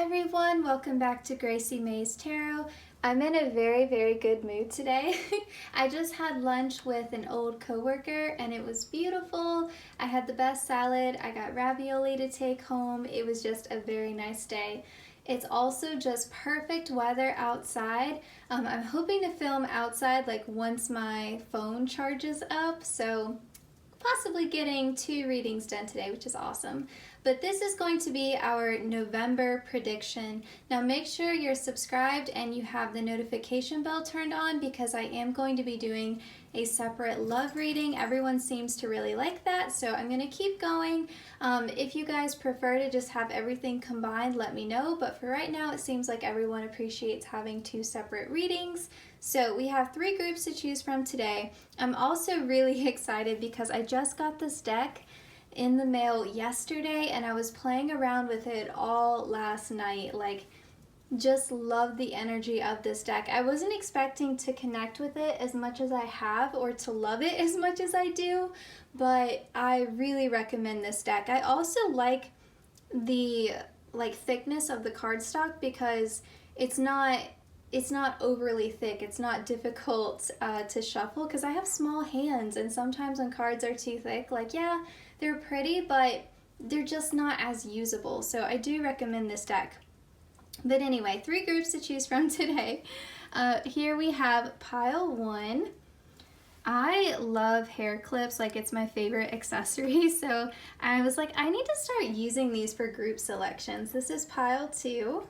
everyone, welcome back to Gracie May's Tarot. I'm in a very good mood today. I just had lunch with an old coworker and it was beautiful. I had the best salad, I got ravioli to take home. It was just a very nice day. It's also just perfect weather outside. I'm hoping to film outside like once my phone charges up, so possibly getting 2 readings done today, which is awesome. But this is going to be our November prediction. Now make sure you're subscribed and you have the notification bell turned on because I am going to be doing a separate love reading. Everyone seems to really like that, so I'm going to keep going. If you guys prefer to just have everything combined, let me know, but for right now it seems like everyone appreciates having 2 separate readings. So we have 3 groups to choose from today. I'm also really excited because I just got this deck in the mail yesterday and I was playing around with it all last night. Just love the energy of this deck. I wasn't expecting to connect with it as much as I have or to love it as much as I do, but I really recommend this deck. I also like the thickness of the cardstock because it's not overly thick. It's not difficult to shuffle because I have small hands and sometimes when cards are too thick, yeah, they're pretty, but they're just not as usable. So I do recommend this deck. But anyway, 3 groups to choose from today. Here we have pile 1. I love hair clips, it's my favorite accessory, so I was like, I need to start using these for group selections. This is pile 2.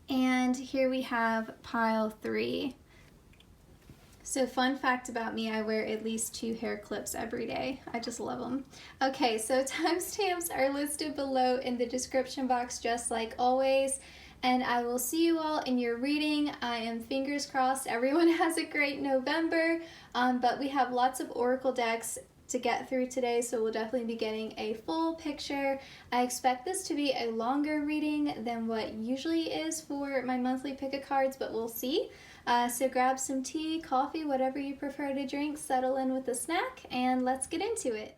And here we have pile 3. So fun fact about me, I wear at least 2 hair clips every day. I just love them. Okay, so timestamps are listed below in the description box just like always. And I will see you all in your reading. I am fingers crossed everyone has a great November, but we have lots of oracle decks to get through today, so we'll definitely be getting a full picture. I expect this to be a longer reading than what usually is for my monthly pick of cards, but we'll see. So grab some tea, coffee, whatever you prefer to drink, settle in with a snack, and let's get into it.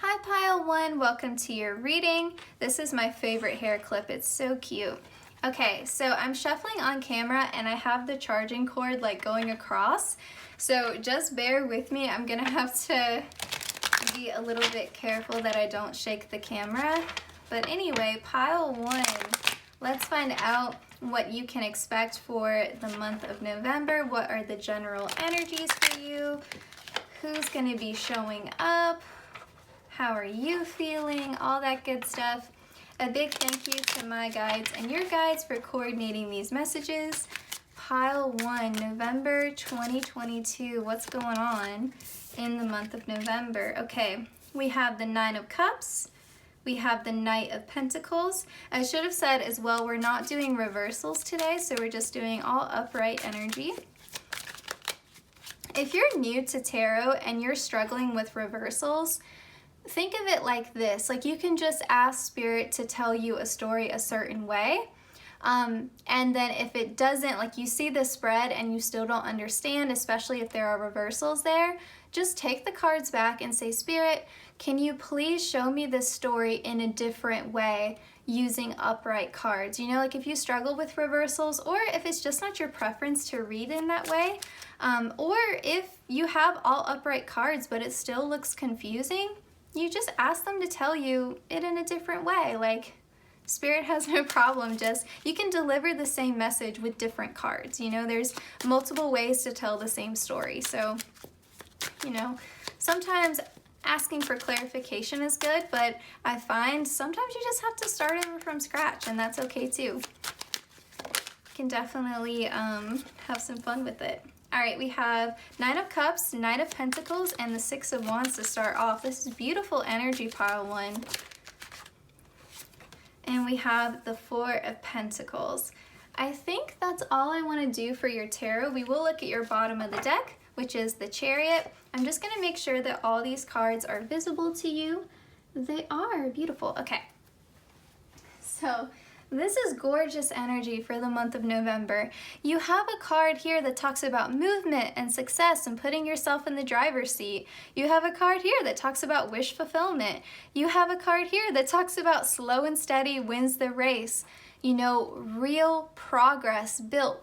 Hi pile 1, welcome to your reading. This is my favorite hair clip, it's so cute. Okay, so I'm shuffling on camera and I have the charging cord going across, so just bear with me. I'm gonna have to be a little bit careful that I don't shake the camera. But anyway, pile 1, let's find out what you can expect for the month of November. What are the general energies for you? Who's gonna be showing up? How are you feeling? All that good stuff. A big thank you to my guides and your guides for coordinating these messages. Pile 1, November 2022. What's going on in the month of November? Okay, we have the 9 of Cups. We have the Knight of Pentacles. I should have said as well, we're not doing reversals today, so we're just doing all upright energy. If you're new to tarot and you're struggling with reversals, think of it like this. You can just ask Spirit to tell you a story a certain way. And then if it doesn't, you see the spread and you still don't understand, especially if there are reversals there, just take the cards back and say, Spirit, can you please show me this story in a different way using upright cards? If you struggle with reversals, or if it's just not your preference to read in that way, or if you have all upright cards but it still looks confusing, you just ask them to tell you it in a different way. Spirit has no problem, just you can deliver the same message with different cards. You know, there's multiple ways to tell the same story. So, you know, sometimes asking for clarification is good, but I find sometimes you just have to start over from scratch, and that's okay too. You can definitely have some fun with it. All right, we have Nine of Cups, Knight of Pentacles, and the Six of Wands to start off. This is beautiful energy, pile one. And we have the Four of Pentacles. I think that's all I want to do for your tarot. We will look at your bottom of the deck, which is the Chariot. I'm just going to make sure that all these cards are visible to you. They are beautiful. Okay. So this is gorgeous energy for the month of November. You have a card here that talks about movement and success and putting yourself in the driver's seat. You have a card here that talks about wish fulfillment. You have a card here that talks about slow and steady wins the race. You know, real progress built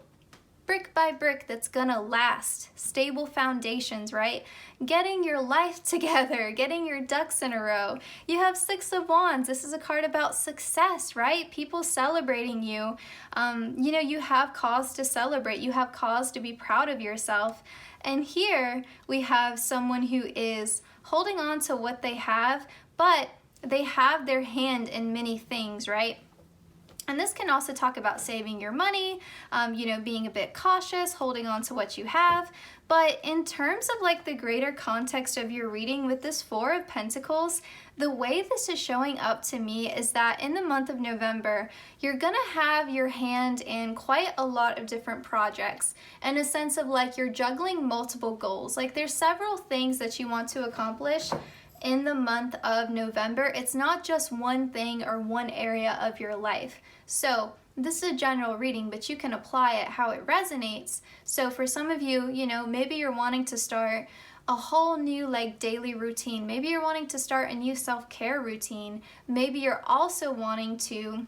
brick by brick that's gonna last. Stable foundations, right? Getting your life together, getting your ducks in a row. You have Six of Wands. This is a card about success, right? People celebrating you. You know, you have cause to celebrate. You have cause to be proud of yourself. And here we have someone who is holding on to what they have, but they have their hand in many things, right? And this can also talk about saving your money, you know, being a bit cautious, holding on to what you have. But in terms of like the greater context of your reading with this Four of Pentacles, the way this is showing up to me is that in the month of November, you're gonna have your hand in quite a lot of different projects, in a sense of like you're juggling multiple goals. Like there's several things that you want to accomplish in the month of November. It's not just one thing or one area of your life. So this is a general reading, but you can apply it how it resonates. So for some of you, you know, maybe you're wanting to start a whole new like daily routine. Maybe you're wanting to start a new self-care routine. Maybe you're also wanting to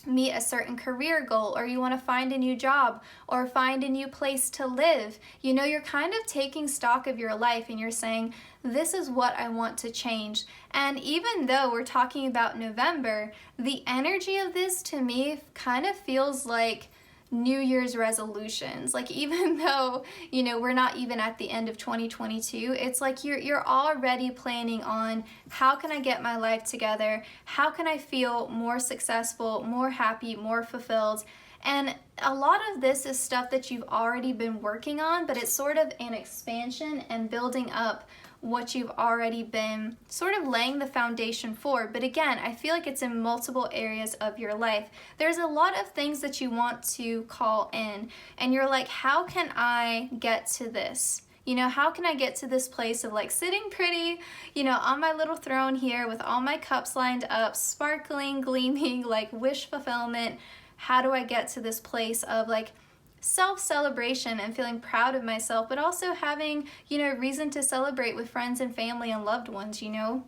meet a certain career goal, or you want to find a new job or find a new place to live. You know, you're kind of taking stock of your life and you're saying, this is what I want to change. And even though we're talking about November, the energy of this to me kind of feels like New Year's resolutions. Like even though, you know, we're not even at the end of 2022, it's like you're already planning on how can I get my life together? How can I feel more successful, more happy, more fulfilled? And a lot of this is stuff that you've already been working on, but it's sort of an expansion and building up what you've already been sort of laying the foundation for. But again, I feel like it's in multiple areas of your life. There's a lot of things that you want to call in, and you're like, how can I get to this? You know, how can I get to this place of like sitting pretty, you know, on my little throne here with all my cups lined up, sparkling, gleaming, like wish fulfillment. How do I get to this place of like self-celebration and feeling proud of myself, but also having, you know, reason to celebrate with friends and family and loved ones, you know?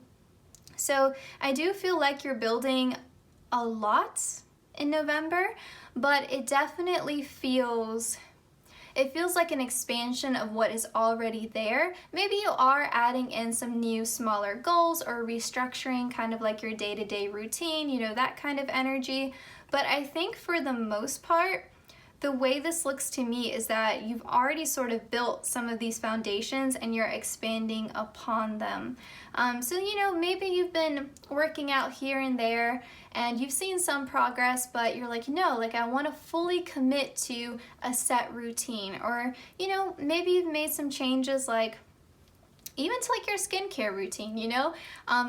So I do feel like you're building a lot in November, but it definitely feels like an expansion of what is already there. Maybe you are adding in some new smaller goals or restructuring kind of like your day-to-day routine, you know, that kind of energy. But I think for the most part, the way this looks to me is that you've already sort of built some of these foundations and you're expanding upon them. So, you know, maybe you've been working out here and there and you've seen some progress, but you're like, no, like I want to fully commit to a set routine. Or, you know, maybe you've made some changes like even to like your skincare routine, you know?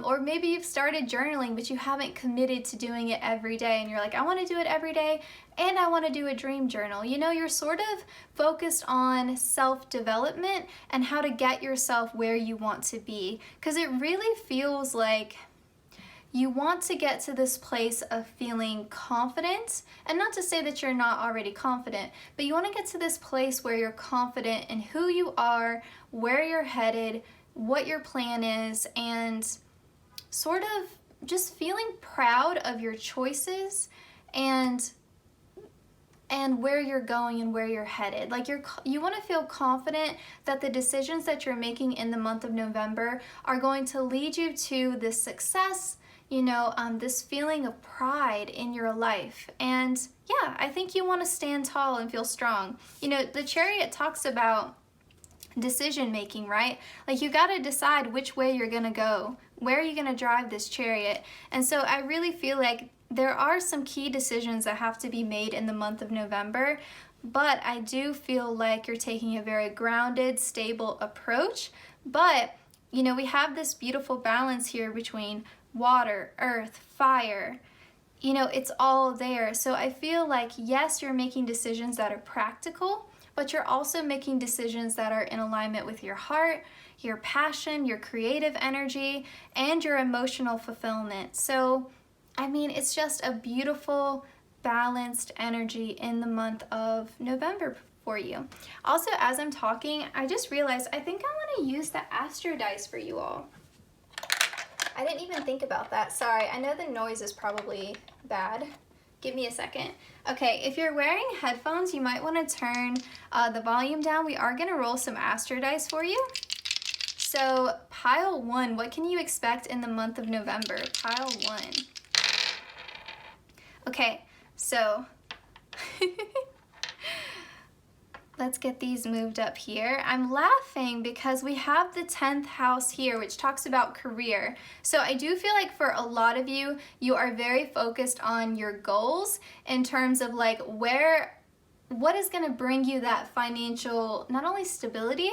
Or maybe you've started journaling, but you haven't committed to doing it every day. And you're like, I want to do it every day and I want to do a dream journal. You know, you're sort of focused on self-development and how to get yourself where you want to be. Because it really feels like you want to get to this place of feeling confident, and not to say that you're not already confident, but you want to get to this place where you're confident in who you are, where you're headed, what your plan is, and sort of just feeling proud of your choices and where you're going and where you're headed. Like you want to feel confident that the decisions that you're making in the month of November are going to lead you to this success, this feeling of pride in your life. And yeah, I think you want to stand tall and feel strong. The Chariot talks about decision making, right? Like you got to decide which way you're going to go. Where are you going to drive this chariot? And so I really feel like there are some key decisions that have to be made in the month of November, but I do feel like you're taking a very grounded, stable approach. But, we have this beautiful balance here between water, earth, fire. It's all there. So I feel like, yes, you're making decisions that are practical, but you're also making decisions that are in alignment with your heart, your passion, your creative energy, and your emotional fulfillment. So, it's just a beautiful, balanced energy in the month of November for you. Also, as I'm talking, I just realized I think I want to use the Astro Dice for you all. I didn't even think about that. Sorry, I know the noise is probably bad. Give me a second. Okay, if you're wearing headphones, you might want to turn the volume down. We are going to roll some Astro Dice for you. So, pile 1, what can you expect in the month of November? Pile 1. Okay, so let's get these moved up here. I'm laughing because we have the 10th house here, which talks about career. So I do feel like for a lot of you, you are very focused on your goals in terms of like what is going to bring you that financial, not only stability,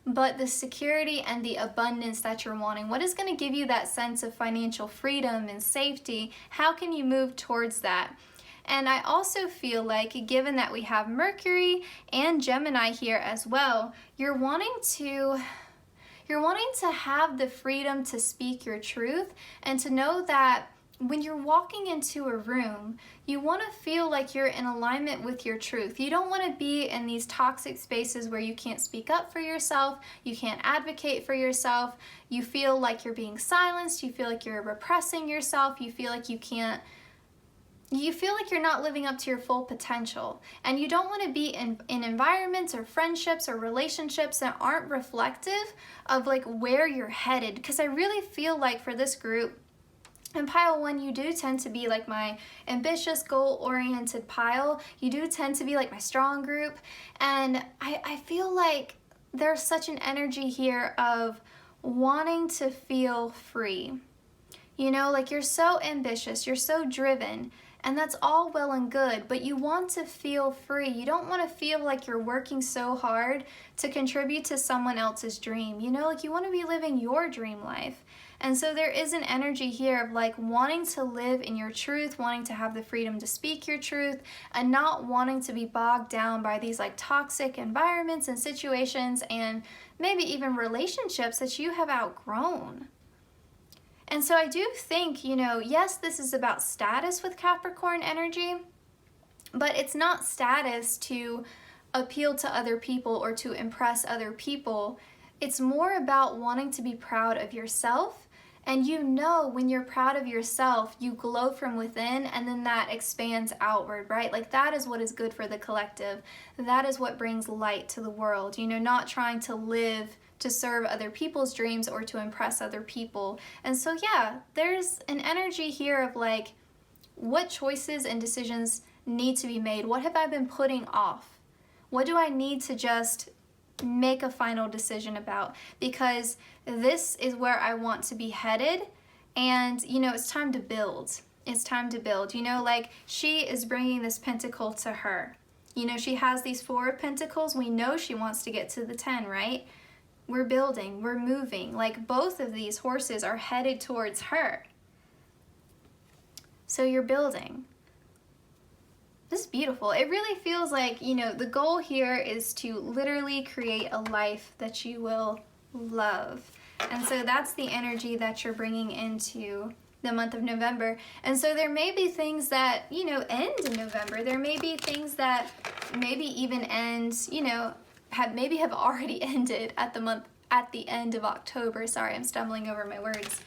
but the security and the abundance that you're wanting. What is going to give you that sense of financial freedom and safety? How can you move towards that? And I also feel like, given that we have Mercury and Gemini here as well, you're wanting to have the freedom to speak your truth and to know that when you're walking into a room, you want to feel like you're in alignment with your truth. You don't want to be in these toxic spaces where you can't speak up for yourself, you can't advocate for yourself, you feel like you're being silenced, you feel like you're repressing yourself, you feel like you're not living up to your full potential. And you don't want to be in environments or friendships or relationships that aren't reflective of like where you're headed. Because I really feel like for this group, in pile 1, you do tend to be like my ambitious, goal-oriented pile. You do tend to be like my strong group. And I feel like there's such an energy here of wanting to feel free. Like you're so ambitious, you're so driven, and that's all well and good, but you want to feel free. You don't want to feel like you're working so hard to contribute to someone else's dream. Like you want to be living your dream life. And so there is an energy here of like wanting to live in your truth, wanting to have the freedom to speak your truth, and not wanting to be bogged down by these like toxic environments and situations and maybe even relationships that you have outgrown. And so I do think, yes, this is about status with Capricorn energy, but it's not status to appeal to other people or to impress other people. It's more about wanting to be proud of yourself. And when you're proud of yourself, you glow from within, and then that expands outward, right? Like that is what is good for the collective. That is what brings light to the world, not trying to live to serve other people's dreams or to impress other people. And so yeah, there's an energy here of like, what choices and decisions need to be made? What have I been putting off? What do I need to just make a final decision about? Because this is where I want to be headed, and it's time to build. It's time to build. Like she is bringing this pentacle to her. She has these 4 of pentacles. We know she wants to get to the 10, right? We're building, we're moving. Like both of these horses are headed towards her. So you're building. This is beautiful. It really feels like, the goal here is to literally create a life that you will love. And so that's the energy that you're bringing into the month of November. And so there may be things that, end in November. There may be things that maybe even end, have already ended at the end of October. Sorry, I'm stumbling over my words.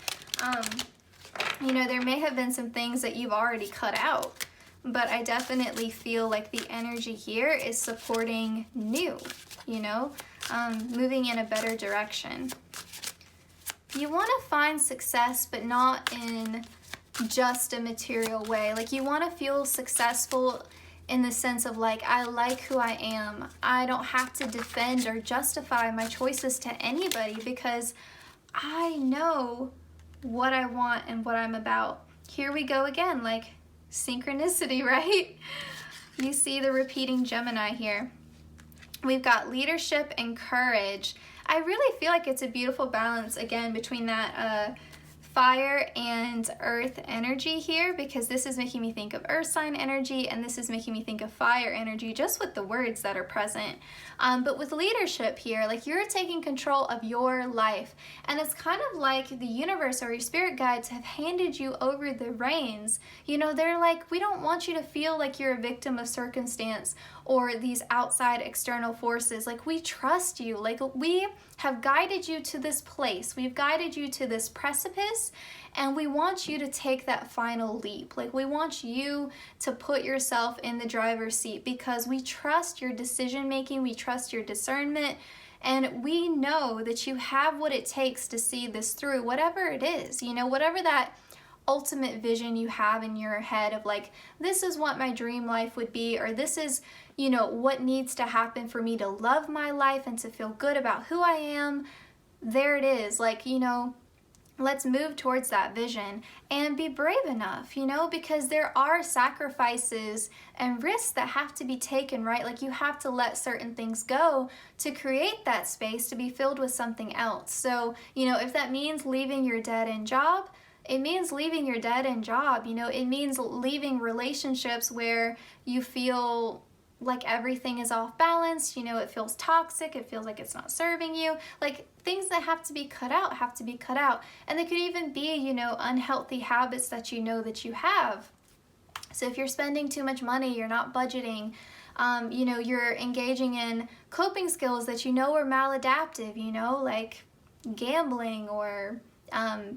There may have been some things that you've already cut out, but I definitely feel like the energy here is supporting new, moving in a better direction. You want to find success, but not in just a material way. Like, you want to feel successful in the sense of like, I like who I am. I don't have to defend or justify my choices to anybody because I know what I want and what I'm about. Here we go again, like synchronicity, right? You see the repeating Gemini here. We've got leadership and courage. I really feel like it's a beautiful balance again between that fire and earth energy here, because this is making me think of earth sign energy and this is making me think of fire energy just with the words that are present. But with leadership here, like, you're taking control of your life, and it's kind of like the universe or your spirit guides have handed you over the reins. You know, they're like, we don't want you to feel like you're a victim of circumstance or these outside external forces. Like, we trust you. Like, we have guided you to this place. We've guided you to this precipice, and we want you to take that final leap. Like, we want you to put yourself in the driver's seat because we trust your decision making, we trust your discernment, and we know that you have what it takes to see this through, whatever it is, you know, whatever that ultimate vision you have in your head of like, this is what my dream life would be, or this is, you know, what needs to happen for me to love my life and to feel good about who I am. There it is. Like, you know, let's move towards that vision and be brave enough, you know, because there are sacrifices and risks that have to be taken, right? Like, you have to let certain things go to create that space to be filled with something else. So, you know, if that means leaving your dead-end job, it means leaving your dead-end job. You know, it means leaving relationships where you feel like everything is off balance, you know, it feels toxic, it feels like it's not serving you. Like, things that have to be cut out have to be cut out. And they could even be, you know, unhealthy habits that you know that you have. So if you're spending too much money, you're not budgeting, you know, you're engaging in coping skills that you know are maladaptive, you know, like gambling or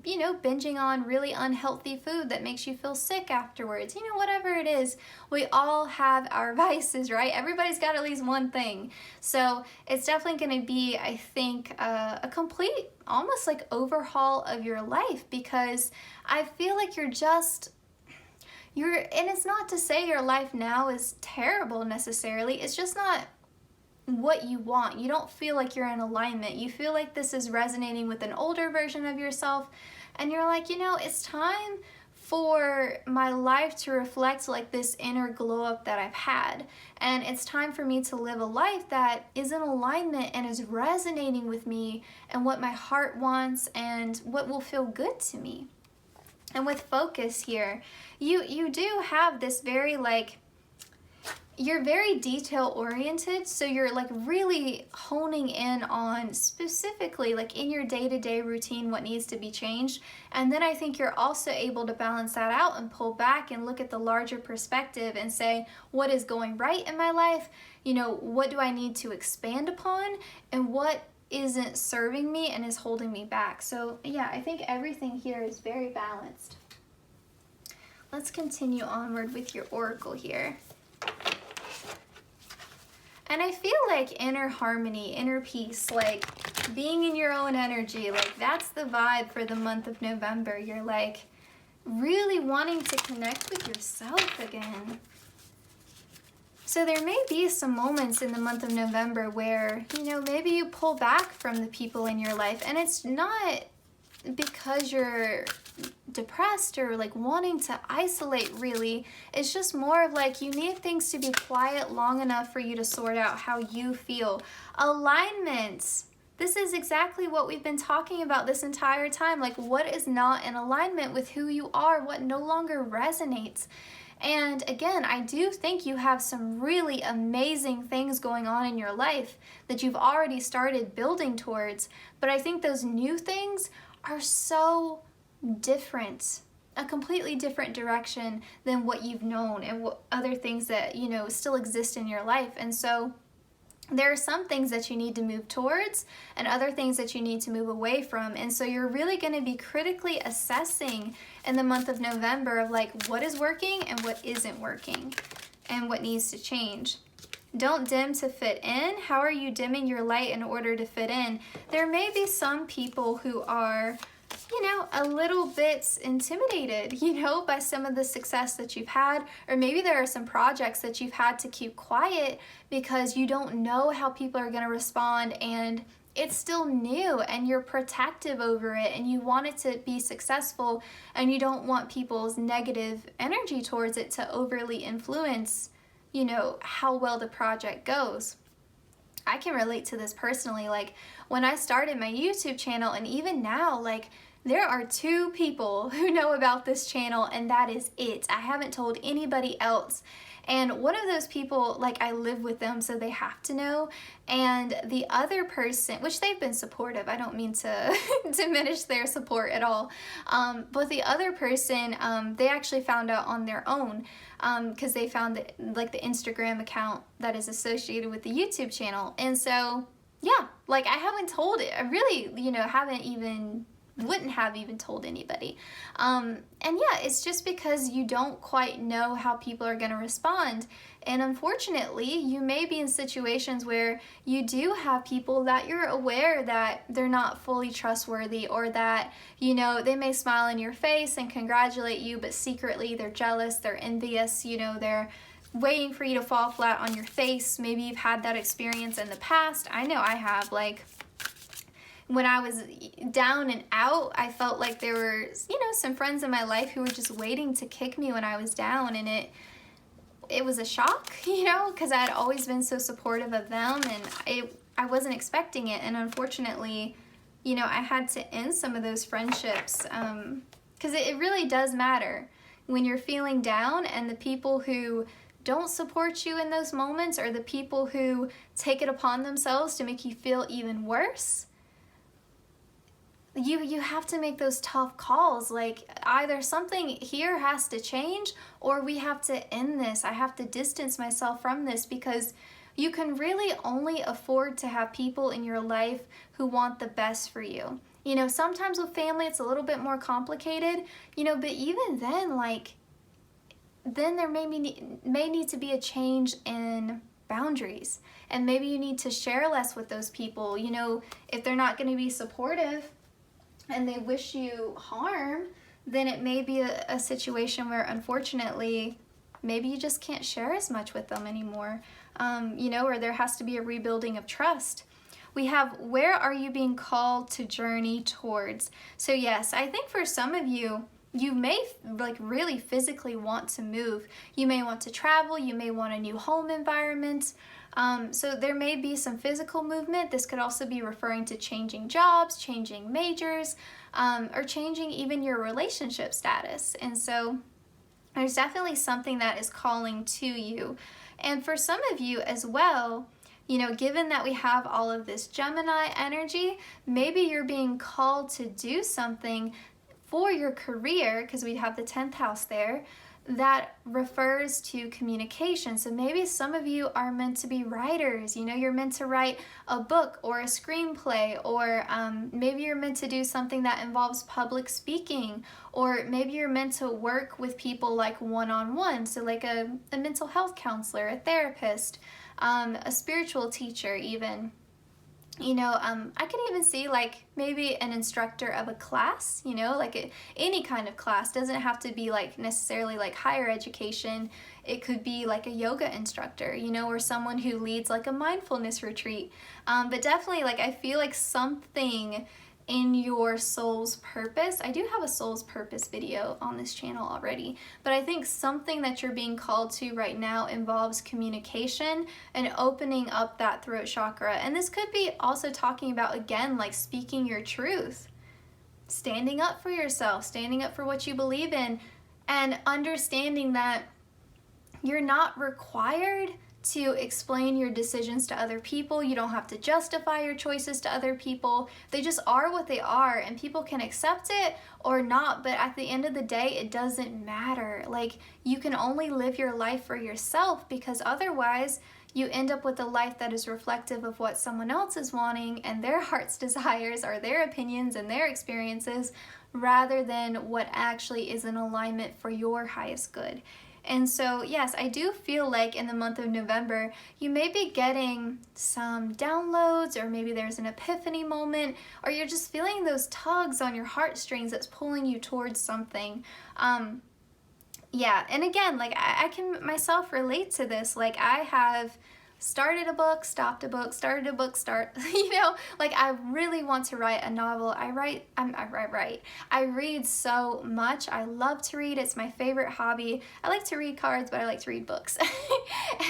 you know, binging on really unhealthy food that makes you feel sick afterwards, you know, whatever it is. We all have our vices, right? Everybody's got at least one thing. So it's definitely going to be, I think, a complete, almost like overhaul of your life, because I feel like and it's not to say your life now is terrible necessarily. It's just not what you want. You don't feel like you're in alignment. You feel like this is resonating with an older version of yourself, and you're like, you know, it's time for my life to reflect like this inner glow up that I've had, and it's time for me to live a life that is in alignment and is resonating with me and what my heart wants and what will feel good to me. And with focus here, you do have this very like, you're very detail oriented, so you're like really honing in on specifically like in your day-to-day routine what needs to be changed. And then I think you're also able to balance that out and pull back and look at the larger perspective and say, what is going right in my life? You know, what do I need to expand upon, and what isn't serving me and is holding me back? So yeah, I think everything here is very balanced. Let's continue onward with your oracle here. And I feel like inner harmony, inner peace, like being in your own energy, like that's the vibe for the month of November. You're like really wanting to connect with yourself again. So there may be some moments in the month of November where, you know, maybe you pull back from the people in your life, and it's not because you're depressed or like wanting to isolate really. It's just more of like you need things to be quiet long enough for you to sort out how you feel. Alignments. This is exactly what we've been talking about this entire time. Like, what is not in alignment with who you are, what no longer resonates. And again, I do think you have some really amazing things going on in your life that you've already started building towards, but I think those new things are so different, a completely different direction than what you've known and what other things that, you know, still exist in your life. And so there are some things that you need to move towards and other things that you need to move away from. And so you're really going to be critically assessing in the month of November of like what is working and what isn't working and what needs to change. Don't dim to fit in. How are you dimming your light in order to fit in? There may be some people who are, you know, know, a little bit intimidated, you know, by some of the success that you've had, or maybe there are some projects that you've had to keep quiet because you don't know how people are going to respond, and it's still new and you're protective over it and you want it to be successful and you don't want people's negative energy towards it to overly influence, you know, how well the project goes. I can relate to this personally. Like when I started my YouTube channel, and even now, like there are 2 people who know about this channel, and that is it. I haven't told anybody else. And one of those people, like I live with them, so they have to know. And the other person, which they've been supportive, I don't mean to diminish their support at all. But the other person, they actually found out on their own because they found like the Instagram account that is associated with the YouTube channel. And so, yeah, like I haven't told it. I really, you know, wouldn't have even told anybody. And yeah, it's just because you don't quite know how people are going to respond. And unfortunately, you may be in situations where you do have people that you're aware that they're not fully trustworthy, or that, you know, they may smile in your face and congratulate you, but secretly they're jealous, they're envious, you know, they're waiting for you to fall flat on your face. Maybe you've had that experience in the past. I know I have. Like, when I was down and out, I felt like there were, you know, some friends in my life who were just waiting to kick me when I was down, and it was a shock, you know, because I had always been so supportive of them, and I wasn't expecting it. And unfortunately, you know, I had to end some of those friendships because it really does matter when you're feeling down, and the people who don't support you in those moments, or the people who take it upon themselves to make you feel even worse. You have to make those tough calls. Like either something here has to change, or we have to end this. I have to distance myself from this, because you can really only afford to have people in your life who want the best for you. You know, sometimes with family it's a little bit more complicated, you know, but even then, like, then there may need to be a change in boundaries, and maybe you need to share less with those people. You know, if they're not going to be supportive and they wish you harm, then it may be a situation where, unfortunately, maybe you just can't share as much with them anymore, you know, or there has to be a rebuilding of trust. We have, where are you being called to journey towards? So yes, I think for some of you, you may like really physically want to move. You may want to travel, you may want a new home environment. So there may be some physical movement. This could also be referring to changing jobs, changing majors, or changing even your relationship status. And so there's definitely something that is calling to you. And for some of you as well, you know, given that we have all of this Gemini energy, maybe you're being called to do something for your career, because we have the 10th house there, that refers to communication. So maybe some of you are meant to be writers. You know, you're meant to write a book or a screenplay, or maybe you're meant to do something that involves public speaking, or maybe you're meant to work with people like one-on-one, so like a mental health counselor, a therapist, a spiritual teacher even. You know, I can even see like maybe an instructor of a class, you know, like any kind of class. Doesn't have to be like necessarily like higher education. It could be like a yoga instructor, you know, or someone who leads like a mindfulness retreat. But definitely, like, I feel like something in your soul's purpose. I do have a soul's purpose video on this channel already, but I think something that you're being called to right now involves communication and opening up that throat chakra. And this could be also talking about, again, like speaking your truth, standing up for yourself, standing up for what you believe in, and understanding that you're not required to explain your decisions to other people. You don't have to justify your choices to other people. They just are what they are, and people can accept it or not, but at the end of the day, it doesn't matter. Like, you can only live your life for yourself, because otherwise you end up with a life that is reflective of what someone else is wanting and their heart's desires, or their opinions and their experiences, rather than what actually is in alignment for your highest good. And so, yes, I do feel like in the month of November, you may be getting some downloads, or maybe there's an epiphany moment, or you're just feeling those tugs on your heartstrings that's pulling you towards something. Yeah, and again, like I can myself relate to this. Like I have started a book, stopped a book, started a book, you know, like I really want to write a novel. I read so much. I love to read. It's my favorite hobby. I like to read cards, but I like to read books.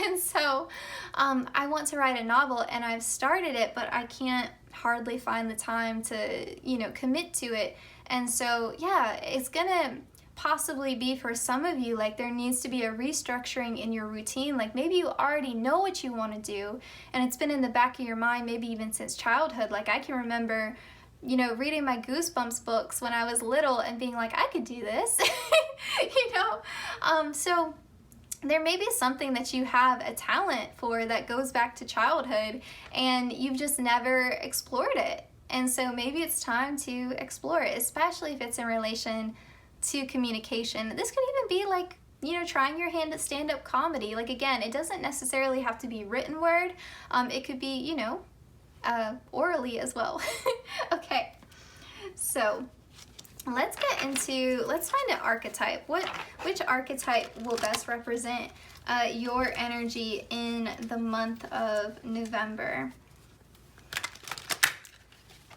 And so I want to write a novel, and I've started it, but I can't hardly find the time to, you know, commit to it. And so, yeah, it's gonna possibly be for some of you, like there needs to be a restructuring in your routine. Like maybe you already know what you want to do, and it's been in the back of your mind maybe even since childhood. Like I can remember, you know, reading my Goosebumps books when I was little and being like, I could do this. You know, so there may be something that you have a talent for that goes back to childhood, and you've just never explored it. And so maybe it's time to explore it, especially if it's in relation to communication. This could even be like, you know, trying your hand at stand-up comedy. Like again, it doesn't necessarily have to be written word. It could be, you know, orally as well. Okay, so let's find an archetype. Which archetype will best represent your energy in the month of November?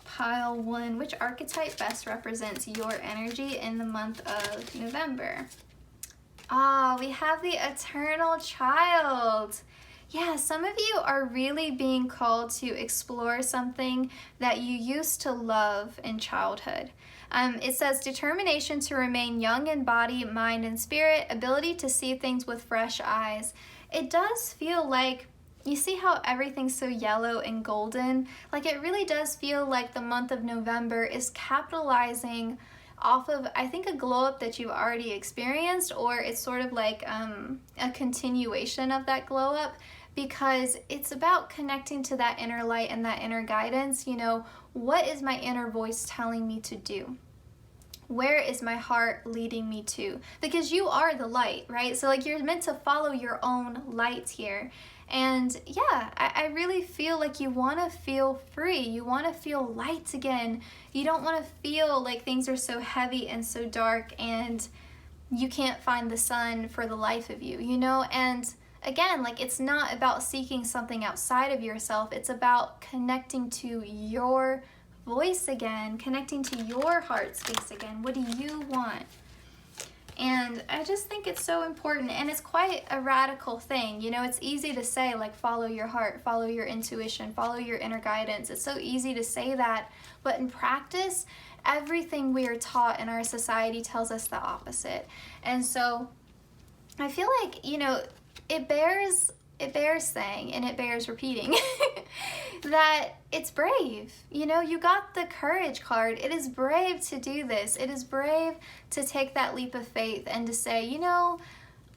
Pile 1, which archetype best represents your energy in the month of November? We have the Eternal Child. Yeah, some of you are really being called to explore something that you used to love in childhood. It says determination to remain young in body, mind, and spirit, ability to see things with fresh eyes. It does feel like, you see how everything's so yellow and golden? Like it really does feel like the month of November is capitalizing off of, I think, a glow up that you've already experienced, or it's sort of like a continuation of that glow up, because it's about connecting to that inner light and that inner guidance. You know, what is my inner voice telling me to do? Where is my heart leading me to? Because you are the light, right? So like you're meant to follow your own light here. And yeah, I really feel like you want to feel free. You want to feel light again. You don't want to feel like things are so heavy and so dark and you can't find the sun for the life of you, you know? And again, like it's not about seeking something outside of yourself. It's about connecting to your voice again, connecting to your heart space again. What do you want? And I just think it's so important, and it's quite a radical thing. You know, it's easy to say, like, follow your heart, follow your intuition, follow your inner guidance. It's so easy to say that, but in practice, everything we are taught in our society tells us the opposite. And so I feel like, you know, it bears saying, and it bears repeating, that it's brave. You know, you got the courage card. It is brave to do this. It is brave to take that leap of faith and to say, you know,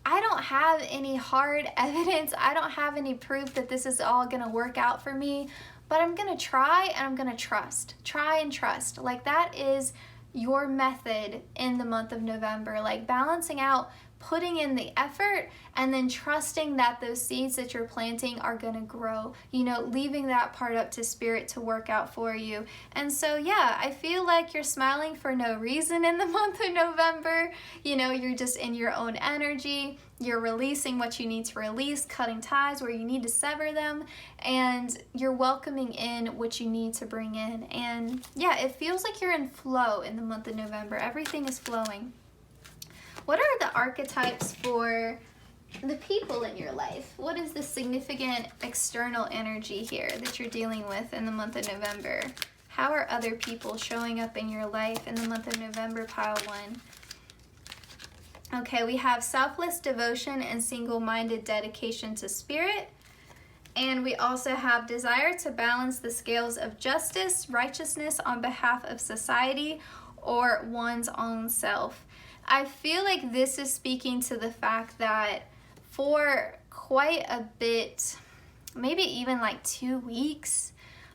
I don't have any hard evidence. I don't have any proof that this is all going to work out for me, but I'm going to try, and I'm going to trust. Try and trust. Like that is your method in the month of November, like balancing out putting in the effort and then trusting that those seeds that you're planting are going to grow, you know, leaving that part up to spirit to work out for you. And so, yeah, I feel like you're smiling for no reason in the month of November. You know, you're just in your own energy. You're releasing what you need to release, cutting ties where you need to sever them, and you're welcoming in what you need to bring in. And yeah, it feels like you're in flow in the month of November. Everything is flowing. What are the archetypes for the people in your life? What is the significant external energy here that you're dealing with in the month of November? How are other people showing up in your life in the month of November, pile 1? Okay, we have selfless devotion and single-minded dedication to spirit. And we also have desire to balance the scales of justice, righteousness on behalf of society or one's own self. I feel like this is speaking to the fact that for quite a bit, maybe even like 2 weeks,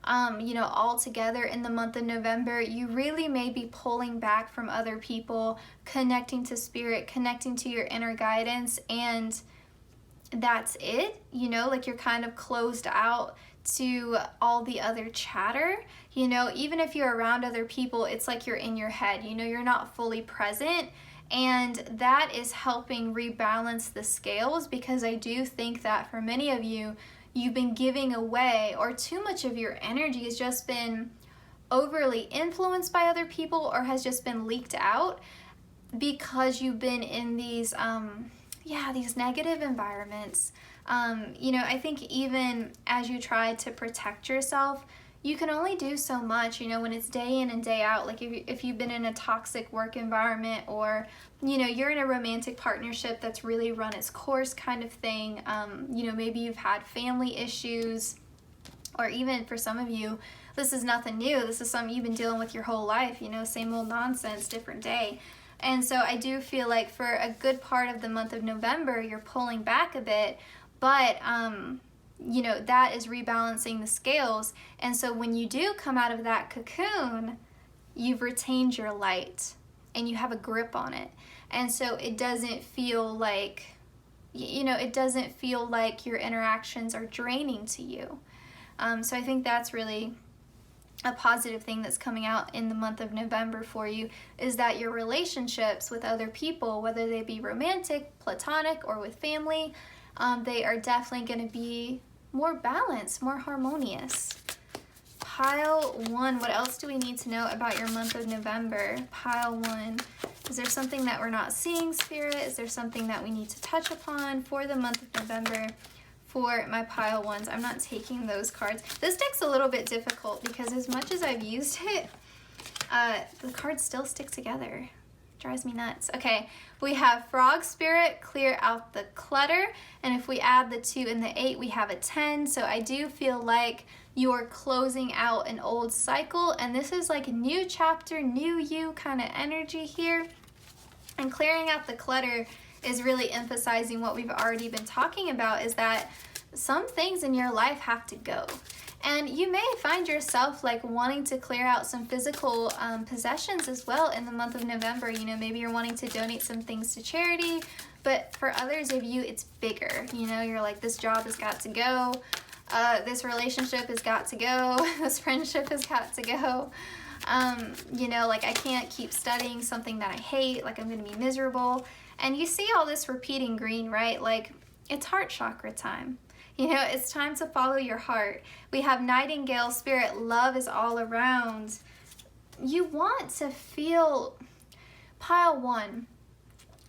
all together in the month of November, you really may be pulling back from other people, connecting to spirit, connecting to your inner guidance, and that's it. Like you're kind of closed out to all the other chatter. Even if you're around other people, it's like you're in your head, you're not fully present. And that is helping rebalance the scales, because I do think that for many of you, you've been giving away, or too much of your energy has just been overly influenced by other people, or has just been leaked out because you've been in these these negative environments. I think even as you try to protect yourself, you can only do so much, when it's day in and day out. Like if you've been in a toxic work environment, or, you're in a romantic partnership that's really run its course kind of thing. Maybe you've had family issues, or even for some of you, this is nothing new. This is something you've been dealing with your whole life, same old nonsense, different day. And so I do feel like for a good part of the month of November, you're pulling back a bit, but that is rebalancing the scales. And so when you do come out of that cocoon, you've retained your light and you have a grip on it. And so it doesn't feel like, your interactions are draining to you. So I think that's really a positive thing that's coming out in the month of November for you, is that your relationships with other people, whether they be romantic, platonic, or with family, they are definitely going to be more balanced, more harmonious. Pile 1, what else do we need to know about your month of November? Pile 1, is there something that we're not seeing, Spirit? Is there something that we need to touch upon for the month of November for my pile 1s? I'm not taking those cards. This deck's a little bit difficult because as much as I've used it, the cards still stick together. Drives me nuts. Okay, we have Frog Spirit, clear out the clutter, and if we add the 2 and the 8, we have a 10. So I do feel like you're closing out an old cycle, and this is like a new chapter, new you kind of energy here. And clearing out the clutter is really emphasizing what we've already been talking about, is that some things in your life have to go. And you may find yourself like wanting to clear out some physical possessions as well in the month of November. Maybe you're wanting to donate some things to charity, but for others of you, it's bigger. You're like, this job has got to go. This relationship has got to go. This friendship has got to go. Like I can't keep studying something that I hate. Like I'm going to be miserable. And you see all this repeating green, right? Like it's heart chakra time. It's time to follow your heart. We have Nightingale Spirit, love is all around. You want to feel, pile 1,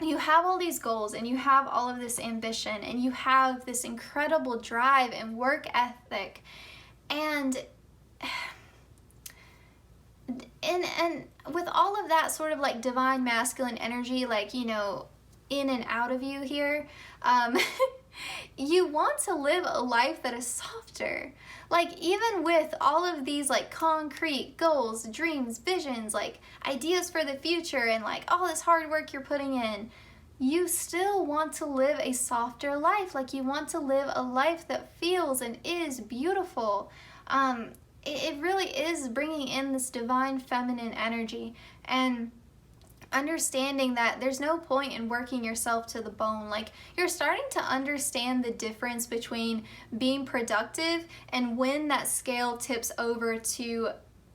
you have all these goals and you have all of this ambition and you have this incredible drive and work ethic. And with all of that sort of like divine masculine energy, like, in and out of you here, you want to live a life that is softer. Like even with all of these like concrete goals, dreams, visions, like ideas for the future, and like all this hard work you're putting in, you still want to live a softer life. Like you want to live a life that feels and is beautiful. It really is bringing in this divine feminine energy, and understanding that there's no point in working yourself to the bone. Like you're starting to understand the difference between being productive and when that scale tips over to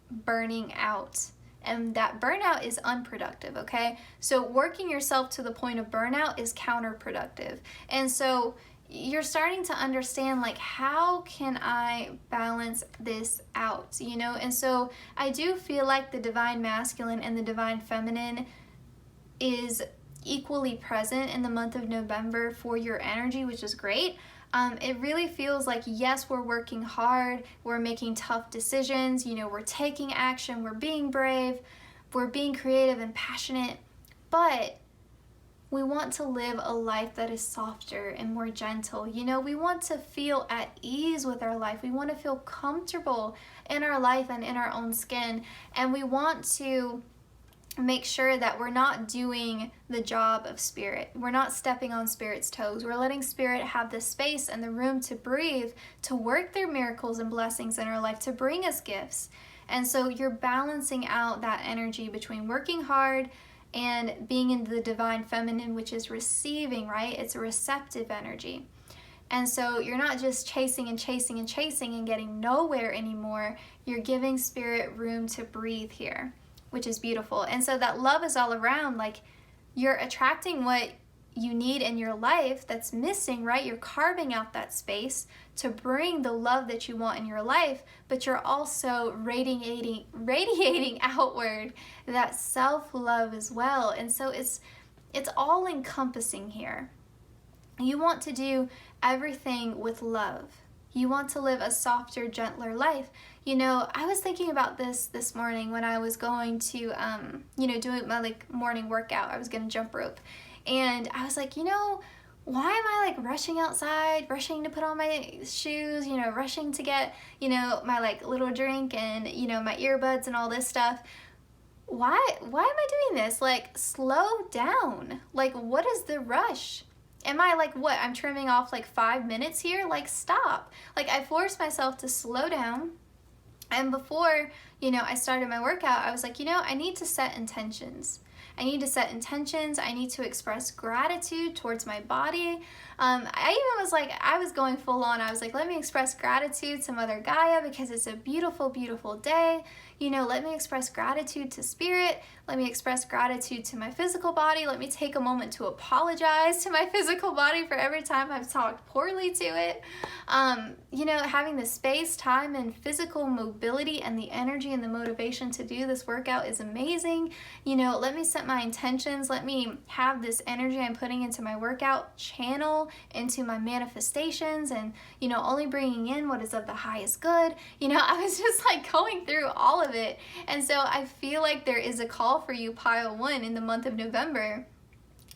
burning out. And that burnout is unproductive, okay? So working yourself to the point of burnout is counterproductive. And so you're starting to understand, like, how can I balance this out, And so I do feel like the divine masculine and the divine feminine is equally present in the month of November for your energy, which is great. It really feels like, yes, we're working hard, we're making tough decisions, we're taking action, we're being brave, we're being creative and passionate, but we want to live a life that is softer and more gentle. We want to feel at ease with our life. We want to feel comfortable in our life and in our own skin, and we want to make sure that we're not doing the job of Spirit. We're not stepping on Spirit's toes. We're letting Spirit have the space and the room to breathe, to work their miracles and blessings in our life, to bring us gifts. And so you're balancing out that energy between working hard and being in the divine feminine, which is receiving, right? It's a receptive energy. And so you're not just chasing and chasing and chasing and getting nowhere anymore. You're giving Spirit room to breathe here, which is beautiful. And so that love is all around. Like, you're attracting what you need in your life that's missing, right? You're carving out that space to bring the love that you want in your life, but you're also radiating outward that self-love as well. And so it's all encompassing here. You want to do everything with love. You want to live a softer, gentler life. You know, I was thinking about this morning when I was going to, doing my morning workout. I was going to jump rope. And I was like, why am I rushing outside, rushing to put on my shoes, rushing to get, my little drink and, my earbuds and all this stuff. Why am I doing this? Slow down. What is the rush? Am I what? I'm trimming off 5 minutes here? Stop. I forced myself to slow down. And before, I started my workout, I was like, I need to set intentions. I need to set intentions. I need to express gratitude towards my body. I was going full on. I was like, let me express gratitude to Mother Gaia because it's a beautiful, beautiful day. Let me express gratitude to Spirit. Let me express gratitude to my physical body. Let me take a moment to apologize to my physical body for every time I've talked poorly to it. Having the space, time, and physical mobility and the energy and the motivation to do this workout is amazing. Let me set my intentions. Let me have this energy I'm putting into my workout channel into my manifestations and, only bringing in what is of the highest good. I was just going through all of it. And so I feel like there is a call for you, Pile 1, in the month of November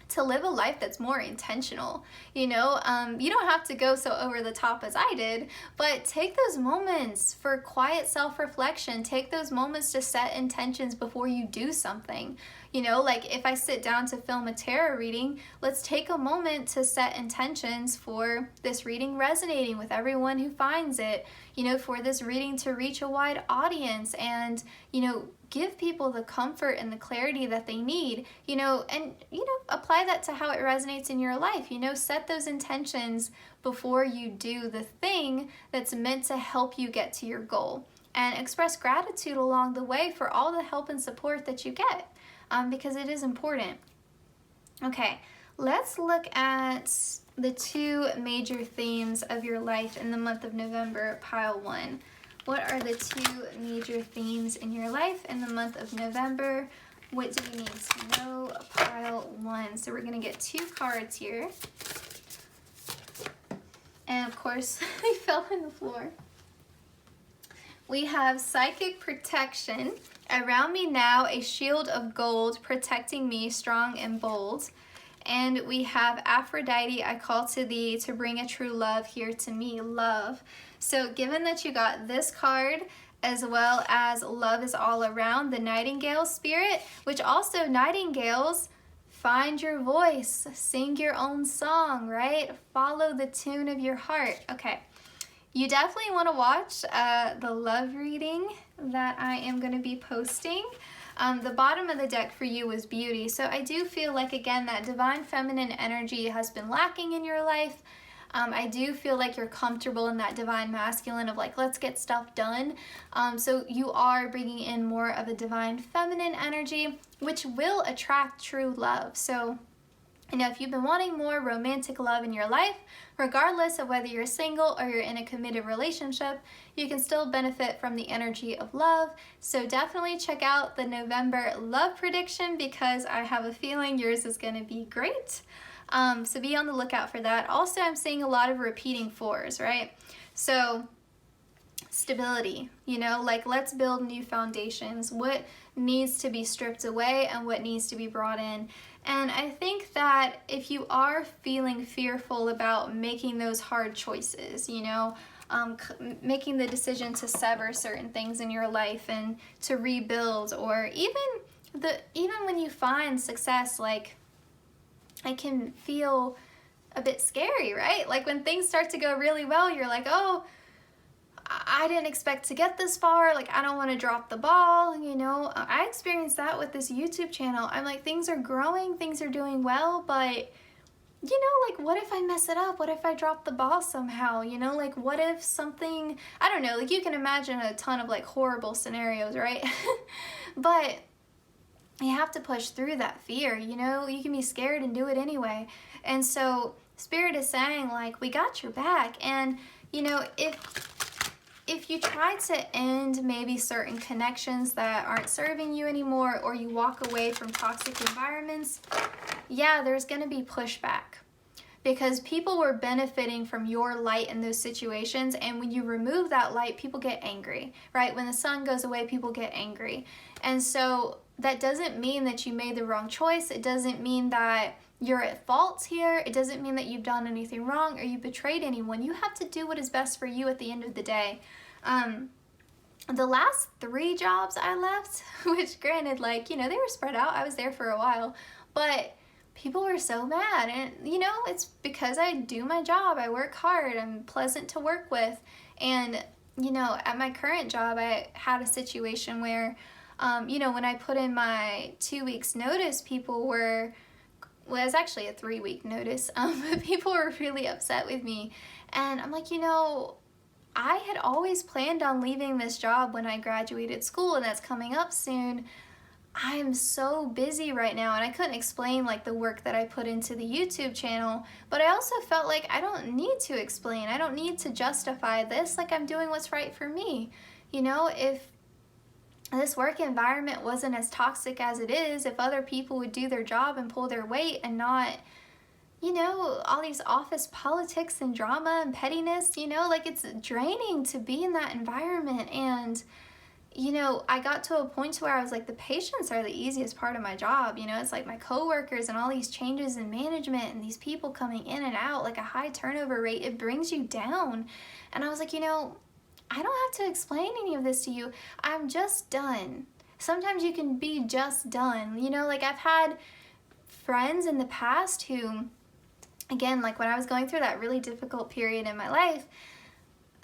to live a life that's more intentional. You don't have to go so over the top as I did, but take those moments for quiet self-reflection. Take those moments to set intentions before you do something. If I sit down to film a tarot reading, let's take a moment to set intentions for this reading resonating with everyone who finds it, for this reading to reach a wide audience and, give people the comfort and the clarity that they need, and, apply that to how it resonates in your life. Set those intentions before you do the thing that's meant to help you get to your goal, and express gratitude along the way for all the help and support that you get, because it is important. Okay, let's look at the 2 major themes of your life in the month of November, Pile 1. What are the 2 major themes in your life in the month of November? What do you need to know, Pile 1? So we're going to get 2 cards here. And of course, they fell on the floor. We have Psychic Protection. Around me now, a shield of gold protecting me, strong and bold. And we have Aphrodite, I call to thee to bring a true love here to me, love. So given that you got this card, as well as love is all around, the Nightingale spirit, which also nightingales, find your voice, sing your own song, right? Follow the tune of your heart. Okay, you definitely want to watch the love reading that I am going to be posting. The bottom of the deck for you was beauty. So I do feel like, again, that divine feminine energy has been lacking in your life. I do feel like you're comfortable in that divine masculine of let's get stuff done. So you are bringing in more of a divine feminine energy, which will attract true love. So, if you've been wanting more romantic love in your life, regardless of whether you're single or you're in a committed relationship, you can still benefit from the energy of love. So definitely check out the November love prediction because I have a feeling yours is going to be great. So be on the lookout for that. Also, I'm seeing a lot of repeating 4s, right? So stability, let's build new foundations. What needs to be stripped away and what needs to be brought in. And I think that if you are feeling fearful about making those hard choices, making the decision to sever certain things in your life and to rebuild, or even even when you find success, like, it can feel a bit scary, right? Like when things start to go really well, you're like, oh, I didn't expect to get this far. Like, I don't want to drop the ball, you know? I experienced that with this YouTube channel. I'm like, things are growing, things are doing well, but, you know, like, what if I mess it up? What if I drop the ball somehow? You know, like, what if something, I don't know, like, you can imagine a ton of, like, horrible scenarios, right? But you have to push through that fear, you know? You can be scared and do it anyway. And so Spirit is saying, like, we got your back. And, you know, if you try to end maybe certain connections that aren't serving you anymore, or you walk away from toxic environments, yeah, there's going to be pushback, because people were benefiting from your light in those situations. And when you remove that light, people get angry, right? When the sun goes away, people get angry. And so that doesn't mean that you made the wrong choice. It doesn't mean that you're at fault here. It doesn't mean that you've done anything wrong or you betrayed anyone. You have to do what is best for you at the end of the day. The last 3 jobs I left, which granted, like, you know, they were spread out. I was there for a while, but people were so mad. And, you know, it's because I do my job. I work hard. I'm pleasant to work with. And, you know, at my current job, I had a situation where, you know, when I put in my 2 weeks notice, people were, well, it was actually a 3-week notice, but people were really upset with me. And I'm like, you know, I had always planned on leaving this job when I graduated school, and that's coming up soon. I am so busy right now, and I couldn't explain, like, the work that I put into the YouTube channel, but I also felt like I don't need to explain. I don't need to justify this. Like, I'm doing what's right for me. You know, if this work environment wasn't as toxic as it is, if other people would do their job and pull their weight and not, you know, all these office politics and drama and pettiness, you know, like, it's draining to be in that environment. And, you know, I got to a point where I was like, the patients are the easiest part of my job. You know, it's like my coworkers and all these changes in management and these people coming in and out, like a high turnover rate, it brings you down. And I was like, you know, I don't have to explain any of this to you. I'm just done. Sometimes you can be just done. You know, like, I've had friends in the past who, again, like when I was going through that really difficult period in my life,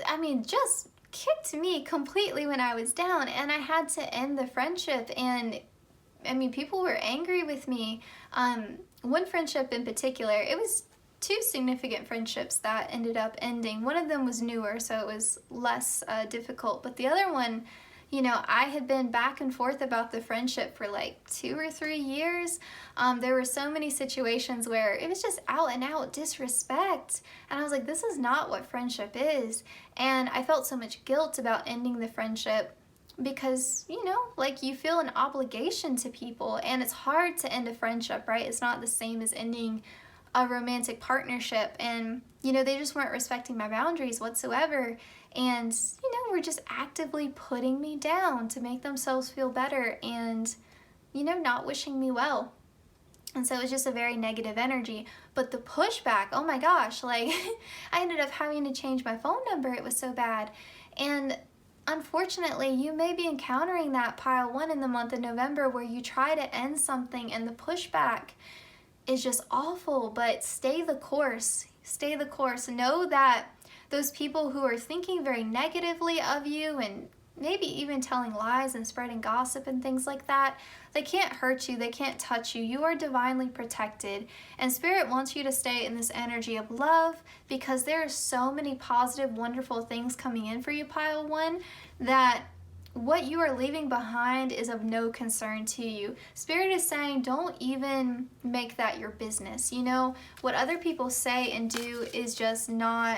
I mean, just kicked me completely when I was down, and I had to end the friendship. And I mean, people were angry with me. One friendship in particular, it was 2 significant friendships that ended up ending. One of them was newer, so it was less difficult, but the other one, you know, I had been back and forth about the friendship for like 2 or 3 years. There were so many situations where it was just out and out disrespect. And I was like, this is not what friendship is. And I felt so much guilt about ending the friendship because, you know, like, you feel an obligation to people, and it's hard to end a friendship, right? It's not the same as ending a romantic partnership. And, you know, they just weren't respecting my boundaries whatsoever. And, you know, were just actively putting me down to make themselves feel better and, you know, not wishing me well. And so it was just a very negative energy. But the pushback, oh my gosh, like, I ended up having to change my phone number. It was so bad. And unfortunately, you may be encountering that pile 1 in the month of November, where you try to end something and the pushback is just awful. But stay the course. Stay the course. Know that those people who are thinking very negatively of you and maybe even telling lies and spreading gossip and things like that, they can't hurt you. They can't touch you. You are divinely protected. And Spirit wants you to stay in this energy of love, because there are so many positive, wonderful things coming in for you, pile 1, that what you are leaving behind is of no concern to you. Spirit is saying, don't even make that your business. You know, what other people say and do is just not,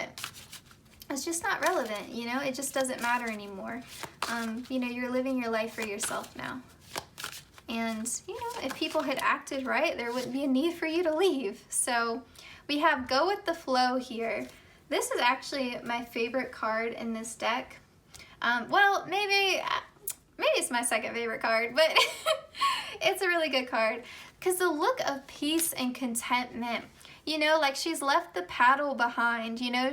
it's just not relevant. You know, it just doesn't matter anymore. You know, you're living your life for yourself now. And, you know, if people had acted right, there wouldn't be a need for you to leave. So we have Go With The Flow here. This is actually my favorite card in this deck. Well, maybe it's my second favorite card, but it's a really good card, because the look of peace and contentment, you know, like, she's left the paddle behind, you know,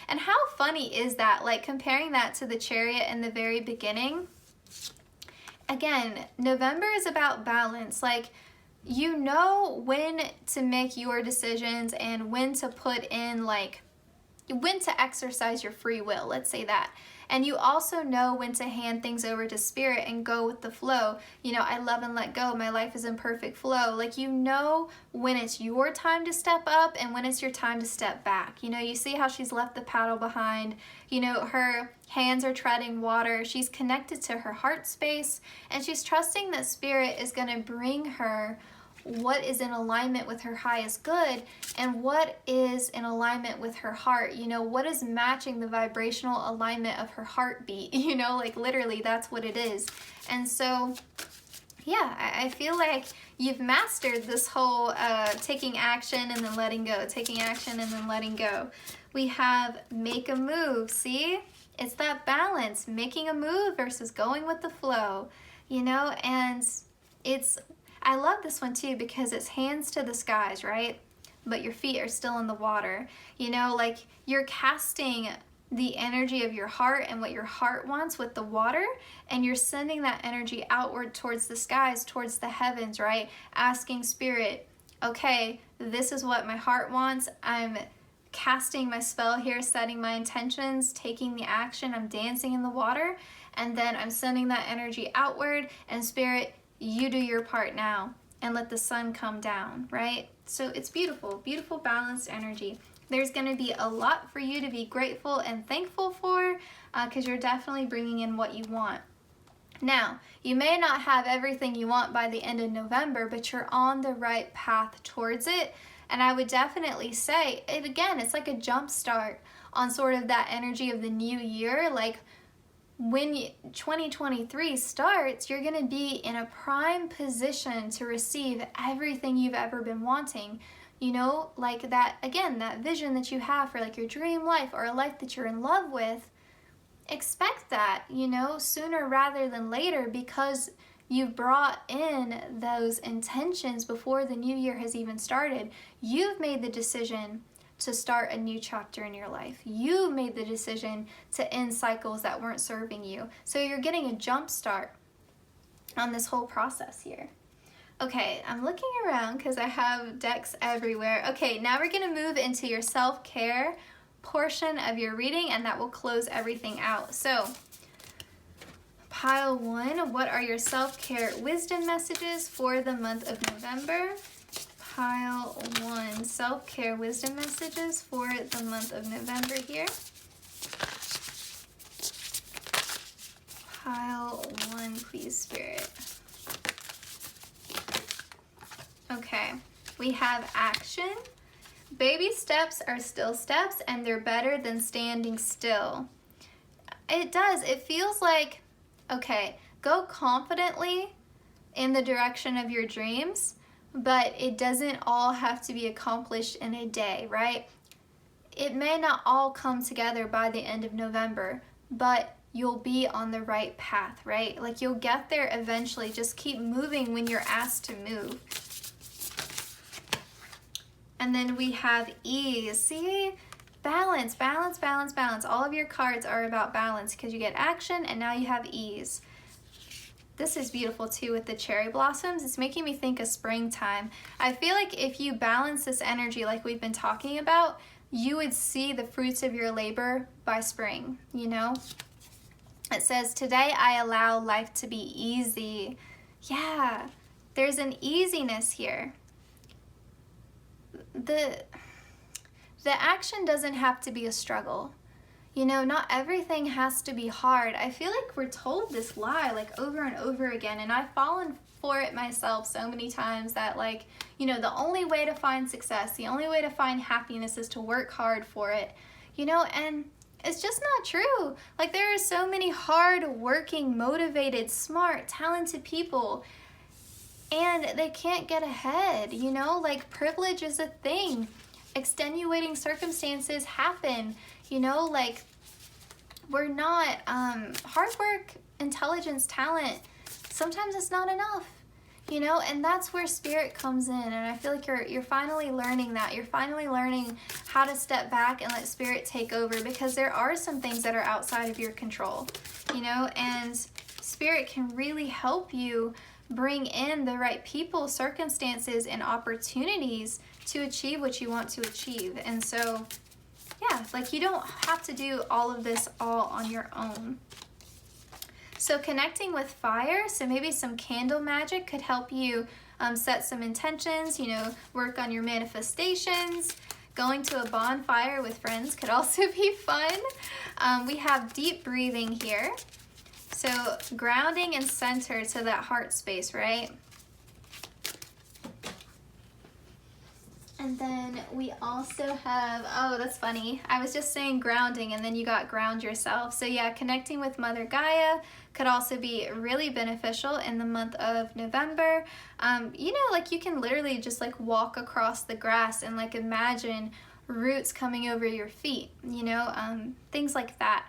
and how funny is that, like, comparing that to the Chariot in the very beginning. again, November is about balance. Like, you know when to make your decisions and when to put in, like, when to exercise your free will, let's say that. And you also know when to hand things over to spirit and go with the flow. You know, I love and let go. My life is in perfect flow. Like, you know when it's your time to step up and when it's your time to step back. You know, you see how she's left the paddle behind. You know, her hands are treading water. She's connected to her heart space, and she's trusting that spirit is going to bring her what is in alignment with her highest good and what is in alignment with her heart. You know, what is matching the vibrational alignment of her heartbeat. You know, like, literally, that's what it is. And so, yeah, I feel like you've mastered this whole taking action and then letting go, taking action and then letting go. We have make a move. See, it's that balance, making a move versus going with the flow, you know. And I love this one too because it's hands to the skies, right? But your feet are still in the water. You know, like, you're casting the energy of your heart and what your heart wants with the water, and you're sending that energy outward towards the skies, towards the heavens, right? Asking spirit, okay, this is what my heart wants. I'm casting my spell here, setting my intentions, taking the action. I'm dancing in the water, and then I'm sending that energy outward, and spirit, you do your part now and let the sun come down, right? So it's beautiful, beautiful balanced energy. There's going to be a lot for you to be grateful and thankful for because you're definitely bringing in what you want. Now, you may not have everything you want by the end of November, but you're on the right path towards it. And I would definitely say, again, it's like a jump start on sort of that energy of the new year. Like, when 2023 starts, you're going to be in a prime position to receive everything you've ever been wanting. You know, like that, again, that vision that you have for, like, your dream life or a life that you're in love with. Expect that, you know, sooner rather than later, because you've brought in those intentions before the new year has even started. You've made the decision to start a new chapter in your life. You made the decision to end cycles that weren't serving you. So you're getting a jump start on this whole process here. Okay, I'm looking around because I have decks everywhere. Okay, now we're going to move into your self-care portion of your reading, and that will close everything out. So, pile 1, what are your self-care wisdom messages for the month of November? Pile 1, self-care wisdom messages for the month of November here. Pile 1, please, Spirit. Okay, we have action. Baby steps are still steps, and they're better than standing still. It does. It feels like, okay, go confidently in the direction of your dreams, but it doesn't all have to be accomplished in a day, right? It may not all come together by the end of November, but you'll be on the right path, right? Like, you'll get there eventually. Just keep moving when you're asked to move. And then we have ease. See? Balance, balance, balance, balance. All of your cards are about balance because you get action and now you have ease. This is beautiful too with the cherry blossoms. It's making me think of springtime. I feel like if you balance this energy like we've been talking about, you would see the fruits of your labor by spring, you know? It says, today I allow life to be easy. Yeah, there's an easiness here. The action doesn't have to be a struggle. You know, not everything has to be hard. I feel like we're told this lie like over and over again, and I've fallen for it myself so many times that, like, you know, the only way to find success, the only way to find happiness is to work hard for it, you know, and it's just not true. Like, there are so many hard-working, motivated, smart, talented people, and they can't get ahead, you know? Like, privilege is a thing. Extenuating circumstances happen, you know? Like, we're not, hard work, intelligence, talent, sometimes it's not enough, you know? And that's where spirit comes in, and I feel like you're finally learning that. You're finally learning how to step back and let spirit take over, because there are some things that are outside of your control, you know? And Spirit can really help you bring in the right people, circumstances, and opportunities to achieve what you want to achieve. And so, yeah, like you don't have to do all of this all on your own. So connecting with fire, so maybe some candle magic could help you set some intentions, you know, work on your manifestations. Going to a bonfire with friends could also be fun. We have deep breathing here. So grounding and center to that heart space, right? And then we also have, oh, that's funny. I was just saying grounding and then you got ground yourself. So yeah, connecting with Mother Gaia could also be really beneficial in the month of November. You know, like you can literally just like walk across the grass and like imagine roots coming over your feet, you know, things like that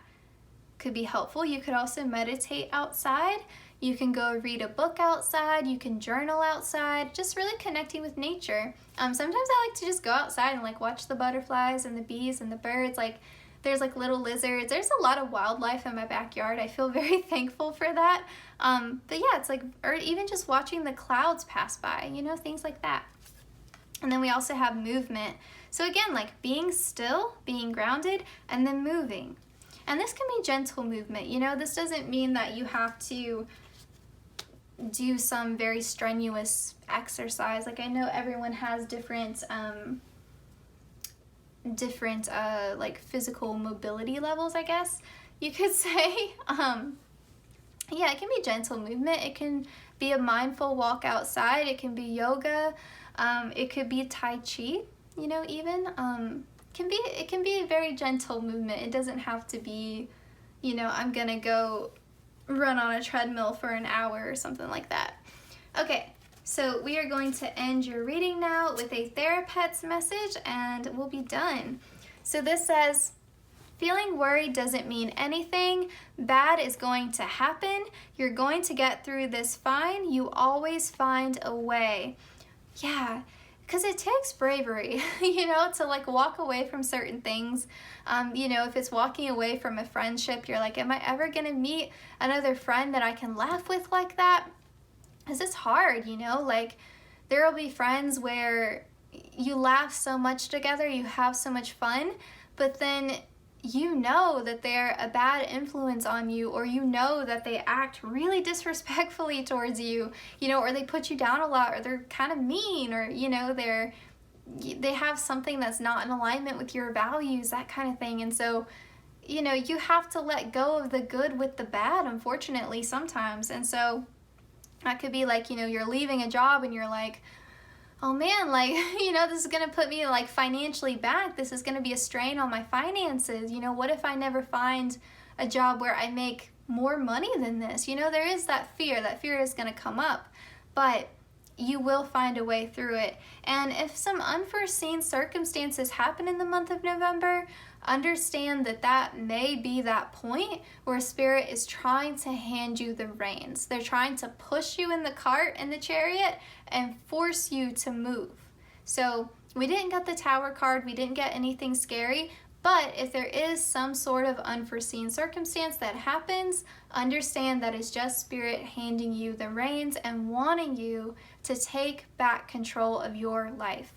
could be helpful. You could also meditate outside. You can go read a book outside. You can journal outside, just really connecting with nature. Sometimes I like to just go outside and like watch the butterflies and the bees and the birds. Like there's like little lizards. There's a lot of wildlife in my backyard. I feel very thankful for that. But yeah, it's like, or even just watching the clouds pass by, you know, things like that. And then we also have movement. So again, like being still, being grounded, and then moving. And this can be gentle movement, you know, this doesn't mean that you have to do some very strenuous exercise. Like I know everyone has different like physical mobility levels, I guess you could say. Yeah, it can be gentle movement. It can be a mindful walk outside. It can be yoga. It could be Tai Chi, you know, even. It can be a very gentle movement. It doesn't have to be, you know, I'm gonna go run on a treadmill for an hour or something like that. Okay, so we are going to end your reading now with a Thera-pets message and we'll be done. So this says, feeling worried doesn't mean anything. Bad is going to happen. You're going to get through this fine. You always find a way. Yeah, because it takes bravery, you know, to like walk away from certain things. You know, if it's walking away from a friendship, you're like, am I ever going to meet another friend that I can laugh with like that? Because it's hard, you know, like there will be friends where you laugh so much together, you have so much fun, but then you know that they're a bad influence on you, or you know that they act really disrespectfully towards you, you know, or they put you down a lot, or they're kind of mean, or, you know, they have something that's not in alignment with your values, that kind of thing. And so, you know, you have to let go of the good with the bad, unfortunately, sometimes. And so that could be like, you know, you're leaving a job and you're like, oh man, like, you know, this is going to put me like financially back. This is going to be a strain on my finances. You know, what if I never find a job where I make more money than this? You know, there is that fear. That fear is going to come up, but you will find a way through it. And if some unforeseen circumstances happen in the month of November, understand that that may be that point where Spirit is trying to hand you the reins. They're trying to push you in the cart, in the chariot, and force you to move. So we didn't get the Tower card, we didn't get anything scary, but if there is some sort of unforeseen circumstance that happens, understand that it's just Spirit handing you the reins and wanting you to take back control of your life.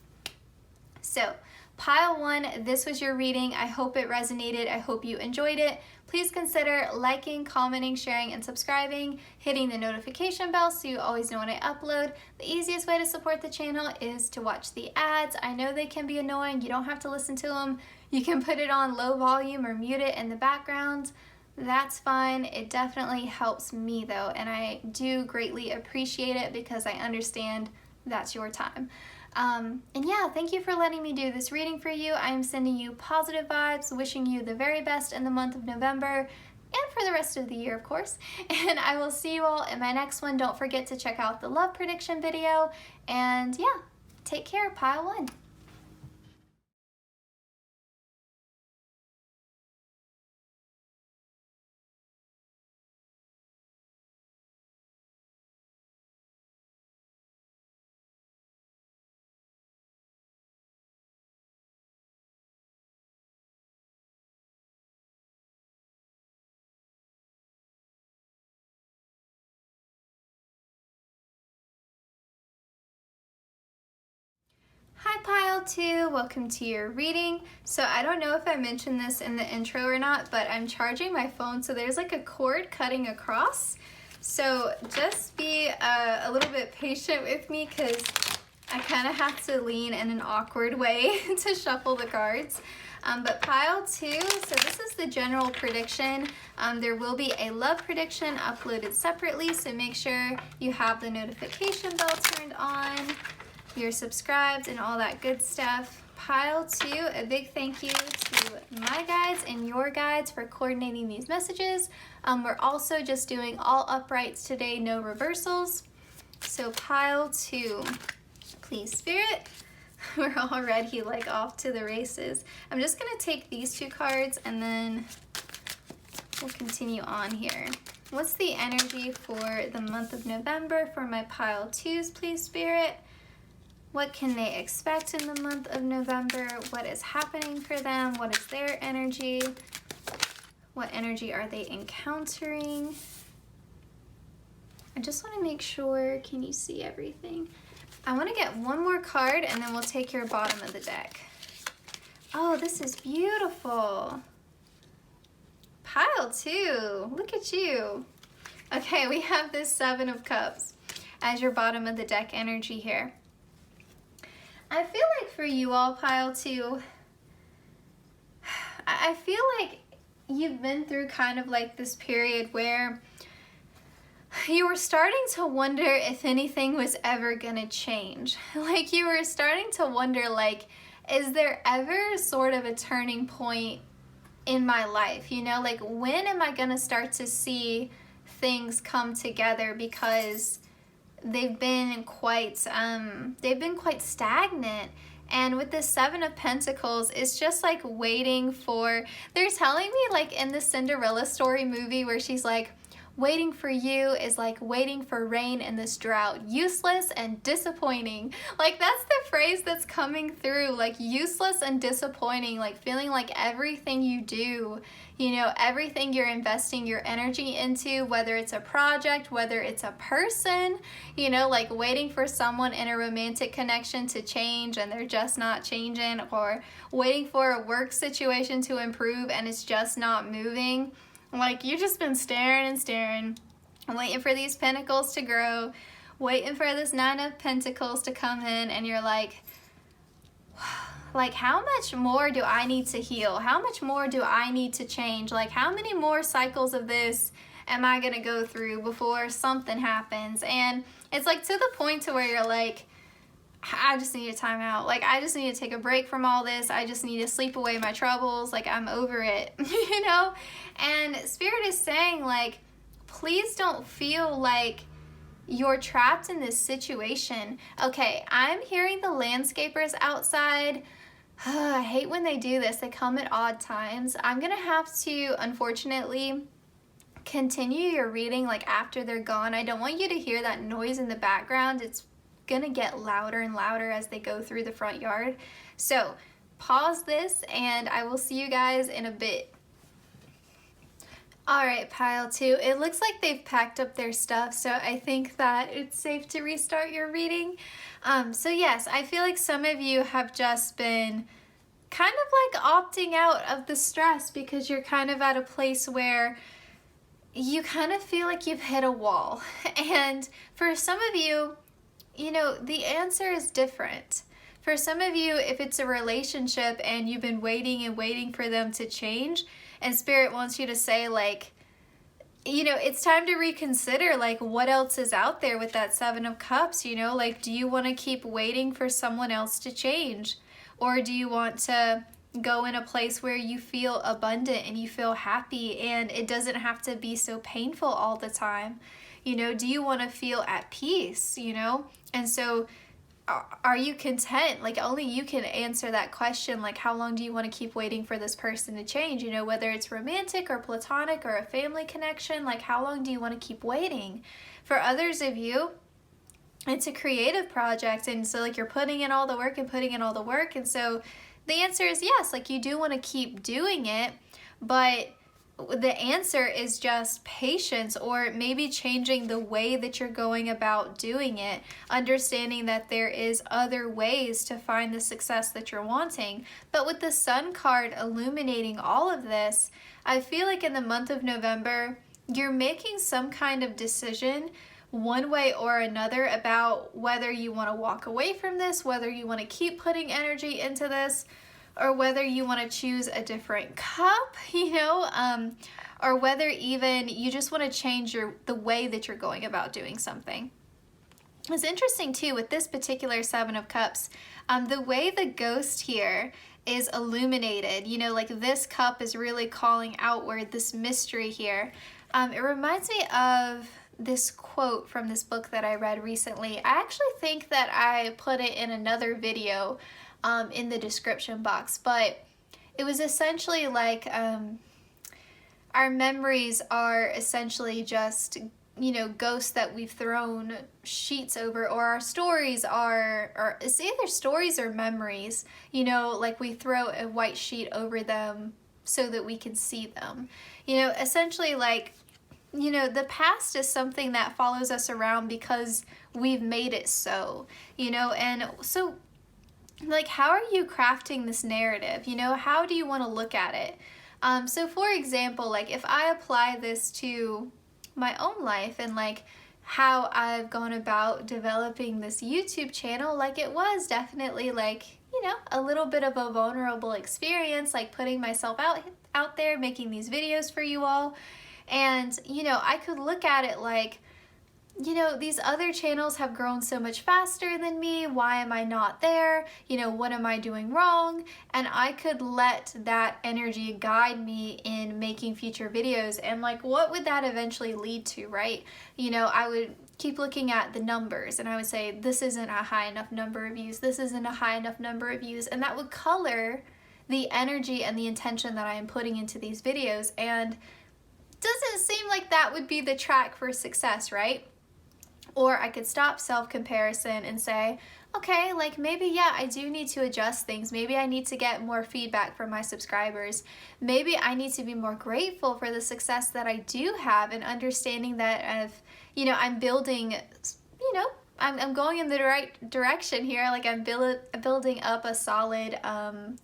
So, Pile 1, this was your reading. I hope it resonated. I hope you enjoyed it. Please consider liking, commenting, sharing, and subscribing, hitting the notification bell so you always know when I upload. The easiest way to support the channel is to watch the ads. I know they can be annoying. You don't have to listen to them. You can put it on low volume or mute it in the background. That's fine. It definitely helps me though, and I do greatly appreciate it because I understand that's your time. And yeah, thank you for letting me do this reading for you. I am sending you positive vibes, wishing you the very best in the month of November and for the rest of the year, of course. And I will see you all in my next one. Don't forget to check out the love prediction video. And yeah, take care, Pile 1. 2, welcome to your reading. So I don't know if I mentioned this in the intro or not, but I'm charging my phone, so there's like a cord cutting across. So just be a little bit patient with me because I kind of have to lean in an awkward way to shuffle the cards. But pile 2, so this is the general prediction. There will be a love prediction uploaded separately, so make sure you have the notification bell turned on, you're subscribed, and all that good stuff. Pile 2, a big thank you to my guides and your guides for coordinating these messages. We're also just doing all uprights today, no reversals. So pile 2, please Spirit. We're already like off to the races. I'm just gonna take these 2 cards and then we'll continue on here. What's the energy for the month of November for my pile 2s, please Spirit? What can they expect in the month of November? What is happening for them? What is their energy? What energy are they encountering? I just want to make sure, can you see everything? I want to get one more card and then we'll take your bottom of the deck. Oh, this is beautiful. Pile 2, look at you. Okay, we have this 7 of Cups as your bottom of the deck energy here. I feel like for you all, pile 2, I feel like you've been through kind of like this period where you were starting to wonder if anything was ever gonna change. Like you were starting to wonder, like, is there ever sort of a turning point in my life? You know, like when am I gonna start to see things come together, because they've been quite stagnant. And with the 7 of Pentacles, it's just like waiting for, they're telling me like in the Cinderella story movie where she's like, waiting for you is like waiting for rain in this drought, useless and disappointing. Like that's the phrase that's coming through, like useless and disappointing, like feeling like everything you do, you know, everything you're investing your energy into, whether it's a project, whether it's a person, you know, like waiting for someone in a romantic connection to change and they're just not changing, or waiting for a work situation to improve and it's just not moving. Like you've just been staring and staring, waiting for these pentacles to grow, waiting for this 9 of Pentacles to come in, and you're like how much more do I need to heal? How much more do I need to change? Like how many more cycles of this am I gonna go through before something happens? And it's like to the point to where you're like, I just need a timeout. Like, I just need to take a break from all this. I just need to sleep away my troubles. Like, I'm over it, you know? And Spirit is saying, like, please don't feel like you're trapped in this situation. Okay, I'm hearing the landscapers outside. I hate when they do this. They come at odd times. I'm going to have to, unfortunately, continue your reading, like, after they're gone. I don't want you to hear that noise in the background. It's gonna get louder and louder as they go through the front yard. So pause this and I will see you guys in a bit. All right, pile 2, it looks like they've packed up their stuff, so I think that it's safe to restart your reading. So yes, I feel like some of you have just been kind of like opting out of the stress because you're kind of at a place where you kind of feel like you've hit a wall. And for some of you, you know, the answer is different. For some of you, if it's a relationship and you've been waiting and waiting for them to change, and Spirit wants you to say, like, you know, it's time to reconsider, like, what else is out there with that 7 of Cups, you know? Like, do you want to keep waiting for someone else to change? Or do you want to go in a place where you feel abundant and you feel happy and it doesn't have to be so painful all the time? You know, do you want to feel at peace, you know? And so are you content? Like only you can answer that question. Like how long do you want to keep waiting for this person to change? You know, whether it's romantic or platonic or a family connection, like how long do you want to keep waiting? For others of you, it's a creative project. And so like you're putting in all the work and putting in all the work. And so the answer is yes, like you do want to keep doing it, but the answer is just patience, or maybe changing the way that you're going about doing it, understanding that there is other ways to find the success that you're wanting. But with the Sun card illuminating all of this, I feel like in the month of November, you're making some kind of decision one way or another about whether you want to walk away from this, whether you want to keep putting energy into this, or whether you want to choose a different cup, or whether even you just want to change the way that you're going about doing something. It's interesting too with this particular Seven of Cups, the way the ghost here is illuminated, like this cup is really calling outward, this mystery here. It reminds me of this quote from this book that I read recently. I actually think that I put it in another video in the description box, but it was essentially like our memories are essentially just ghosts that we've thrown sheets over, or our stories are, or it's either stories or memories, like we throw a white sheet over them so that we can see them. Essentially like, the past is something that follows us around because we've made it so, and so like, how are you crafting this narrative? How do you want to look at it? So for example, like if I apply this to my own life and like how I've gone about developing this YouTube channel, like it was definitely like, a little bit of a vulnerable experience, like putting myself out there, making these videos for you all. And, I could look at it like, these other channels have grown so much faster than me. Why am I not there? What am I doing wrong? And I could let that energy guide me in making future videos. And like, what would that eventually lead to, right? I would keep looking at the numbers and I would say, this isn't a high enough number of views. This isn't a high enough number of views. And that would color the energy and the intention that I am putting into these videos. And doesn't seem like that would be the track for success, right? Or I could stop self-comparison and say, okay, like maybe, yeah, I do need to adjust things. Maybe I need to get more feedback from my subscribers. Maybe I need to be more grateful for the success that I do have, and understanding that if, I'm building, I'm going in the right direction here. Like I'm building up a solid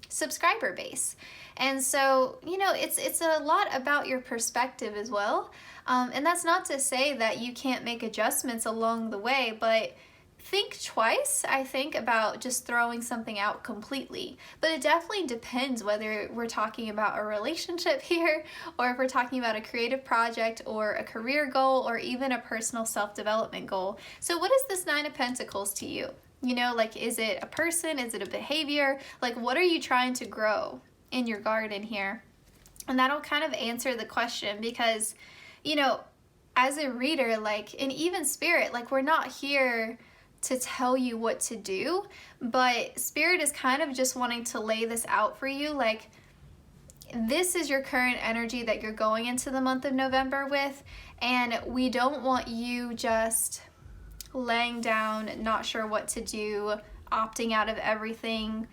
subscriber base. And so, it's a lot about your perspective as well. And that's not to say that you can't make adjustments along the way, but think twice, I think, about just throwing something out completely. But it definitely depends whether we're talking about a relationship here, or if we're talking about a creative project, or a career goal, or even a personal self-development goal. So what is this Nine of Pentacles to you? Like, is it a person? Is it a behavior? Like, what are you trying to grow in your garden here? And that'll kind of answer the question, because as a reader, like, and even spirit, like, we're not here to tell you what to do, but spirit is kind of just wanting to lay this out for you. Like, this is your current energy that you're going into the month of November with, and we don't want you just laying down, not sure what to do, opting out of everything,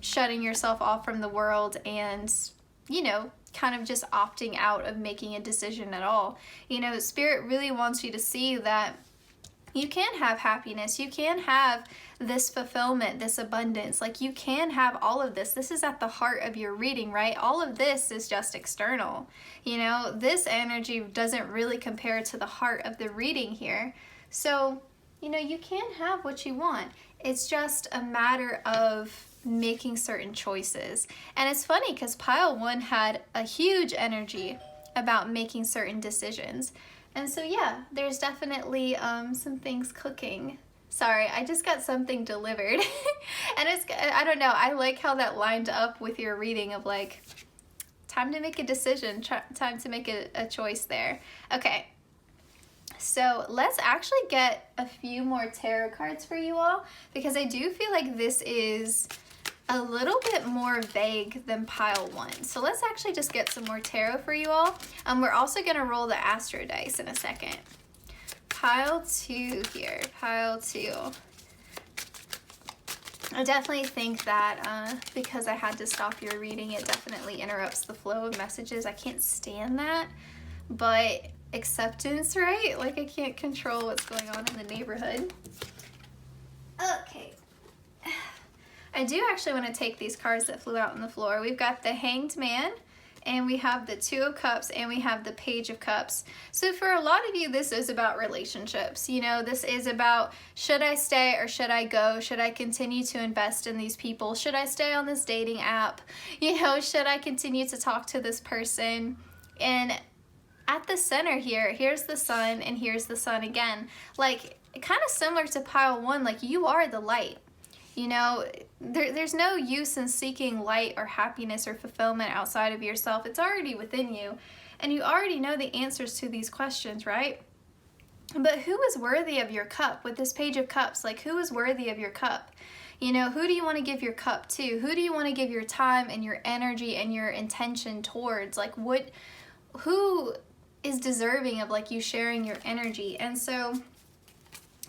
shutting yourself off from the world, and kind of just opting out of making a decision at all. Spirit really wants you to see that you can have happiness, you can have this fulfillment, this abundance, like you can have all of this. This is at the heart of your reading, right? All of this is just external. This energy doesn't really compare to the heart of the reading here. So, you can have what you want. It's just a matter of making certain choices. And it's funny because pile 1 had a huge energy about making certain decisions. And so yeah, there's definitely some things cooking. Sorry, I just got something delivered. And I don't know, I like how that lined up with your reading of like, time to make a decision, time to make a choice there. Okay, so let's actually get a few more tarot cards for you all, because I do feel like this is a little bit more vague than pile 1. So let's actually just get some more tarot for you all. We're also going to roll the astro dice in a second. Pile 2 here, pile 2. I definitely think that because I had to stop your reading, it definitely interrupts the flow of messages. I can't stand that, but acceptance, right? Like, I can't control what's going on in the neighborhood. Okay. I do actually want to take these cards that flew out on the floor. We've got the Hanged Man, and we have the Two of Cups, and we have the Page of Cups. So for a lot of you, this is about relationships. You know, this is about, should I stay or should I go? Should I continue to invest in these people? Should I stay on this dating app? You know, should I continue to talk to this person? And at the center here, here's the Sun, and here's the Sun again. Like, kind of similar to pile 1, like, you are the light. You know, there's no use in seeking light or happiness or fulfillment outside of yourself. It's already within you, and you already know the answers to these questions, right? But who is worthy of your cup? With this Page of Cups, like, who is worthy of your cup? You know, who do you want to give your cup to? Who do you want to give your time and your energy and your intention towards? Like, who is deserving of, like, you sharing your energy? And so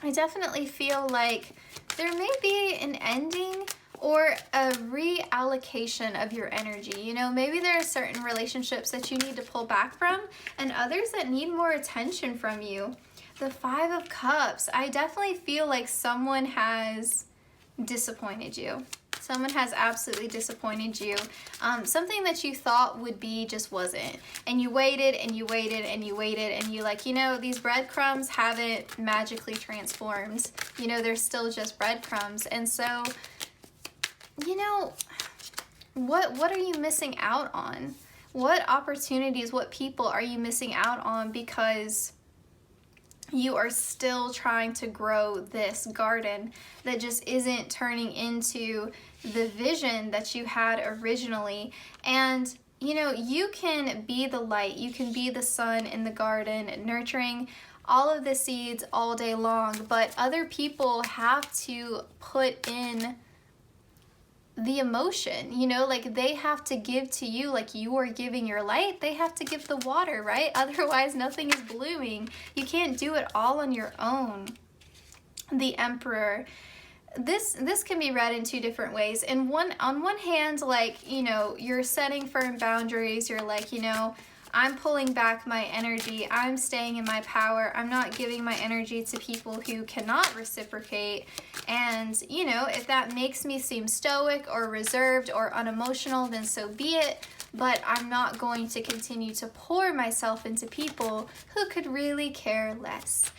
I definitely feel like there may be an ending or a reallocation of your energy. You know, maybe there are certain relationships that you need to pull back from, and others that need more attention from you. The Five of Cups, I definitely feel like someone has disappointed you. Someone has absolutely disappointed you. Something that you thought would be just wasn't. And you waited and you waited and you waited, and you like, you know, these breadcrumbs haven't magically transformed. You know, they're still just breadcrumbs. And so, you know, what are you missing out on? What opportunities, what people are you missing out on because you are still trying to grow this garden that just isn't turning into the vision that you had originally? And, you know, you can be the light, you can be the sun in the garden, nurturing all of the seeds all day long, but other people have to put in the emotion, you know, like they have to give to you, like you are giving your light, they have to give the water, right? Otherwise nothing is blooming. You can't do it all on your own. The Emperor, this can be read in two different ways. And on one hand, like, you know, you're setting firm boundaries, you're like, you know, I'm pulling back my energy, I'm staying in my power, I'm not giving my energy to people who cannot reciprocate. And, you know, if that makes me seem stoic or reserved or unemotional, then so be it. But I'm not going to continue to pour myself into people who could really care less.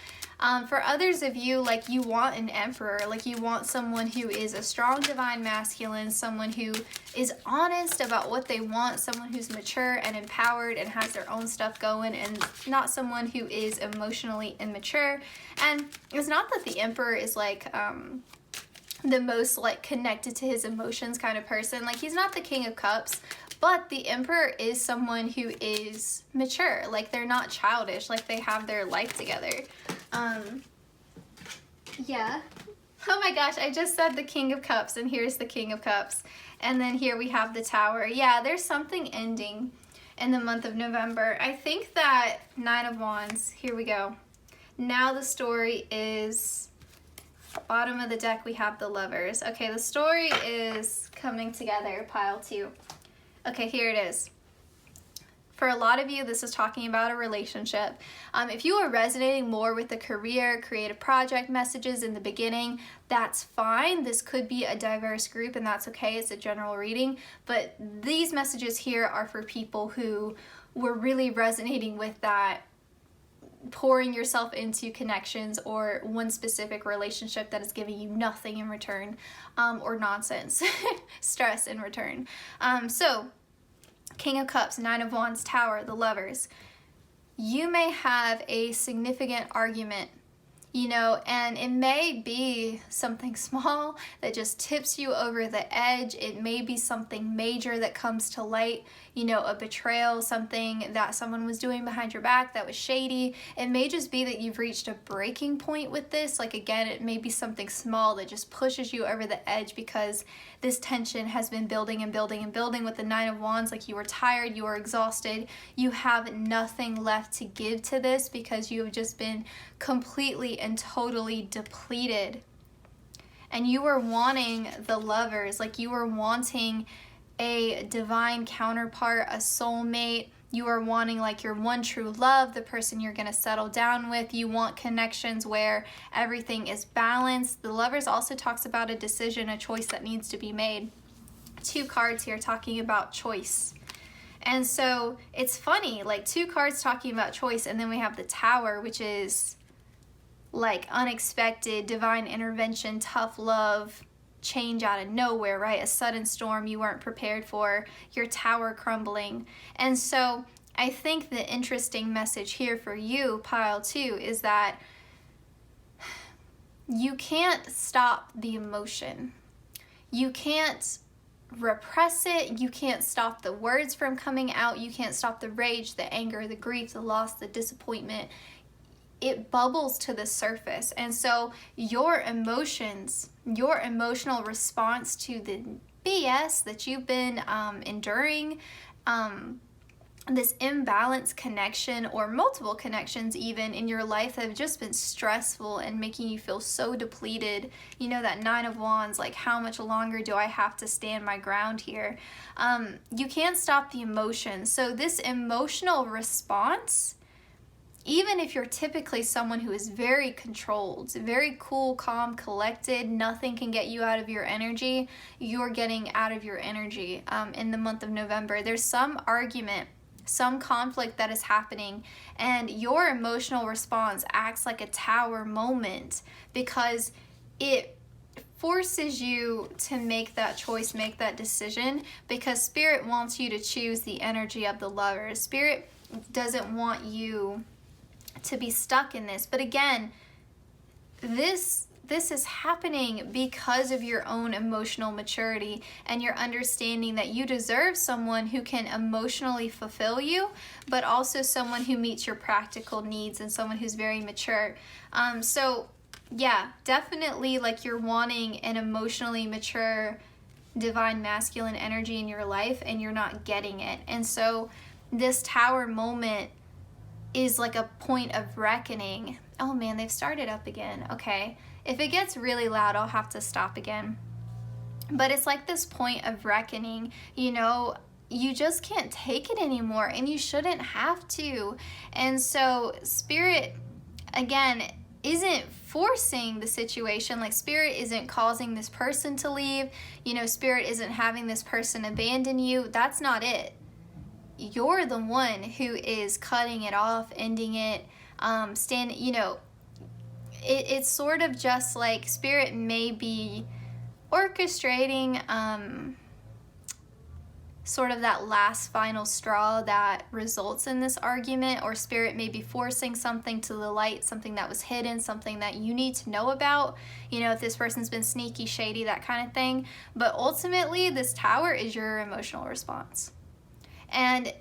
For others of you, like, you want an emperor, like you want someone who is a strong divine masculine, someone who is honest about what they want, someone who's mature and empowered and has their own stuff going, and not someone who is emotionally immature. And it's not that the emperor is like the most like connected to his emotions kind of person. Like, he's not the King of Cups, but the Emperor is someone who is mature. Like, they're not childish, like they have their life together. Yeah. Oh my gosh, I just said the King of Cups, and here's the King of Cups. And then here we have the Tower. Yeah, there's something ending in the month of November. I think that Nine of Wands, here we go. Now the story is, bottom of the deck we have the Lovers. Okay, the story is coming together, pile 2. Okay, here it is. For a lot of you, this is talking about a relationship. If you are resonating more with the career, creative project messages in the beginning, that's fine. This could be a diverse group, and that's okay. It's a general reading. But these messages here are for people who were really resonating with that, pouring yourself into connections or one specific relationship that is giving you nothing in return, or nonsense, stress in return. So, King of Cups, Nine of Wands, Tower, the Lovers. You may have a significant argument, you know, and it may be something small that just tips you over the edge. It may be something major that comes to light, you know, a betrayal, something that someone was doing behind your back that was shady. It may just be that you've reached a breaking point with this. Like, again, it may be something small that just pushes you over the edge because this tension has been building and building and building with the Nine of Wands. Like, you were tired, you were exhausted, you have nothing left to give to this because you have just been completely and totally depleted. and you were wanting the Lovers, like you were wanting a divine counterpart, a soulmate. You are wanting like your one true love, the person you're going to settle down with. You want connections where everything is balanced. The Lovers also talks about a decision, a choice that needs to be made. 2 cards here talking about choice. And so it's funny, like 2 cards talking about choice, and then we have the Tower, which is like unexpected, divine intervention, tough love, change out of nowhere, right? A sudden storm you weren't prepared for, your tower crumbling. And so I think the interesting message here for you, pile 2, is that you can't stop the emotion. You can't repress it. You can't stop the words from coming out. You can't stop the rage, the anger, the grief, the loss, the disappointment. It bubbles to the surface. And so your emotions, your emotional response to the BS that you've been enduring, this imbalanced connection or multiple connections even in your life that have just been stressful and making you feel so depleted. You know, that 9 of Wands, like how much longer do I have to stand my ground here? You can't stop the emotion. So this emotional response, even if you're typically someone who is very controlled, very cool, calm, collected, nothing can get you out of your energy, you're getting out of your energy in the month of November. There's some argument, some conflict that is happening, and your emotional response acts like a tower moment because it forces you to make that choice, make that decision, because Spirit wants you to choose the energy of the Lovers. Spirit doesn't want you to be stuck in this. But again, this is happening because of your own emotional maturity and your understanding that you deserve someone who can emotionally fulfill you, but also someone who meets your practical needs and someone who's very mature. So yeah, definitely like you're wanting an emotionally mature divine masculine energy in your life and you're not getting it. And so this Tower moment is like a point of reckoning. Oh man, they've started up again. Okay. If it gets really loud, I'll have to stop again. But it's like this point of reckoning, you know, you just can't take it anymore and you shouldn't have to. And so Spirit, again, isn't forcing the situation. Like Spirit isn't causing this person to leave. You know, Spirit isn't having this person abandon you. That's not it. You're the one who is cutting it off, ending it, you know, it's sort of just like Spirit may be orchestrating sort of that last final straw that results in this argument, or Spirit may be forcing something to the light, something that was hidden, something that you need to know about, you know, if this person's been sneaky, shady, that kind of thing. But ultimately, this Tower is your emotional response. And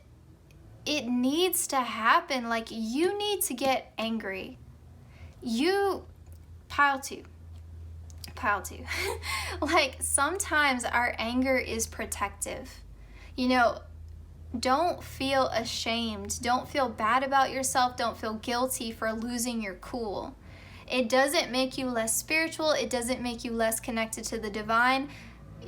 it needs to happen. Like, you need to get angry. Pile two. Like, sometimes our anger is protective. You know, don't feel ashamed. Don't feel bad about yourself. Don't feel guilty for losing your cool. It doesn't make you less spiritual. It doesn't make you less connected to the divine.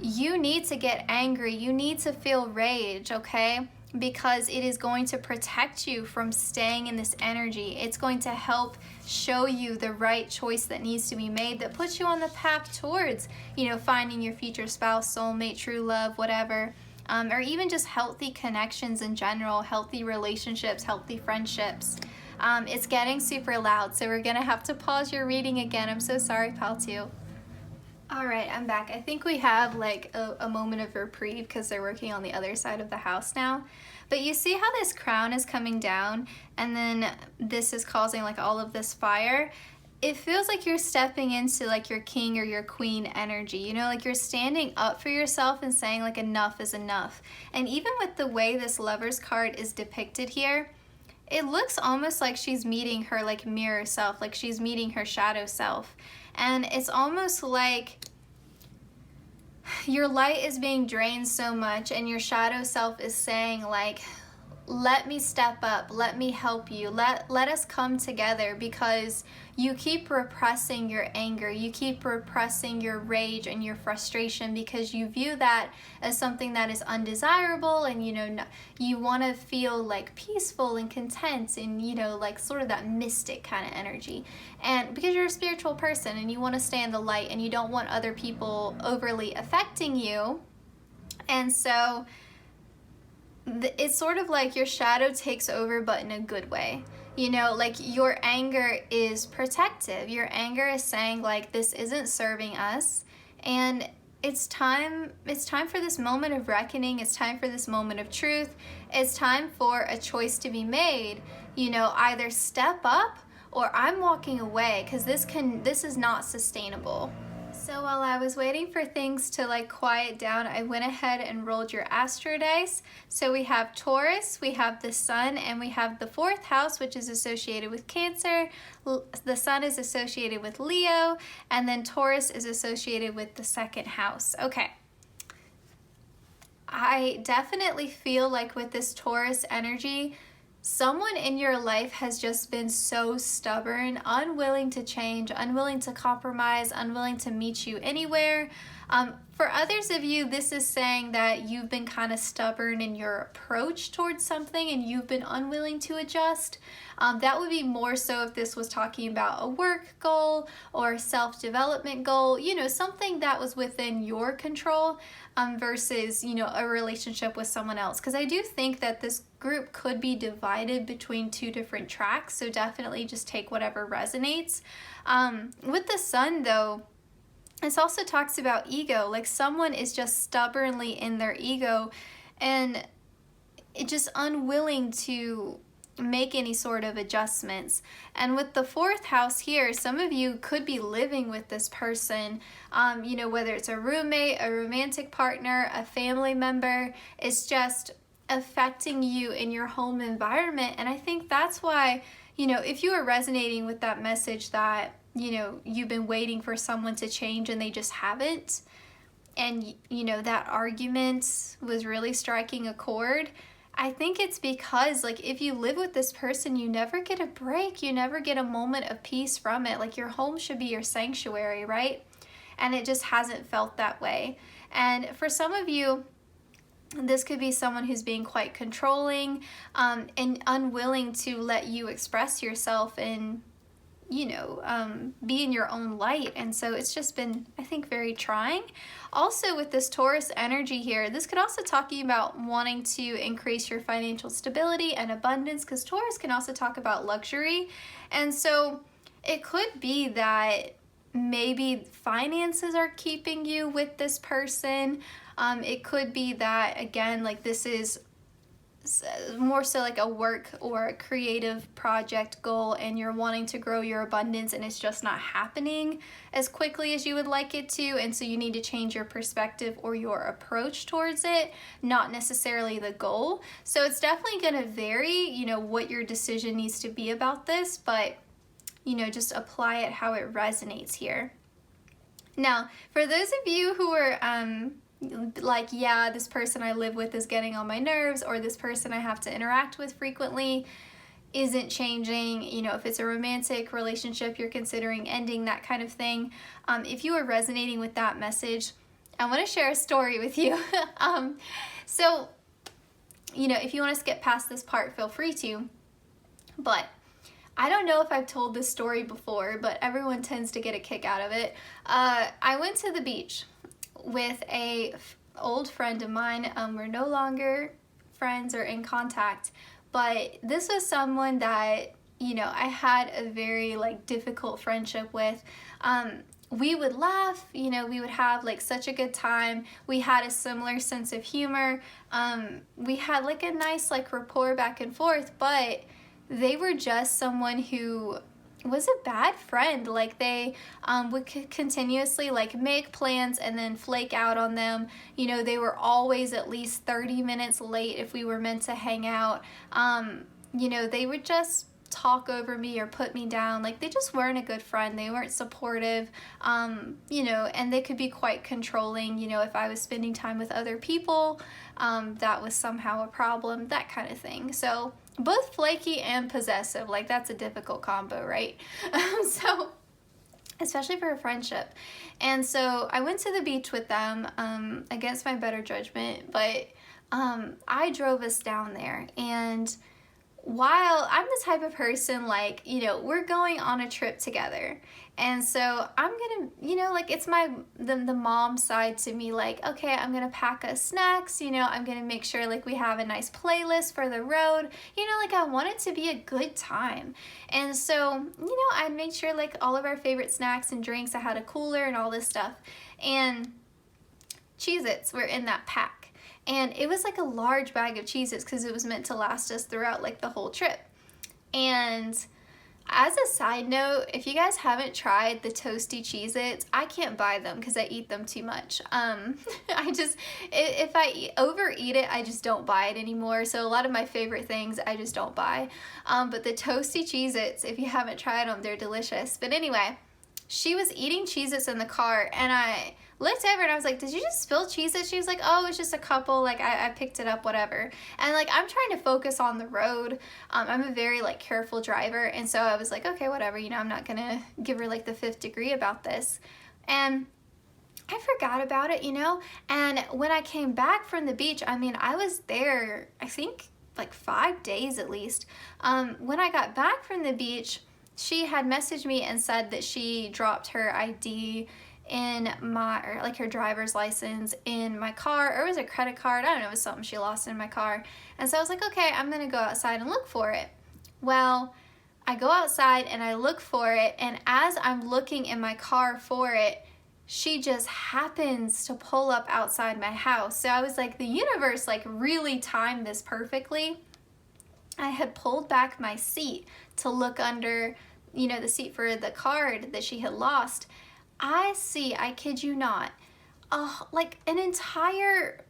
You need to get angry. You need to feel rage, okay? Because it is going to protect you from staying in this energy. It's going to help show you the right choice that needs to be made that puts you on the path towards, you know, finding your future spouse, soulmate, true love, whatever, or even just healthy connections in general, healthy relationships, healthy friendships. It's getting super loud, so we're gonna have to pause your reading again. I'm so sorry, pal, too. All right, I'm back. I think we have like a moment of reprieve because they're working on the other side of the house now. But you see how this crown is coming down and then this is causing like all of this fire? It feels like you're stepping into like your king or your queen energy, you know, like you're standing up for yourself and saying like enough is enough. And even with the way this Lovers card is depicted here, it looks almost like she's meeting her like mirror self, like she's meeting her shadow self. And it's almost like your light is being drained so much and your shadow self is saying like, let me step up, let me help you, let us come together, because you keep repressing your anger, you keep repressing your rage and your frustration, because you view that as something that is undesirable, and you want to feel like peaceful and content, and like sort of that mystic kind of energy, and because you're a spiritual person and you want to stay in the light and you don't want other people overly affecting you. And so it's sort of like your shadow takes over, but in a good way. Like your anger is protective. Your anger is saying like, this isn't serving us, and it's time for this moment of reckoning. It's time for this moment of truth. It's time for a choice to be made. Either step up or I'm walking away, because this is not sustainable. So while I was waiting for things to like quiet down, I went ahead and rolled your astro dice. So we have Taurus, we have the Sun, and we have the 4th house, which is associated with Cancer. The Sun is associated with Leo, and then Taurus is associated with the 2nd house. Okay. I definitely feel like with this Taurus energy, someone in your life has just been so stubborn, unwilling to change, unwilling to compromise, unwilling to meet you anywhere. For others of you, this is saying that you've been kind of stubborn in your approach towards something and you've been unwilling to adjust. That would be more so if this was talking about a work goal or a self-development goal, something that was within your control, versus, a relationship with someone else. Because I do think that this group could be divided between 2 different tracks, so definitely just take whatever resonates. With the Sun, though, this also talks about ego. Like someone is just stubbornly in their ego and just unwilling to make any sort of adjustments. And with the 4th house here, some of you could be living with this person, whether it's a roommate, a romantic partner, a family member. It's just affecting you in your home environment. And I think that's why, if you are resonating with that message that you've been waiting for someone to change and they just haven't, and that argument was really striking a chord, I think it's because like if you live with this person, you never get a break, you never get a moment of peace from it. Like your home should be your sanctuary, right? And it just hasn't felt that way. And for some of you, this could be someone who's being quite controlling, and unwilling to let you express yourself and be in your own light. And so it's just been, I think, very trying. Also with this Taurus energy here, this could also talking about wanting to increase your financial stability and abundance, because Taurus can also talk about luxury. And so it could be that maybe finances are keeping you with this person. It could be that, again, like this is more so like a work or a creative project goal, and you're wanting to grow your abundance and it's just not happening as quickly as you would like it to, and so you need to change your perspective or your approach towards it, not necessarily the goal. So it's definitely going to vary, what your decision needs to be about this, but just apply it how it resonates here. Now, for those of you who are like, yeah, this person I live with is getting on my nerves, or this person I have to interact with frequently isn't changing, if it's a romantic relationship you're considering ending, that kind of thing. If you are resonating with that message, I want to share a story with you. So, if you want to skip past this part, feel free to, but I don't know if I've told this story before, but everyone tends to get a kick out of it. I went to the beach with a old friend of mine. We're no longer friends or in contact, but this was someone that, I had a very difficult friendship with. We would laugh, we would have such a good time. We had a similar sense of humor. We had a nice rapport back and forth, but they were just someone who was a bad friend. They would continuously make plans and then flake out on them. They were always at least 30 minutes late if we were meant to hang out. They would just talk over me or put me down. Like, they just weren't a good friend. They weren't supportive, you know, and they could be quite controlling. You know, if I was spending time with other people, that was somehow a problem, that kind of thing. So both flaky and possessive, like, that's a difficult combo, right? So, especially for a friendship. And so I went to the beach with them, against my better judgment, but I drove us down there. And while I'm the type of person, like, you know, we're going on a trip together, and so I'm gonna, you know, like, it's the mom side to me, like, okay, I'm gonna pack us snacks, you know, I'm gonna make sure, like, we have a nice playlist for the road, you know, like, I want it to be a good time. And so, you know, I made sure, like, all of our favorite snacks and drinks, I had a cooler and all this stuff, and Cheez-Its were in that pack. And it was like a large bag of Cheez-Its because it was meant to last us throughout, like, the whole trip. And as a side note, if you guys haven't tried the toasty Cheez-Its, I can't buy them because I eat them too much. If I overeat it, I just don't buy it anymore. So a lot of my favorite things I just don't buy. But the toasty Cheez-Its, if you haven't tried them, they're delicious. But anyway, she was eating Cheez-Its in the car, and I looked over and I was like, did you just spill Cheez-Its? She was like, oh, it's just a couple, like, I picked it up, whatever. And, like, I'm trying to focus on the road. I'm a very, like, careful driver, and so I was like, okay, whatever, you know, I'm not gonna give her, like, the 5th degree about this. And I forgot about it, you know, and when I came back from the beach, I mean, I was there, I think, like, 5 days at least. When I got back from the beach, she had messaged me and said that she dropped her ID in my, or like her driver's license in my car, or it was a credit card, I don't know, it was something she lost in my car. And so I was like, okay, I'm gonna go outside and look for it. Well, I go outside and I look for it, and as I'm looking in my car for it, she just happens to pull up outside my house. So I was like, the universe, like, really timed this perfectly. I had pulled back my seat to look under, you know, the seat for the card that she had lost. I see, I kid you not, like an entire,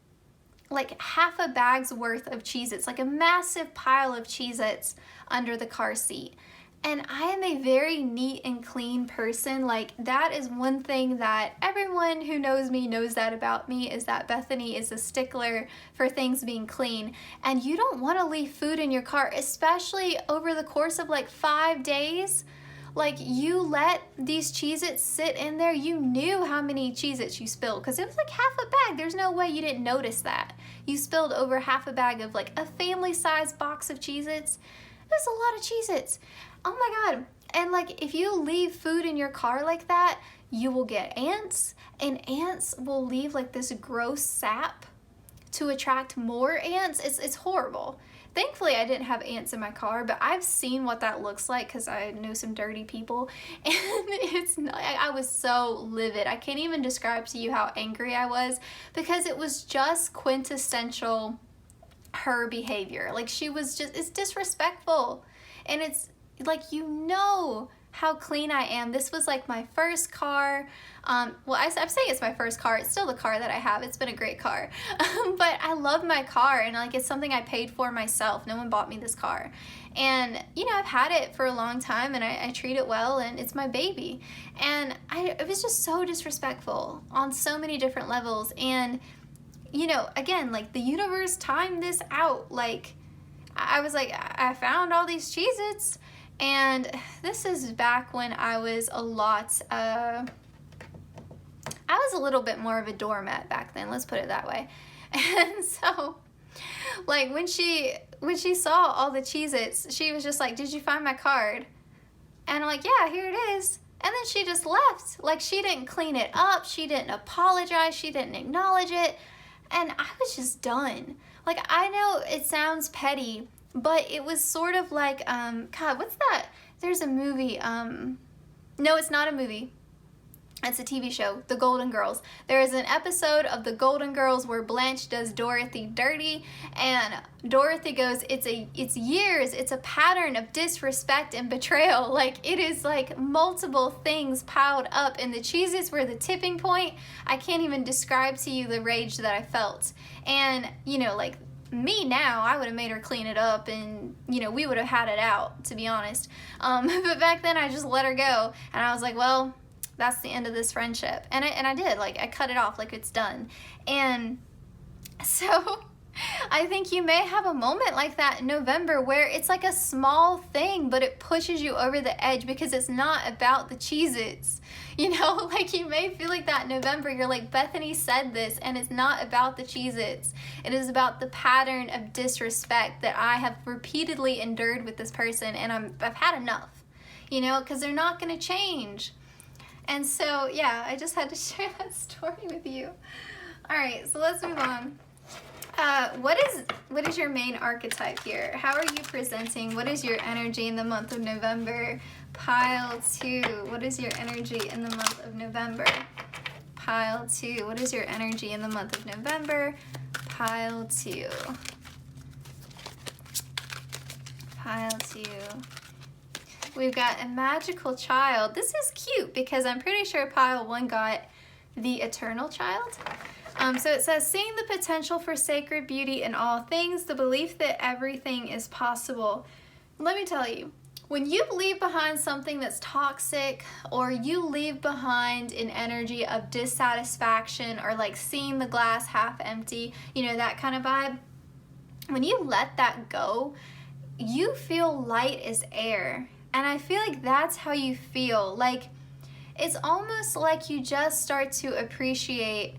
like, half a bag's worth of Cheez-Its, like a massive pile of Cheez-Its under the car seat. And I am a very neat and clean person. Like, that is one thing that everyone who knows me knows that about me, is that Bethany is a stickler for things being clean. And you don't want to leave food in your car, especially over the course of, like, 5 days. Like, you let these Cheez-Its sit in there, you knew how many Cheez-Its you spilled, because it was like half a bag. There's no way you didn't notice that. You spilled over half a bag of, like, a family-sized box of Cheez-Its. It was a lot of Cheez-Its. Oh my God. And, like, if you leave food in your car like that, you will get ants, and ants will leave, like, this gross sap to attract more ants. It's horrible. Thankfully, I didn't have ants in my car, but I've seen what that looks like because I know some dirty people, and it's not, I was so livid. I can't even describe to you how angry I was, because it was just quintessential her behavior. Like, she was just, it's disrespectful, and it's like, you know how clean I am. This was like my first car. Well, I'm saying it's my first car. It's still the car that I have. It's been a great car. But I love my car, and, like, it's something I paid for myself. No one bought me this car. And, you know, I've had it for a long time, and I treat it well, and it's my baby. And it was just so disrespectful on so many different levels. And, you know, again, like, the universe timed this out. Like, I was like, I found all these Cheez-Its. And this is back when I was a little bit more of a doormat back then, let's put it that way. And so, like, when she saw all the Cheez-Its, she was just like, did you find my card? And I'm like, yeah, here it is. And then she just left. Like, she didn't clean it up, she didn't apologize, she didn't acknowledge it, and I was just done. Like, I know it sounds petty, but it was sort of like, God, what's that? There's a movie, no, it's not a movie. It's a TV show, The Golden Girls. There is an episode of The Golden Girls where Blanche does Dorothy dirty, and Dorothy goes, it's years, it's a pattern of disrespect and betrayal. Like, it is like multiple things piled up, and the Cheez-Its were the tipping point. I can't even describe to you the rage that I felt. And, you know, like, me now, I would have made her clean it up, and you know, we would have had it out, to be honest. But back then I just let her go, and I was like, well, that's the end of this friendship. And I did, like, I cut it off, like, it's done. And so I think you may have a moment like that in November where it's like a small thing, but it pushes you over the edge because it's not about the Cheez-Its. You know, like, you may feel like that in November. You're like, Bethany said this, and it's not about the Cheez-Its. It is about the pattern of disrespect that I have repeatedly endured with this person, and I've had enough, you know, because they're not going to change. And so, yeah, I just had to share that story with you. All right, so let's move on. What is your main archetype here? How are you presenting? What is your energy in the month of November? Pile 2. What is your energy in the month of November? Pile 2. What is your energy in the month of November? Pile 2. Pile 2. We've got a magical child. This is cute because I'm pretty sure pile 1 got the eternal child. So it says, seeing the potential for sacred beauty in all things, the belief that everything is possible. Let me tell you, when you leave behind something that's toxic, or you leave behind an energy of dissatisfaction, or like seeing the glass half empty, you know, that kind of vibe, when you let that go, you feel light as air. And I feel like that's how you feel. Like, it's almost like you just start to appreciate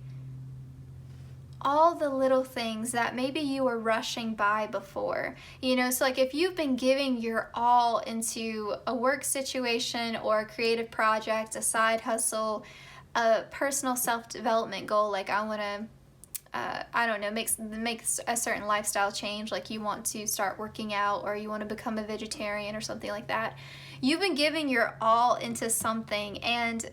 all the little things that maybe you were rushing by before. You know, so like if you've been giving your all into a work situation or a creative project, a side hustle, a personal self-development goal, like I want to, I don't know, make a certain lifestyle change, like you want to start working out or you want to become a vegetarian or something like that. You've been giving your all into something, and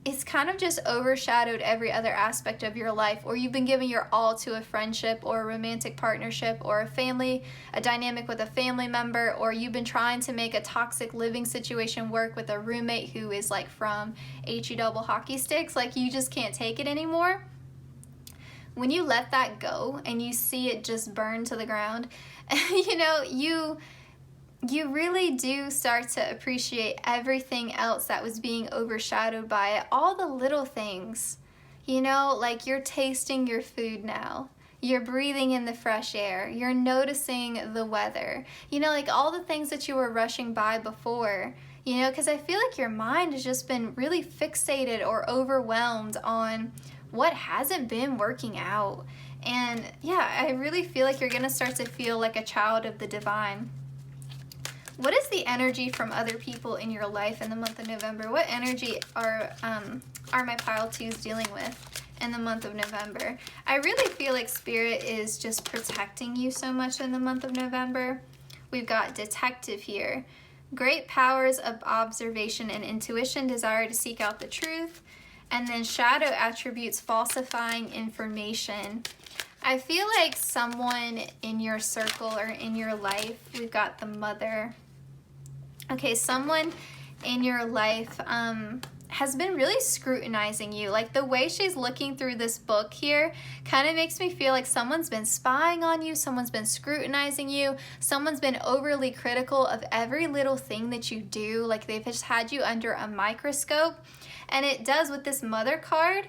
it's kind of just overshadowed every other aspect of your life. Or you've been giving your all to a friendship or a romantic partnership or a dynamic with a family member, or you've been trying to make a toxic living situation work with a roommate who is like from HE double hockey sticks, like you just can't take it anymore. When you let that go and you see it just burn to the ground, you know, you really do start to appreciate everything else that was being overshadowed by it. All the little things, you know, like you're tasting your food now. You're breathing in the fresh air. You're noticing the weather. You know, like all the things that you were rushing by before, you know, because I feel like your mind has just been really fixated or overwhelmed on what hasn't been working out. And yeah, I really feel like you're going to start to feel like a child of the divine. What is the energy from other people in your life in the month of November? What energy are my pile 2s dealing with in the month of November? I really feel like Spirit is just protecting you so much in the month of November. We've got Detective here. Great powers of observation and intuition, desire to seek out the truth. And then shadow attributes, falsifying information. I feel like someone in your circle or in your life, we've got the Mother. Okay, someone in your life has been really scrutinizing you. Like the way she's looking through this book here kind of makes me feel like someone's been spying on you, someone's been scrutinizing you, someone's been overly critical of every little thing that you do. Like they've just had you under a microscope. And it does with this Mother card.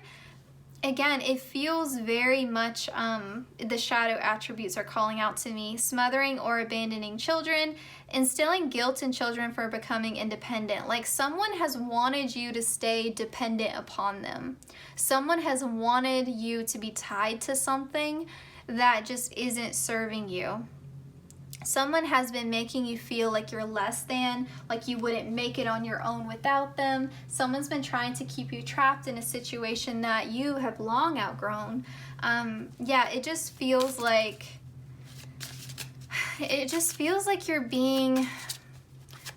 Again, it feels very much, the shadow attributes are calling out to me. Smothering or abandoning children, instilling guilt in children for becoming independent. Like someone has wanted you to stay dependent upon them. Someone has wanted you to be tied to something that just isn't serving you. Someone has been making you feel like you're less than, like you wouldn't make it on your own without them. Someone's been trying to keep you trapped in a situation that you have long outgrown. Yeah, it just feels like you're being,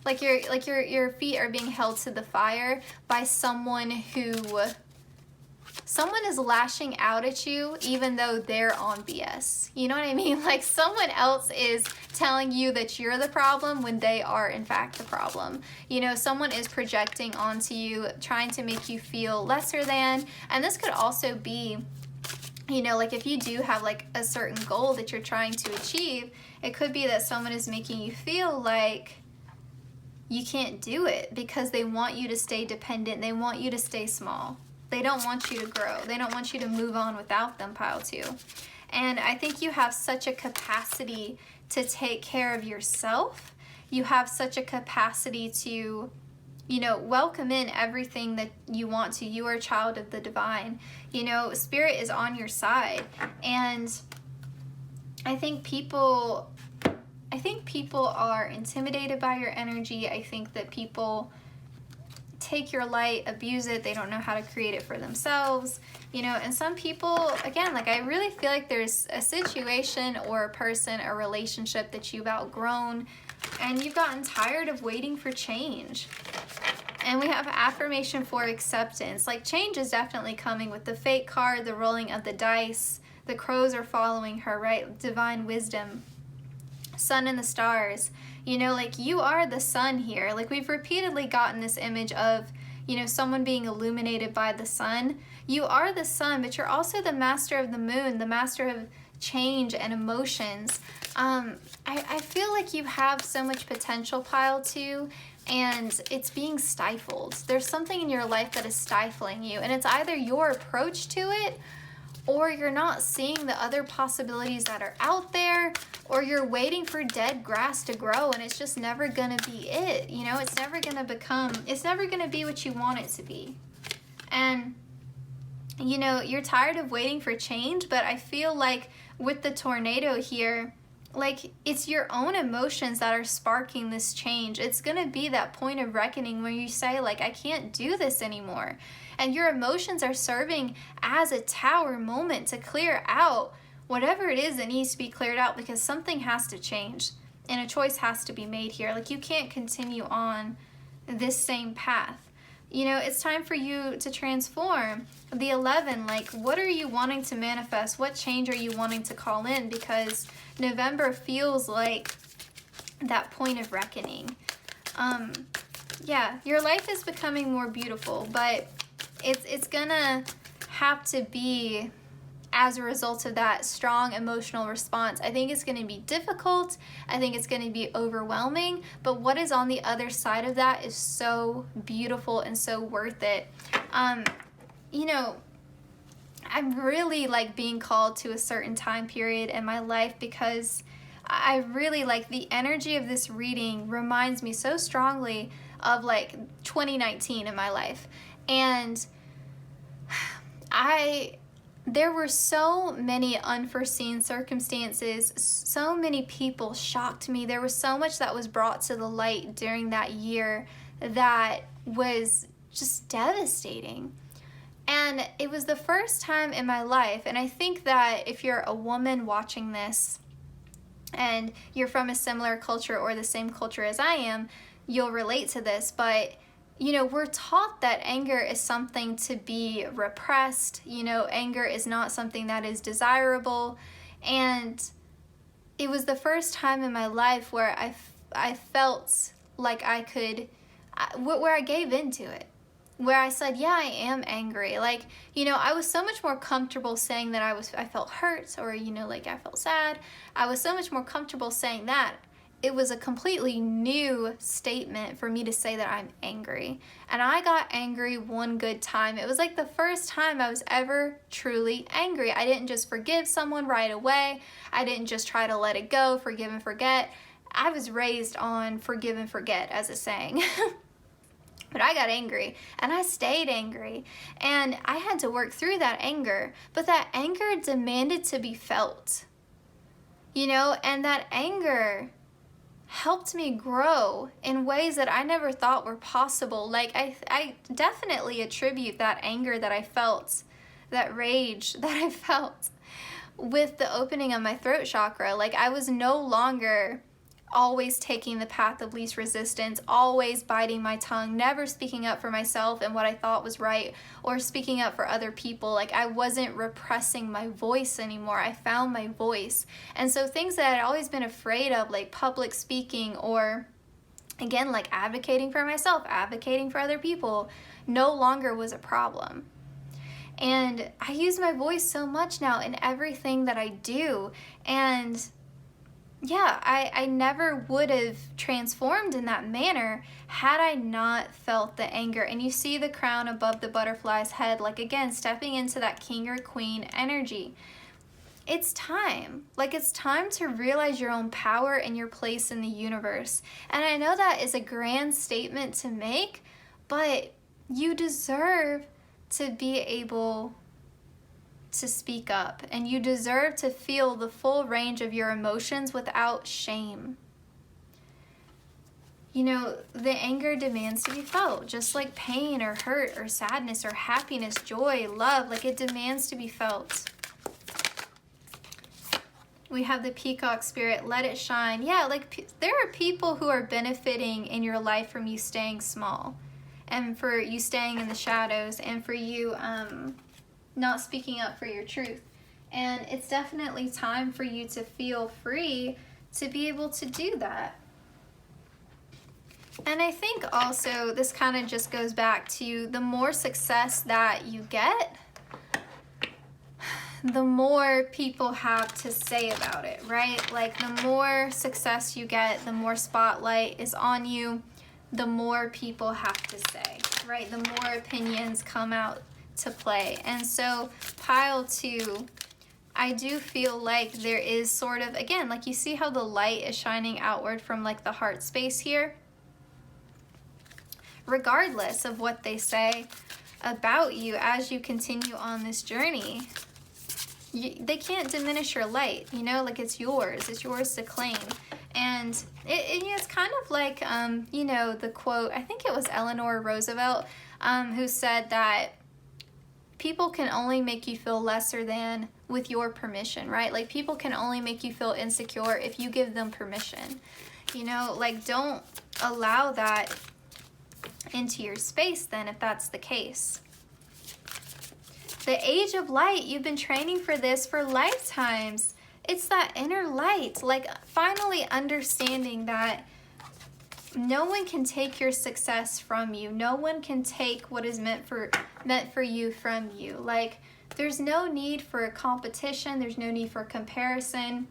like your feet are being held to the fire by someone is lashing out at you even though they're on BS. You know what I mean? Like someone else is telling you that you're the problem when they are in fact the problem. You know, someone is projecting onto you, trying to make you feel lesser than. And this could also be you know, like if you do have like a certain goal that you're trying to achieve, it could be that someone is making you feel like you can't do it because they want you to stay dependent. They want you to stay small. They don't want you to grow. They don't want you to move on without them, pile 2. And I think you have such a capacity to take care of yourself. You have such a capacity to, you know, welcome in everything that you want to. You are a child of the divine. You know, spirit is on your side. And I think people are intimidated by your energy. I think that people take your light, abuse it. They don't know how to create it for themselves, you know. And some people, again, like I really feel like there's a situation or a person, a relationship that you've outgrown and you've gotten tired of waiting for change. And we have affirmation for acceptance. Like change is definitely coming with the Fate card, the rolling of the dice. The crows are following her, right? Divine wisdom. Sun and the stars. You know, like you are the sun here. Like we've repeatedly gotten this image of, you know, someone being illuminated by the sun. You are the sun, but you're also the master of the moon, the master of change and emotions. I feel like you have so much potential, pile 2, and it's being stifled. There's something in your life that is stifling you, and it's either your approach to it or you're not seeing the other possibilities that are out there, or you're waiting for dead grass to grow and it's just never gonna be it. You know, it's never gonna be what you want it to be. And, you know, you're tired of waiting for change, but I feel like with the tornado here, like it's your own emotions that are sparking this change. It's gonna be that point of reckoning where you say like, I can't do this anymore. And your emotions are serving as a tower moment to clear out whatever it is that needs to be cleared out, because something has to change and a choice has to be made here. Like you can't continue on this same path. You know, it's time for you to transform. The 11, like what are you wanting to manifest? What change are you wanting to call in? Because November feels like that point of reckoning. Yeah, your life is becoming more beautiful, but it's gonna have to be as a result of that strong emotional response. I think it's going to be difficult. I think it's going to be overwhelming. But what is on the other side of that is so beautiful and so worth it. You know, I'm really like being called to a certain time period in my life because I really like the energy of this reading reminds me so strongly of like 2019 in my life. And there were so many unforeseen circumstances, so many people shocked me. There was so much that was brought to the light during that year that was just devastating. And it was the first time in my life, and I think that if you're a woman watching this and you're from a similar culture or the same culture as I am, you'll relate to this, but you know, we're taught that anger is something to be repressed. You know, anger is not something that is desirable. And it was the first time in my life where I felt like where I gave into it. Where I said, yeah, I am angry. Like, you know, I was so much more comfortable saying that I felt hurt, or, you know, like I felt sad. I was so much more comfortable saying that. It was a completely new statement for me to say that I'm angry. And I got angry one good time. It was like the first time I was ever truly angry. I didn't just forgive someone right away. I didn't just try to let it go, forgive and forget. I was raised on forgive and forget as a saying. But I got angry and I stayed angry. And I had to work through that anger. But that anger demanded to be felt. You know, and that anger helped me grow in ways that I never thought were possible. Like I definitely attribute that anger that I felt, that rage that I felt with the opening of my throat chakra. Like I was no longer always taking the path of least resistance, always biting my tongue, never speaking up for myself and what I thought was right, or speaking up for other people. Like I wasn't repressing my voice anymore. I found my voice. And so things that I'd always been afraid of, like public speaking, or again, like advocating for myself, advocating for other people, no longer was a problem. And I use my voice so much now in everything that I do. And yeah, I never would have transformed in that manner had I not felt the anger. And you see the crown above the butterfly's head, like again, stepping into that king or queen energy. It's time. Like, it's time to realize your own power and your place in the universe. And I know that is a grand statement to make, but you deserve to be able to speak up, and you deserve to feel the full range of your emotions without shame. You know, the anger demands to be felt, just like pain or hurt or sadness or happiness, joy, love. Like, it demands to be felt. We have the peacock spirit, let it shine. Yeah, like there are people who are benefiting in your life from you staying small, and for you staying in the shadows, and for you not speaking up for your truth. And it's definitely time for you to feel free to be able to do that. And I think also this kind of just goes back to the more success that you get, the more people have to say about it, right? Like, the more success you get, the more spotlight is on you, the more people have to say, right? The more opinions come out to play. And so pile 2, I do feel like there is sort of, again, like you see how the light is shining outward from like the heart space here? Regardless of what they say about you as you continue on this journey, they can't diminish your light, you know, like it's yours to claim. And it's kind of like, you know, the quote, I think it was Eleanor Roosevelt, who said that people can only make you feel lesser than with your permission, right? Like, people can only make you feel insecure if you give them permission. You know, like, don't allow that into your space then if that's the case. The age of light, you've been training for this for lifetimes. It's that inner light, like finally understanding that no one can take your success from you. No one can take what is meant for you from you. Like, there's no need for a competition. There's no need for comparison.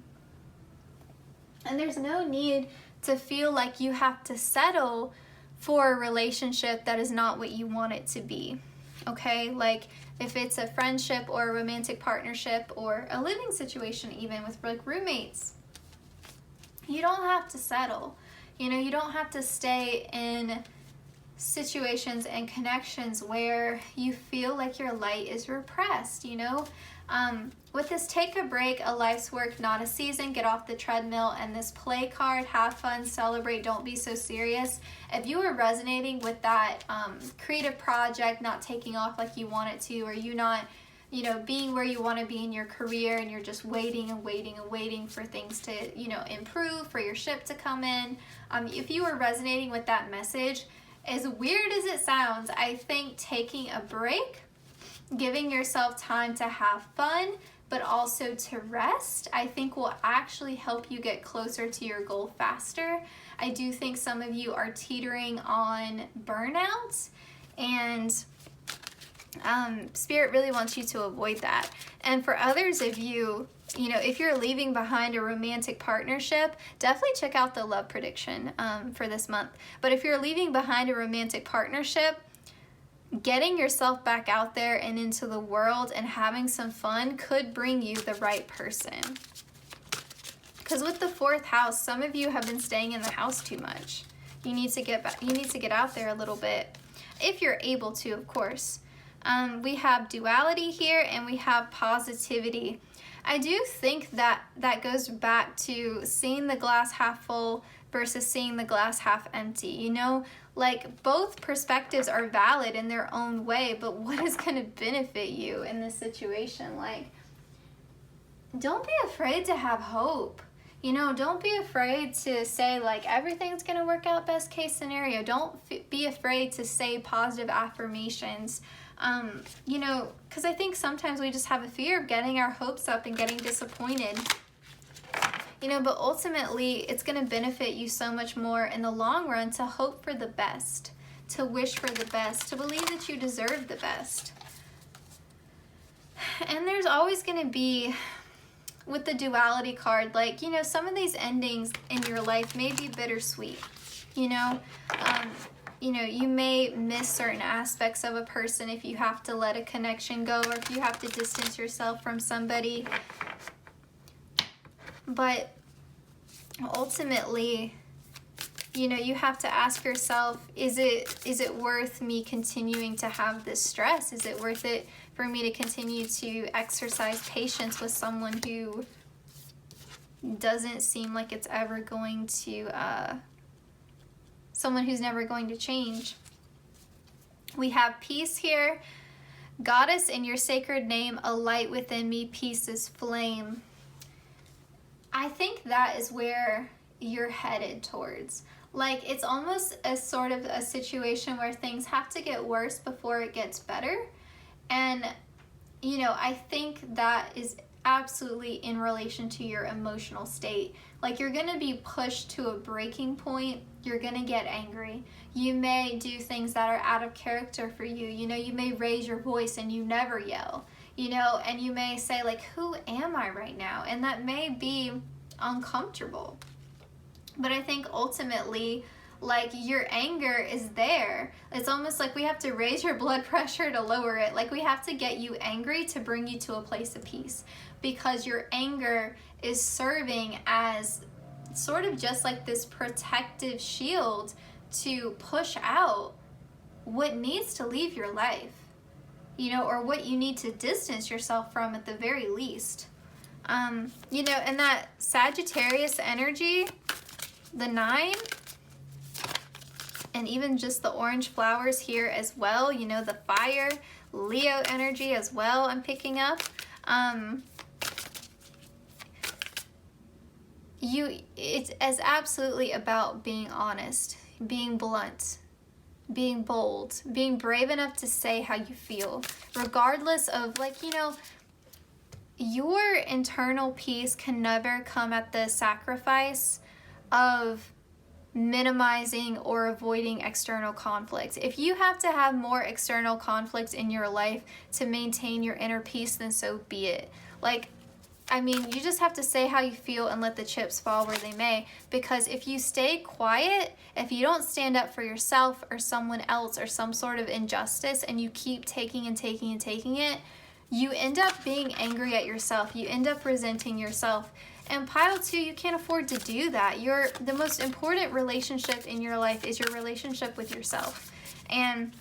And there's no need to feel like you have to settle for a relationship that is not what you want it to be. Okay? Like, if it's a friendship or a romantic partnership or a living situation, even with like roommates, you don't have to settle. You know, you don't have to stay in situations and connections where you feel like your light is repressed, you know? With this take a break, a life's work, not a season, get off the treadmill, and this play card, have fun, celebrate, don't be so serious. If you are resonating with that creative project not taking off like you want it to, or you not, you know, being where you want to be in your career, and you're just waiting and waiting and waiting for things to, you know, improve, for your ship to come in. If you are resonating with that message, as weird as it sounds, I think taking a break, giving yourself time to have fun, but also to rest, I think will actually help you get closer to your goal faster. I do think some of you are teetering on burnout, and Spirit really wants you to avoid that. And for others of you, you know, if you're leaving behind a romantic partnership, definitely check out the love prediction for this month. But if you're leaving behind a romantic partnership, getting yourself back out there and into the world and having some fun could bring you the right person. Because with the 4th house, some of you have been staying in the house too much. You need to get back. You need to get out there a little bit, if you're able to, of course. We have duality here, and we have positivity. I do think that that goes back to seeing the glass half full versus seeing the glass half empty. You know, like, both perspectives are valid in their own way, but what is going to benefit you in this situation? Like, don't be afraid to have hope. You know, don't be afraid to say, like, everything's going to work out best case scenario. Don't be afraid to say positive affirmations. You know, because I think sometimes we just have a fear of getting our hopes up and getting disappointed. You know, but ultimately, it's going to benefit you so much more in the long run to hope for the best, to wish for the best, to believe that you deserve the best. And there's always going to be, with the duality card, like, you know, some of these endings in your life may be bittersweet, you know. You know, you may miss certain aspects of a person if you have to let a connection go, or if you have to distance yourself from somebody. But ultimately, you know, you have to ask yourself, is it worth me continuing to have this stress? Is it worth it for me to continue to exercise patience with someone who doesn't seem like it's ever going to, someone who's never going to change? We have peace here. Goddess, in your sacred name, a light within me, peace is flame. I think that is where you're headed towards. Like, it's almost a sort of a situation where things have to get worse before it gets better. And, you know, I think that is absolutely in relation to your emotional state. Like, you're going to be pushed to a breaking point. You're going to get angry. You may do things that are out of character for you. You know, you may raise your voice and you never yell, you know, and you may say, like, who am I right now? And that may be uncomfortable. But I think ultimately, like, your anger is there. It's almost like we have to raise your blood pressure to lower it. Like, we have to get you angry to bring you to a place of peace, because your anger is serving as sort of just like this protective shield to push out what needs to leave your life, you know, or what you need to distance yourself from at the very least. You know, and that Sagittarius energy, the 9, and even just the orange flowers here as well, you know, the fire, Leo energy as well, I'm picking up. It's absolutely about being honest, being blunt, being bold, being brave enough to say how you feel, regardless of, like, you know, your internal peace can never come at the sacrifice of minimizing or avoiding external conflict. If you have to have more external conflict in your life to maintain your inner peace, then so be it. Like, I mean, you just have to say how you feel and let the chips fall where they may, because if you stay quiet, if you don't stand up for yourself or someone else or some sort of injustice, and you keep taking and taking and taking it, you end up being angry at yourself. You end up resenting yourself. And pile 2, you can't afford to do that. The most important relationship in your life is your relationship with yourself. And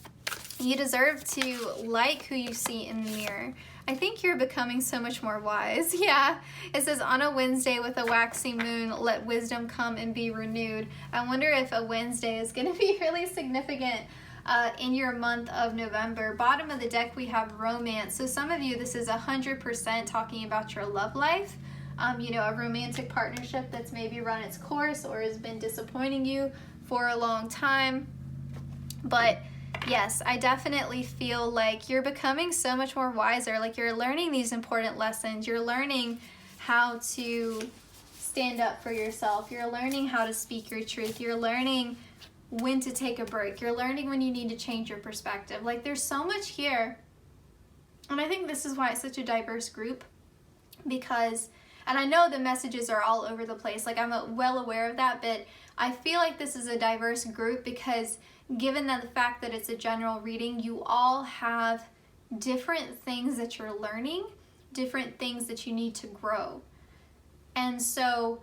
you deserve to like who you see in the mirror. I think you're becoming so much more wise. Yeah, it says, on a Wednesday with a waxing moon, let wisdom come and be renewed. I wonder if a Wednesday is going to be really significant in your month of November. Bottom of the deck, we have romance. So some of you, this is 100% talking about your love life. You know, a romantic partnership that's maybe run its course or has been disappointing you for a long time. But yes, I definitely feel like you're becoming so much more wiser. Like, you're learning these important lessons. You're learning how to stand up for yourself. You're learning how to speak your truth. You're learning when to take a break. You're learning when you need to change your perspective. Like, there's so much here. And I think this is why it's such a diverse group, because, and I know the messages are all over the place. Like, I'm well aware of that, but I feel like this is a diverse group because given that the fact that it's a general reading, you all have different things that you're learning, different things that you need to grow. And so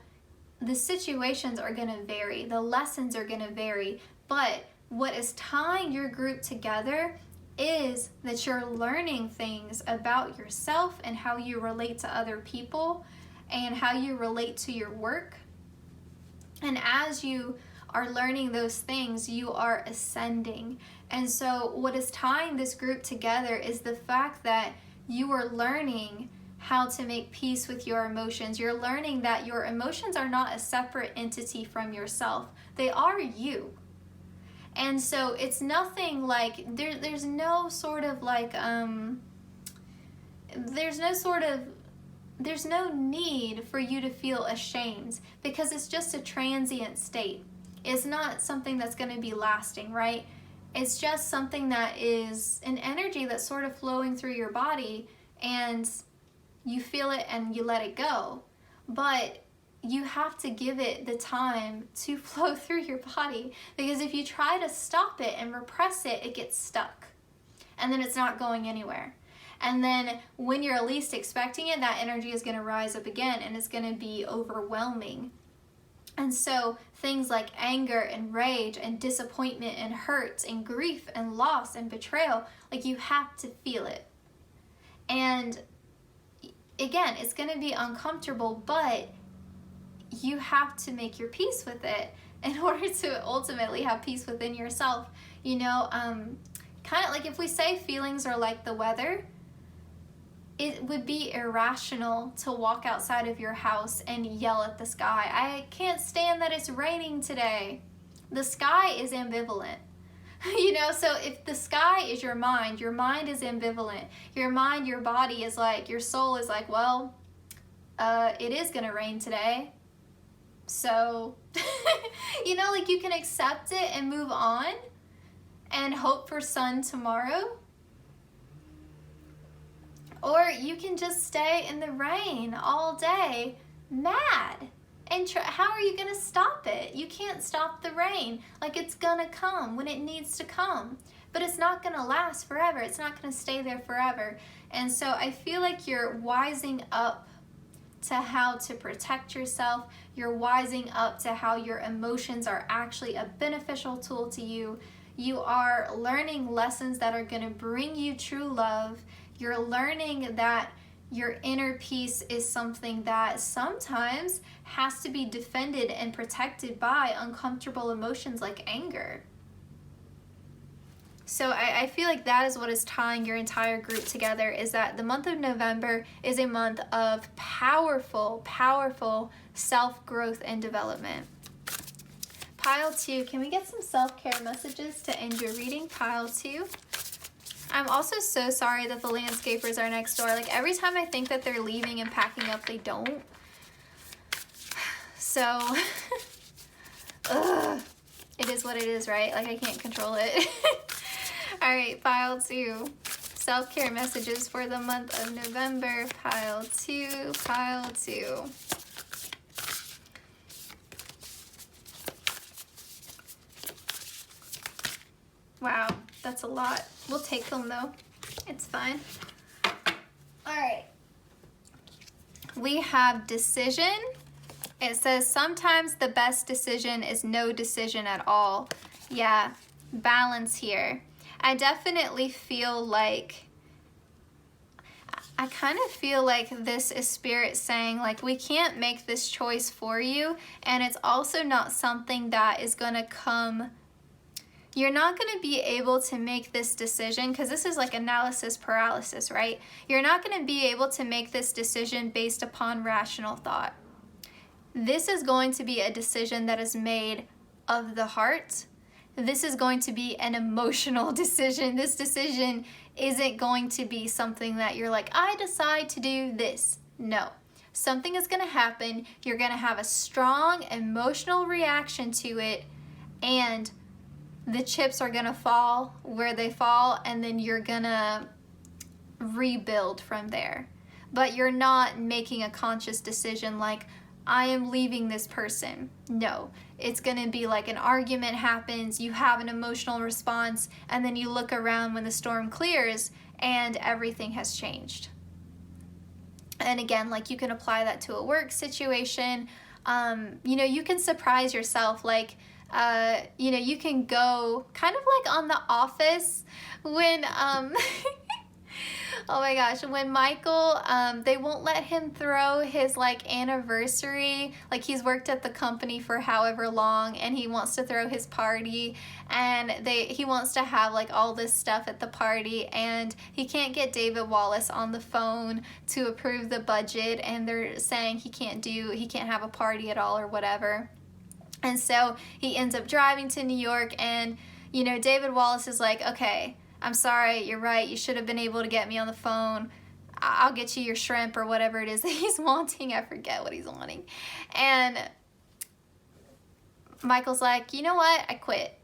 the situations are going to vary, the lessons are going to vary, but what is tying your group together is that you're learning things about yourself and how you relate to other people and how you relate to your work. And as you are learning those things, you are ascending. And so what is tying this group together is the fact that you are learning how to make peace with your emotions. You're learning that your emotions are not a separate entity from yourself. They are you. And so it's nothing like, there's no sort of like, there's no need for you to feel ashamed, because it's just a transient state. It's not something that's going to be lasting, right? It's just something that is an energy that's sort of flowing through your body, and you feel it and you let it go. But you have to give it the time to flow through your body, because if you try to stop it and repress it, it gets stuck. And then it's not going anywhere. And then when you're least expecting it, that energy is going to rise up again and it's going to be overwhelming. And so things like anger and rage and disappointment and hurt and grief and loss and betrayal, like, you have to feel it. And again, it's going to be uncomfortable, but you have to make your peace with it in order to ultimately have peace within yourself. You know, kind of like if we say feelings are like the weather, it would be irrational to walk outside of your house and yell at the sky, I can't stand that it's raining today. The sky is ambivalent. You know, so if the sky is your mind is ambivalent. Your mind, your body is like, your soul is like, well, it is going to rain today. So, you know, like, you can accept it and move on and hope for sun tomorrow. Or you can just stay in the rain all day, mad. And how are you going to stop it? You can't stop the rain. Like, it's going to come when it needs to come. But it's not going to last forever. It's not going to stay there forever. And so I feel like you're wising up to how to protect yourself. You're wising up to how your emotions are actually a beneficial tool to you. You are learning lessons that are going to bring you true love. You're learning that your inner peace is something that sometimes has to be defended and protected by uncomfortable emotions like anger. So I feel like that is what is tying your entire group together, is that the month of November is a month of powerful, powerful self-growth and development. Pile 2, can we get some self-care messages to end your reading? Pile 2. I'm also so sorry that the landscapers are next door. Like, every time I think that they're leaving and packing up, they don't. So, it is what it is, right? Like, I can't control it. All right, pile 2. Self-care messages for the month of November. Pile 2, pile 2. Wow, that's a lot. We'll take them though. It's fine. All right. We have decision. It says sometimes the best decision is no decision at all. Yeah, balance here. I definitely feel like, I kind of feel like this is spirit saying, like, we can't make this choice for you, and it's also not something that is going to come. You're not going to be able to make this decision, because this is like analysis paralysis, right? You're not going to be able to make this decision based upon rational thought. This is going to be a decision that is made of the heart. This is going to be an emotional decision. This decision isn't going to be something that you're like, I decide to do this. No. Something is going to happen. You're going to have a strong emotional reaction to it, and the chips are going to fall where they fall, and then you're going to rebuild from there. But you're not making a conscious decision like, I am leaving this person. No, it's going to be like an argument happens, you have an emotional response, and then you look around when the storm clears and everything has changed. And again, like, you can apply that to a work situation. You know, you can surprise yourself, like, you know, you can go kind of like on The Office when, oh my gosh, when Michael, they won't let him throw his like anniversary, like he's worked at the company for however long and he wants to throw his party, and he wants to have like all this stuff at the party, and he can't get David Wallace on the phone to approve the budget, and they're saying he can't have a party at all or whatever. And so he ends up driving to New York, and you know, David Wallace is like, okay, I'm sorry, you're right, you should have been able to get me on the phone. I'll get you your shrimp or whatever it is that he's wanting. I forget what he's wanting. And Michael's like, you know what? I quit.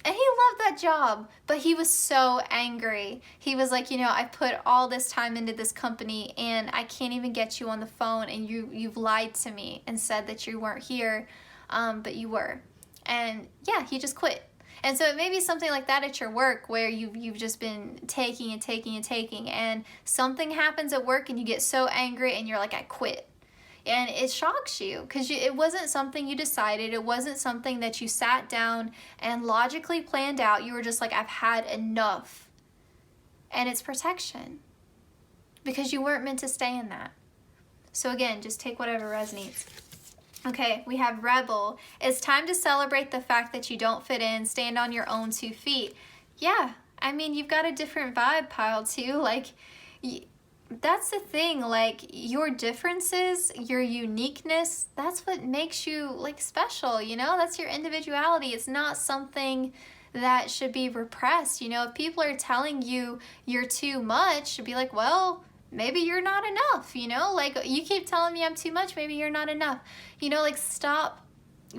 And he loved that job, but he was so angry. He was like, you know, I put all this time into this company and I can't even get you on the phone, and you've lied to me and said that you weren't here, but you were. And yeah, he just quit. And so it may be something like that at your work where you've just been taking and taking and taking, and something happens at work and you get so angry and you're like, I quit. And it shocks you because it wasn't something you decided. It wasn't something that you sat down and logically planned out. You were just like, I've had enough. And it's protection because you weren't meant to stay in that. So again, just take whatever resonates. Okay, we have Rebel. It's time to celebrate the fact that you don't fit in, stand on your own 2 feet. Yeah, I mean, you've got a different vibe, Pile 2. Like, that's the thing, like, your differences, your uniqueness, that's what makes you, like, special, you know? That's your individuality. It's not something that should be repressed, you know? If people are telling you you're too much, be like, well, maybe you're not enough, you know? Like, you keep telling me I'm too much, maybe you're not enough. You know, like, stop.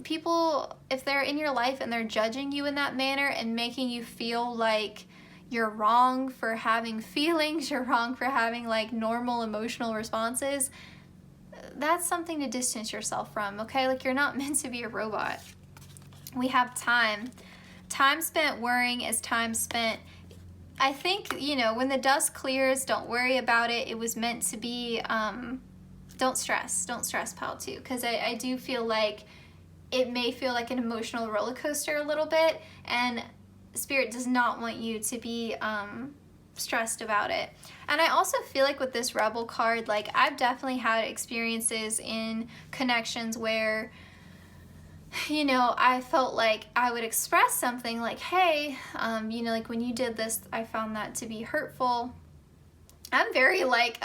People, if they're in your life and they're judging you in that manner and making you feel like you're wrong for having feelings, you're wrong for having like normal emotional responses, that's something to distance yourself from, okay? Like, you're not meant to be a robot. We have time. Time spent worrying is time spent. I think, you know, when the dust clears, don't worry about it. It was meant to be, don't stress, Pile 2, because I do feel like it may feel like an emotional roller coaster a little bit, and Spirit does not want you to be stressed about it. And I also feel like with this Rebel card, like, I've definitely had experiences in connections where, you know, I felt like I would express something like, hey, you know, like, when you did this, I found that to be hurtful. I'm very like,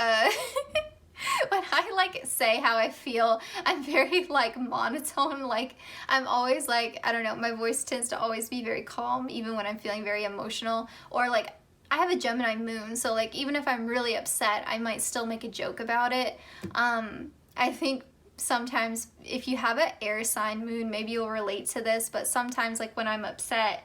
when I like say how I feel, I'm very like monotone. Like, I'm always like, I don't know, my voice tends to always be very calm, even when I'm feeling very emotional. Or like, I have a Gemini moon, so like, even if I'm really upset, I might still make a joke about it. I think sometimes if you have an air sign moon, maybe you'll relate to this, but sometimes like when I'm upset,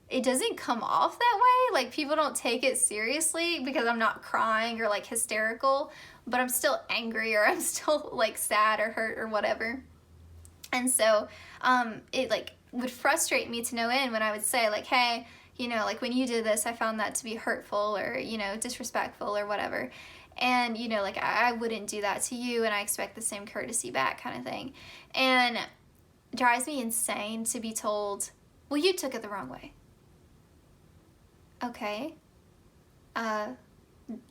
it doesn't come off that way. Like, people don't take it seriously because I'm not crying or like hysterical, but I'm still angry, or I'm still like sad or hurt or whatever. And so it like would frustrate me to no end when I would say like, hey, you know, like, when you did this, I found that to be hurtful or, you know, disrespectful or whatever. And, you know, like, I wouldn't do that to you, and I expect the same courtesy back, kind of thing. And it drives me insane to be told, well, you took it the wrong way. Okay.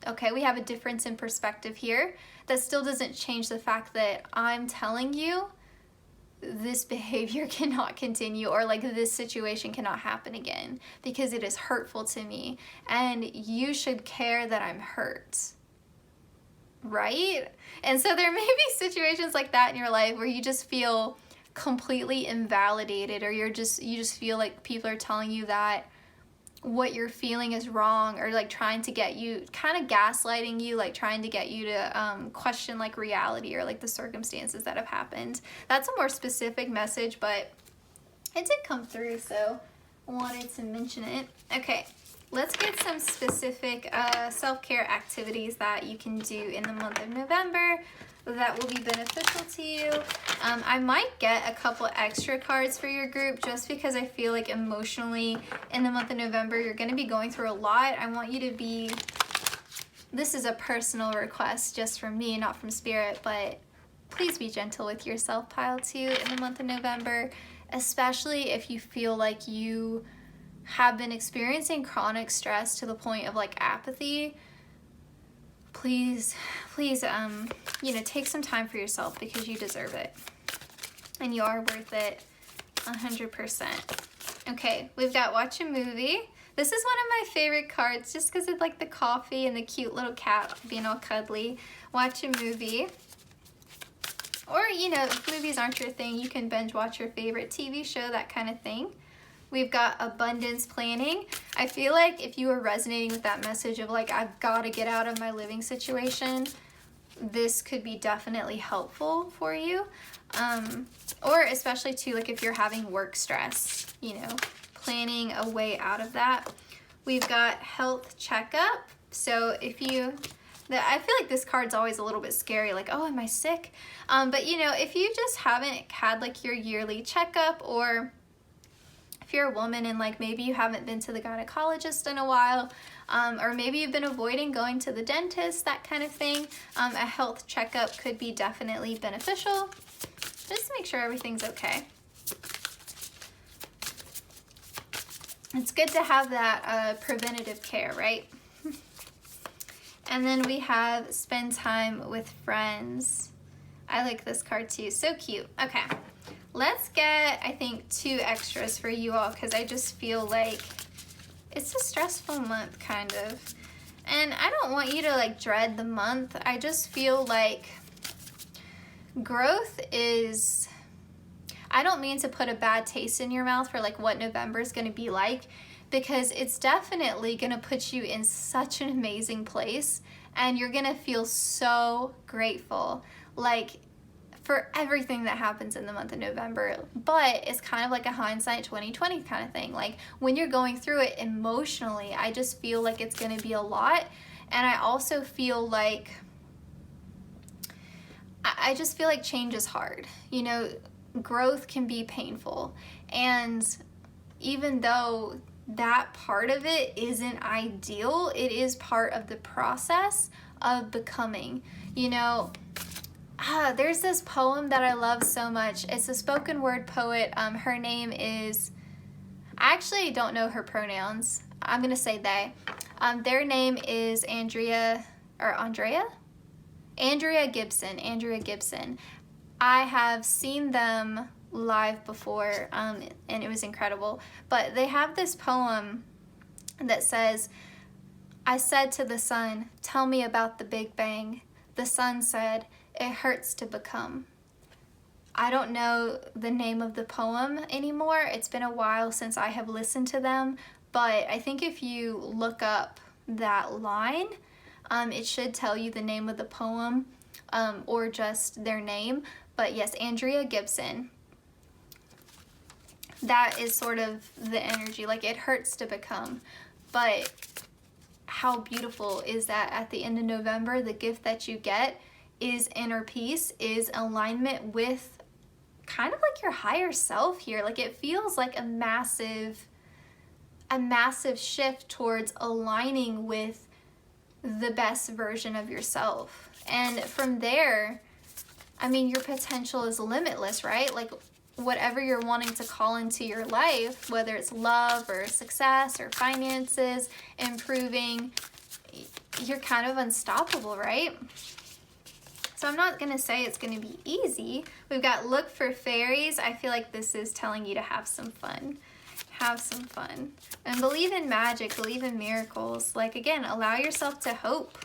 Okay, we have a difference in perspective here. That still doesn't change the fact that I'm telling you this behavior cannot continue, or like, this situation cannot happen again, because it is hurtful to me, and you should care that I'm hurt. Right? And so there may be situations like that in your life where you just feel completely invalidated, or you just feel like people are telling you that what you're feeling is wrong, or like trying to get you, kind of gaslighting you, like trying to get you to question like reality or like the circumstances that have happened. That's a more specific message, but it did come through, so I wanted to mention it. Okay, let's get some specific self-care activities that you can do in the month of November that will be beneficial to you. I might get a couple extra cards for your group, just because I feel like emotionally in the month of November you're going to be going through a lot. I want you to be, this is a personal request just from me, not from Spirit, but please be gentle with yourself, Pile 2, in the month of November, especially if you feel like you have been experiencing chronic stress to the point of like apathy. Please, you know, take some time for yourself, because you deserve it. And you are worth it 100%. Okay, we've got watch a movie. This is one of my favorite cards, just because of like the coffee and the cute little cat being all cuddly. Watch a movie. Or, you know, if movies aren't your thing, you can binge watch your favorite TV show, that kind of thing. We've got abundance planning. I feel like if you are resonating with that message of like, I've got to get out of my living situation, this could be definitely helpful for you. Or especially too, like if you're having work stress, you know, planning a way out of that. We've got health checkup. So if you, I feel like this card's always a little bit scary, like, oh, am I sick? But you know, if you just haven't had like your yearly checkup, or if you're a woman and like maybe you haven't been to the gynecologist in a while, or maybe you've been avoiding going to the dentist, that kind of thing, a health checkup could be definitely beneficial. Just to make sure everything's okay. It's good to have that preventative care, right? And then we have spend time with friends. I like this card too, so cute. Okay, let's get, I think, 2 extras for you all, because I just feel like it's a stressful month, kind of. And I don't want you to like dread the month. I just feel like growth is, I don't mean to put a bad taste in your mouth for like what November is going to be like, because it's definitely going to put you in such an amazing place, and you're going to feel so grateful like for everything that happens in the month of November. But it's kind of like a hindsight 2020 kind of thing. Like when you're going through it emotionally, I just feel like it's going to be a lot. And I also feel like, I just feel like change is hard. You know, growth can be painful. And even though that part of it isn't ideal, it is part of the process of becoming. You know, there's this poem that I love so much. It's a spoken word poet. Her name is, I actually don't know her pronouns. I'm gonna say they. Their name is Andrea Gibson. I have seen them live before, and it was incredible. But they have this poem that says, I said to the sun, tell me about the Big Bang. The sun said, it hurts to become. I don't know the name of the poem anymore. It's been a while since I have listened to them, but I think if you look up that line, it should tell you the name of the poem, or just their name. But yes, Andrea Gibson. That is sort of the energy, like it hurts to become. But how beautiful is that at the end of November, the gift that you get is inner peace, is alignment with kind of like your higher self here. Like it feels like a massive shift towards aligning with the best version of yourself. And from there, I mean, your potential is limitless, right? Like whatever you're wanting to call into your life, whether it's love or success or finances, improving, you're kind of unstoppable, right? So I'm not going to say it's going to be easy. We've got look for fairies. I feel like this is telling you to have some fun. Have some fun. And believe in magic, believe in miracles. Like again, allow yourself to hope.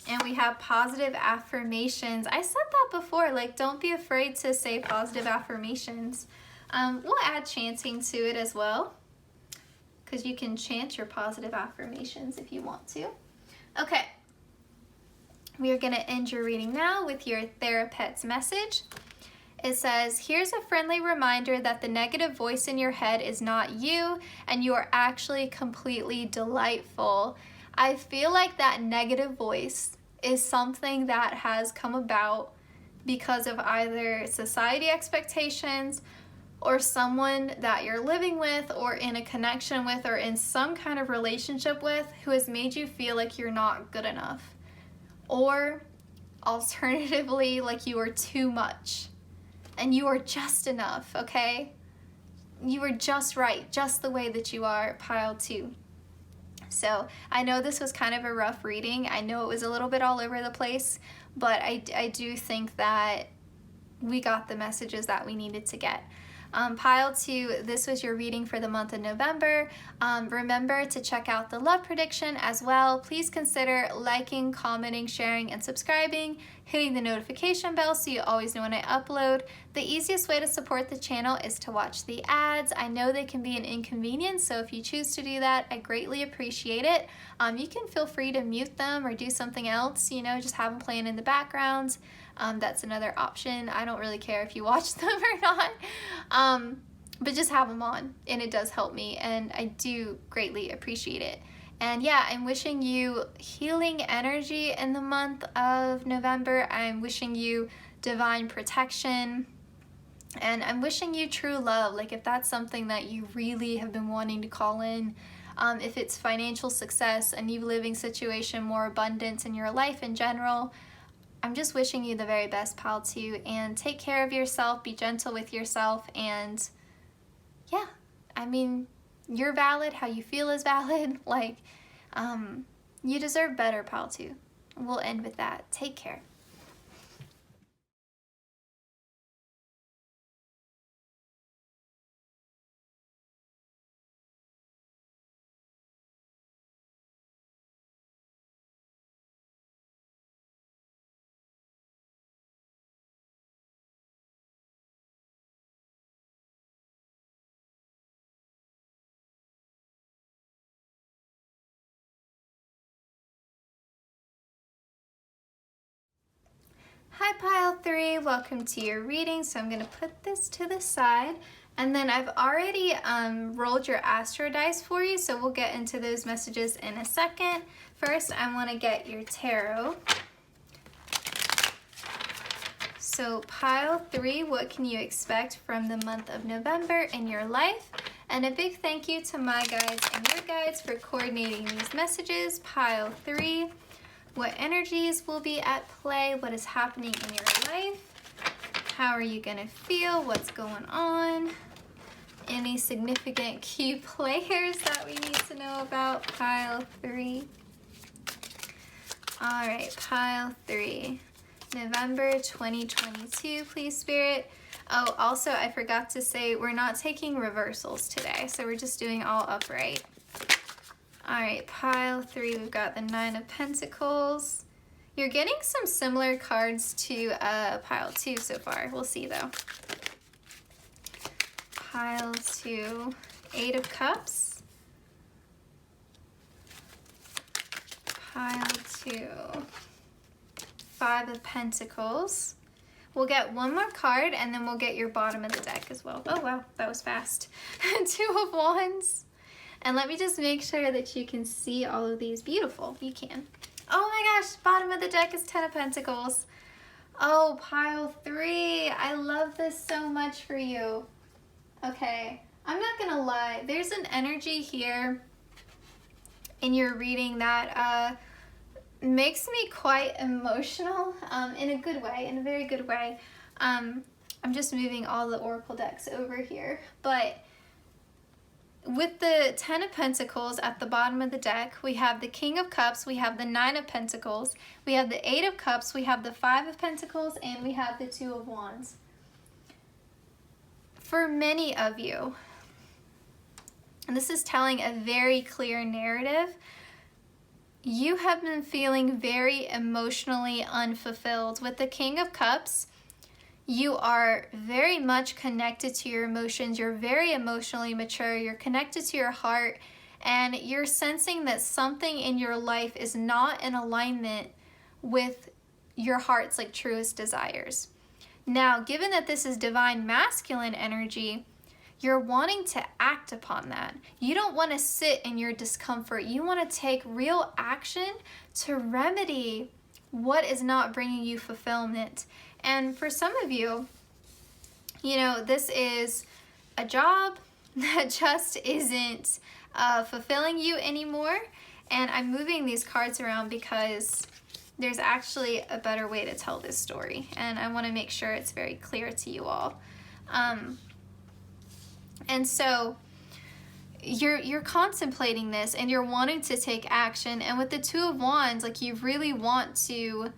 And we have positive affirmations. I said that before, like don't be afraid to say positive affirmations. We'll add chanting to it as well, because you can chant your positive affirmations if you want to. Okay. We are going to end your reading now with your Thera-pets message. It says, here's a friendly reminder that the negative voice in your head is not you, and you are actually completely delightful. I feel like that negative voice is something that has come about because of either society expectations or someone that you're living with or in a connection with or in some kind of relationship with who has made you feel like you're not good enough. Or alternatively, like you are too much and you are just enough, okay? You are just right, just the way that you are, pile 2. So I know this was kind of a rough reading. I know it was a little bit all over the place, but I do think that we got the messages that we needed to get. Pile 2, this was your reading for the month of November. Remember to check out the love prediction as well. Please consider liking, commenting, sharing, and subscribing, hitting the notification bell so you always know when I upload. The easiest way to support the channel is to watch the ads. I know they can be an inconvenience, so if you choose to do that, I greatly appreciate it. You can feel free to mute them or do something else, you know, just have them playing in the background. That's another option. I don't really care if you watch them or not. but just have them on, and it does help me, and I do greatly appreciate it. And yeah, I'm wishing you healing energy in the month of November. I'm wishing you divine protection, and I'm wishing you true love. Like, if that's something that you really have been wanting to call in, if it's financial success, a new living situation, more abundance in your life in general, I'm just wishing you the very best, pal, too. And take care of yourself, be gentle with yourself, and yeah, I mean, you're valid, how you feel is valid. Like, you deserve better, pal, too. We'll end with that. Take care. Hi, pile 3, welcome to your reading. So I'm going to put this to the side, and then I've already rolled your astro dice for you, so we'll get into those messages in a second. First, I want to get your tarot. So pile 3, what can you expect from the month of November in your life? And a big thank you to my guides and your guides for coordinating these messages. Pile 3. What energies will be at play? What is happening in your life? How are you gonna feel? What's going on? Any significant key players that we need to know about? Pile 3. All right, pile 3. November 2022, please, Spirit. Oh, also, I forgot to say, we're not taking reversals today, so we're just doing all upright. All right, pile 3, we've got the 9 of Pentacles. You're getting some similar cards to pile 2 so far. We'll see, though. Pile 2, 8 of Cups. Pile 2, 5 of Pentacles. We'll get one more card, and then we'll get your bottom of the deck as well. Oh, wow, that was fast. 2 of Wands. And let me just make sure that you can see all of these. Beautiful. You can. Oh my gosh, bottom of the deck is 10 of Pentacles. Oh, pile 3. I love this so much for you. Okay, I'm not gonna lie. There's an energy here in your reading that makes me quite emotional in a good way, in a very good way. I'm just moving all the oracle decks over here, but with the 10 of Pentacles at the bottom of the deck, we have the King of Cups, we have the 9 of Pentacles, we have the 8 of Cups, we have the 5 of Pentacles, and we have the 2 of Wands. For many of you, and this is telling a very clear narrative, you have been feeling very emotionally unfulfilled. With the King of Cups, you are very much connected to your emotions. You're very emotionally mature. You're connected to your heart, and you're sensing that something in your life is not in alignment with your heart's like truest desires. Now, given that this is divine masculine energy, you're wanting to act upon that. You don't want to sit in your discomfort. You want to take real action to remedy what is not bringing you fulfillment. And for some of you, you know, this is a job that just isn't fulfilling you anymore. And I'm moving these cards around because there's actually a better way to tell this story. And I want to make sure it's very clear to you all. And so you're contemplating this and you're wanting to take action. And with the 2 of Wands, like, you really want to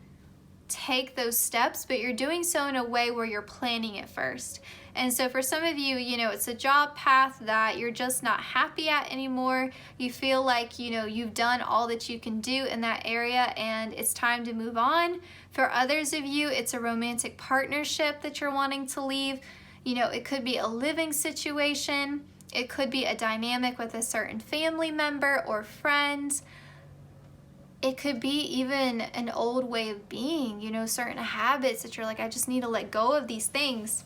take those steps, but you're doing so in a way where you're planning it first. And so for some of you, you know, it's a job path that you're just not happy at anymore. You feel like, you know, you've done all that you can do in that area and it's time to move on. For others of you, it's a romantic partnership that you're wanting to leave. You know, it could be a living situation. It could be a dynamic with a certain family member or friend. It could be even an old way of being, you know, certain habits that you're like, I just need to let go of these things.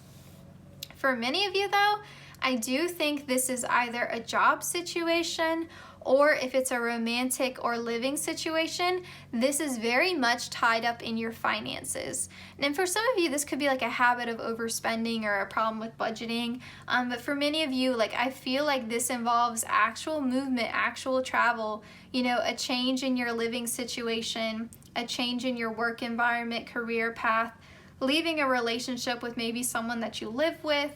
For many of you, though, I do think this is either a job situation, or if it's a romantic or living situation, this is very much tied up in your finances. And for some of you, this could be like a habit of overspending or a problem with budgeting. But for many of you, like, I feel like this involves actual movement, actual travel, you know, a change in your living situation, a change in your work environment, career path, leaving a relationship with maybe someone that you live with,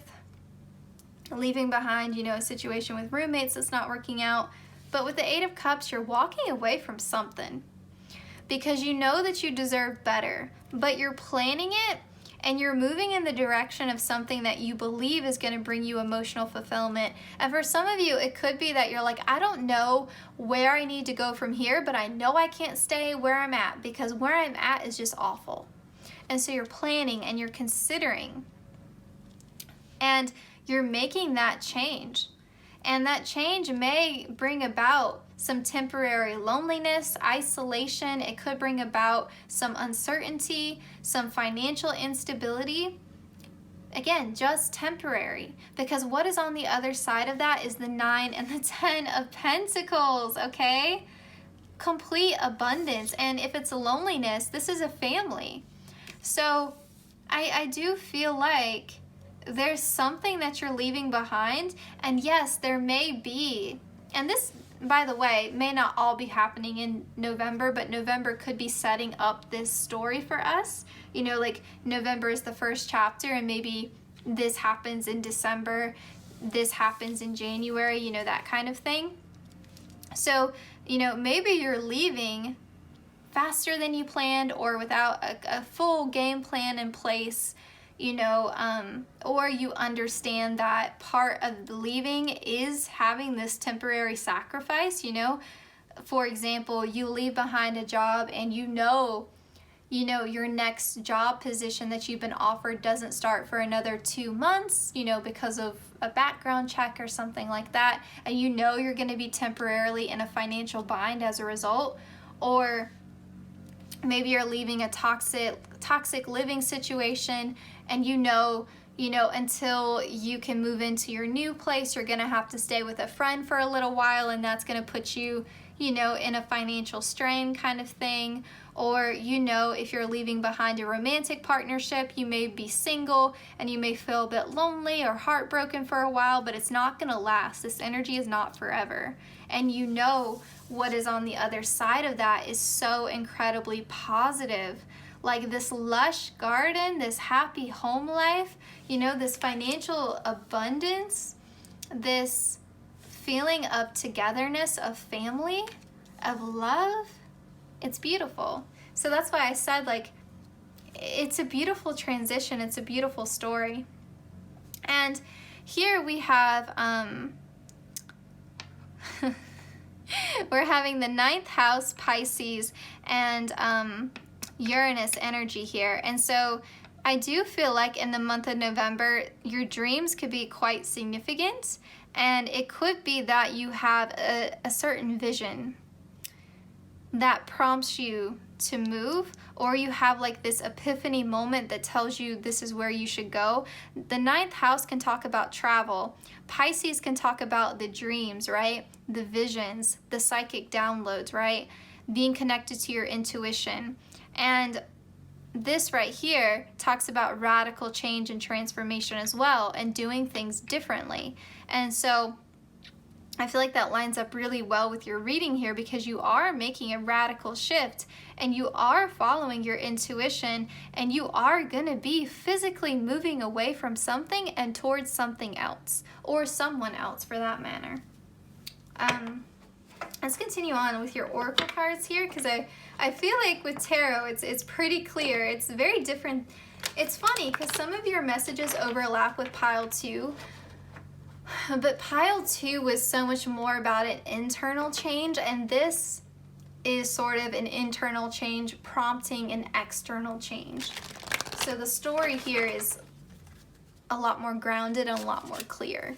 leaving behind, you know, a situation with roommates that's not working out. But with the Eight of Cups, you're walking away from something because you know that you deserve better, but you're planning it and you're moving in the direction of something that you believe is going to bring you emotional fulfillment. And for some of you, it could be that you're like, I don't know where I need to go from here, but I know I can't stay where I'm at because where I'm at is just awful. And so you're planning and you're considering and you're making that change. And that change may bring about some temporary loneliness, isolation. It could bring about some uncertainty, some financial instability. Again, just temporary. Because what is on the other side of that is the 9 and the 10 of Pentacles, okay? Complete abundance. And if it's a loneliness, this is a family. So I do feel like there's something that you're leaving behind, and yes, there may be, and this, by the way, may not all be happening in November, but November could be setting up this story for us. You know, like November is the first chapter, and maybe this happens in December, this happens in January, you know, that kind of thing. So, you know, maybe you're leaving faster than you planned or without a full game plan in place, you know, or you understand that part of leaving is having this temporary sacrifice, you know. For example, you leave behind a job and you know, your next job position that you've been offered doesn't start for another 2 months, you know, because of a background check or something like that, and you know you're going to be temporarily in a financial bind as a result. Or maybe you're leaving a toxic living situation, and you know, until you can move into your new place, you're gonna have to stay with a friend for a little while, and that's gonna put you, in a financial strain kind of thing. Or, if you're leaving behind a romantic partnership, you may be single and you may feel a bit lonely or heartbroken for a while, but it's not gonna last. This energy is not forever. And what is on the other side of that is so incredibly positive. Like this lush garden, this happy home life, this financial abundance, this feeling of togetherness, of family, of love. It's beautiful. So that's why I said, like, it's a beautiful transition. It's a beautiful story. And here we have, we're having the 9th house, Pisces, and Uranus energy here. And so I do feel like in the month of November, your dreams could be quite significant. And it could be that you have a certain vision that prompts you to move, or you have like this epiphany moment that tells you this is where you should go. The 9th house can talk about travel. Pisces can talk about the dreams, right? The visions, the psychic downloads, right? Being connected to your intuition. And this right here talks about radical change and transformation as well, and doing things differently. And so I feel like that lines up really well with your reading here, because you are making a radical shift and you are following your intuition, and you are going to be physically moving away from something and towards something else, or someone else for that matter. Let's continue on with your oracle cards here, because I feel like with tarot it's pretty clear. It's very different. It's funny because some of your messages overlap with pile 2. But pile 2 was so much more about an internal change, and this is sort of an internal change prompting an external change. So the story here is a lot more grounded and a lot more clear.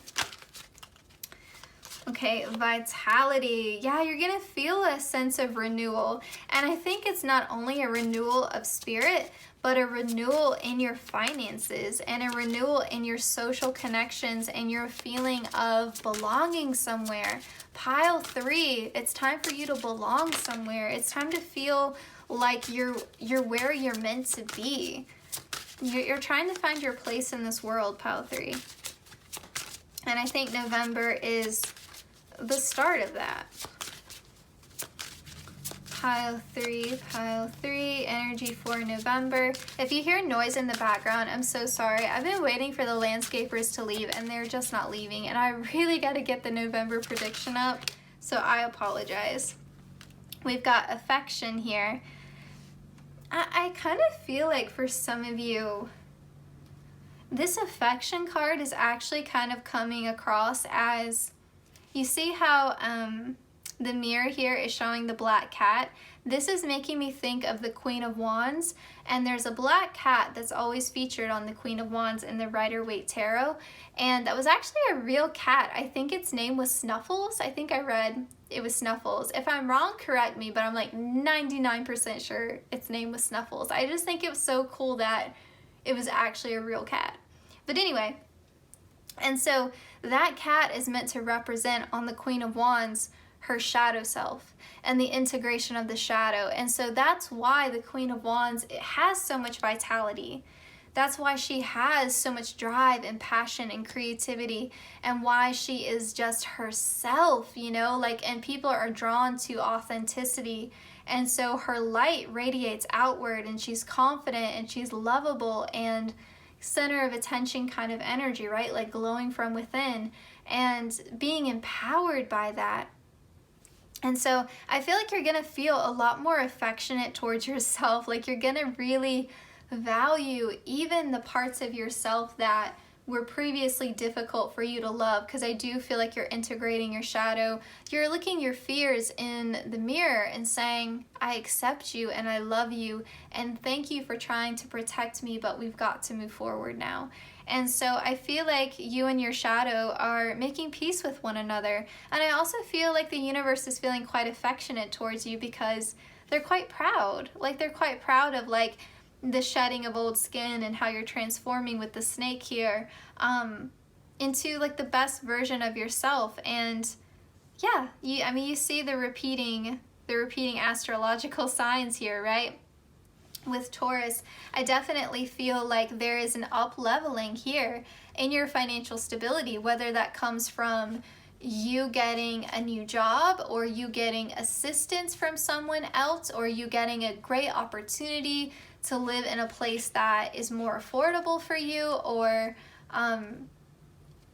Okay, vitality. Yeah, you're gonna feel a sense of renewal. And I think it's not only a renewal of spirit, but a renewal in your finances and a renewal in your social connections and your feeling of belonging somewhere. Pile 3, it's time for you to belong somewhere. It's time to feel like you're where you're meant to be. You're trying to find your place in this world, pile 3. And I think November is the start of that. Pile 3, energy for November. If you hear noise in the background, I'm so sorry. I've been waiting for the landscapers to leave and they're just not leaving. And I really got to get the November prediction up, so I apologize. We've got affection here. I kind of feel like for some of you, this affection card is actually kind of coming across as, you see how the mirror here is showing the black cat? This is making me think of the Queen of Wands, and there's a black cat that's always featured on the Queen of Wands in the Rider-Waite Tarot, and that was actually a real cat. I think its name was Snuffles. I think I read it was Snuffles. If I'm wrong, correct me, but I'm like 99% sure its name was Snuffles. I just think it was so cool that it was actually a real cat. But anyway, and so that cat is meant to represent on the Queen of Wands her shadow self and the integration of the shadow. And so that's why the Queen of Wands, it has so much vitality. That's why she has so much drive and passion and creativity, and why she is just herself, you know, like, and people are drawn to authenticity. And so her light radiates outward, and she's confident and she's lovable and center of attention kind of energy, right? Like glowing from within and being empowered by that. And so I feel like you're going to feel a lot more affectionate towards yourself. Like you're going to really value even the parts of yourself that were previously difficult for you to love, because I do feel like you're integrating your shadow. You're looking your fears in the mirror and saying, I accept you and I love you and thank you for trying to protect me, but we've got to move forward now. And so I feel like you and your shadow are making peace with one another. And I also feel like the universe is feeling quite affectionate towards you because they're quite proud. Like they're quite proud of like the shedding of old skin and how you're transforming with the snake here into like the best version of yourself. And yeah, you see the repeating astrological signs here, right? With Taurus, I definitely feel like there is an up-leveling here in your financial stability, whether that comes from you getting a new job or you getting assistance from someone else or you getting a great opportunity to live in a place that is more affordable for you, or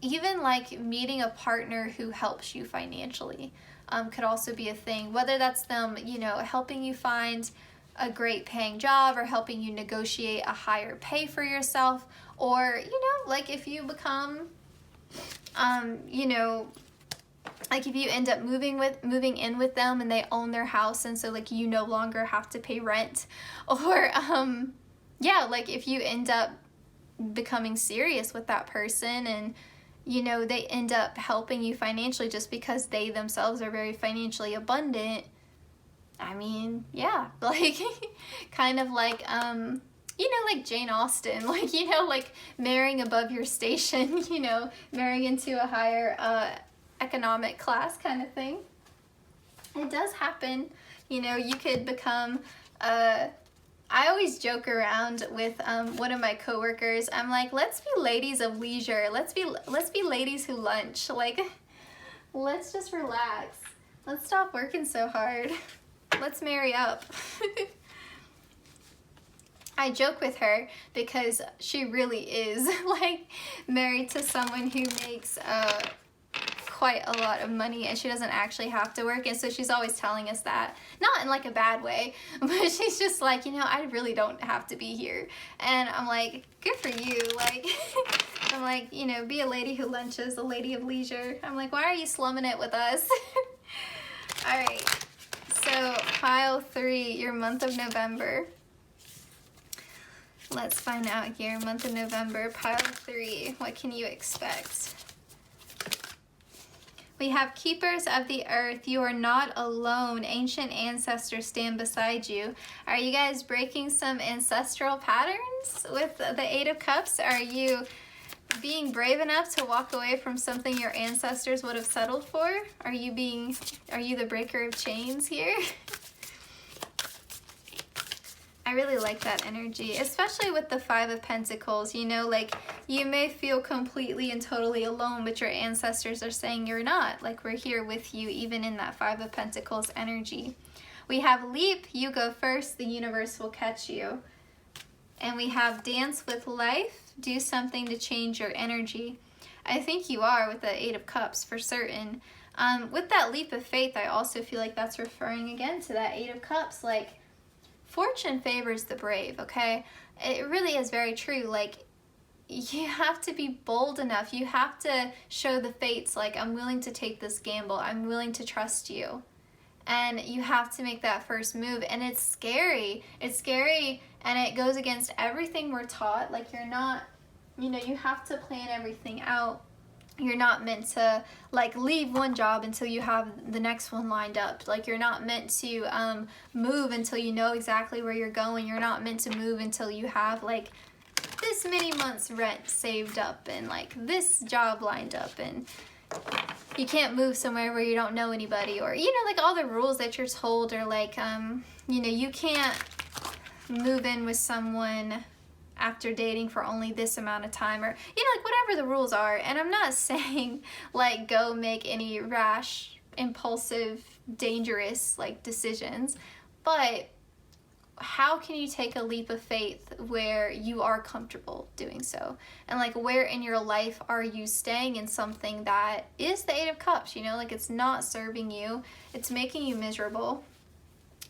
even like meeting a partner who helps you financially could also be a thing, whether that's them, helping you find a great paying job or helping you negotiate a higher pay for yourself, or like if you become like if you end up moving in with them and they own their house, and so like you no longer have to pay rent, or like if you end up becoming serious with that person and they end up helping you financially just because they themselves are very financially abundant. I mean, yeah, like kind of like like Jane Austen, like like marrying above your station, marrying into a higher economic class kind of thing. It does happen. You could become I always joke around with one of my coworkers. I'm like, let's be ladies of leisure. Let's be ladies who lunch. Like, let's just relax. Let's stop working so hard. Let's marry up. I joke with her because she really is like married to someone who makes quite a lot of money, and she doesn't actually have to work, and so she's always telling us that, not in like a bad way, but she's just like, I really don't have to be here. And I'm like, good for you. Like I'm like, be a lady who lunches, a lady of leisure. I'm like, why are you slumming it with us? All right, so pile 3, your month of November. Let's find out here. Month of November, pile 3, what can you expect? We have keepers of the earth. You are not alone. Ancient ancestors stand beside you. Are you guys breaking some ancestral patterns with the Eight of Cups? Are you being brave enough to walk away from something your ancestors would have settled for? Are you the breaker of chains here? I really like that energy, especially with the Five of Pentacles. You know, like, you may feel completely and totally alone, but your ancestors are saying you're not. Like, we're here with you, even in that Five of Pentacles energy. We have leap, you go first, the universe will catch you. And we have dance with life, do something to change your energy. I think you are with the Eight of Cups, for certain. With that leap of faith, I also feel like that's referring again to that Eight of Cups, like, fortune favors the brave, okay? It really is very true. Like, you have to be bold enough. You have to show the fates, like, I'm willing to take this gamble. I'm willing to trust you. And you have to make that first move. And it's scary. It's scary, and it goes against everything we're taught. Like, you're not, you know, you have to plan everything out. You're not meant to, like, leave one job until you have the next one lined up. Like, you're not meant to move until you know exactly where you're going. You're not meant to move until you have, like, this many months rent saved up and, like, this job lined up. And you can't move somewhere where you don't know anybody, or, you know, like, all the rules that you're told are like, you know, you can't move in with someone after dating for only this amount of time, or, you know, like, whatever the rules are. And I'm not saying, like, go make any rash, impulsive, dangerous, like, decisions, but how can you take a leap of faith where you are comfortable doing so? And, like, where in your life are you staying in something that is the Eight of Cups, you know, like, it's not serving you, it's making you miserable,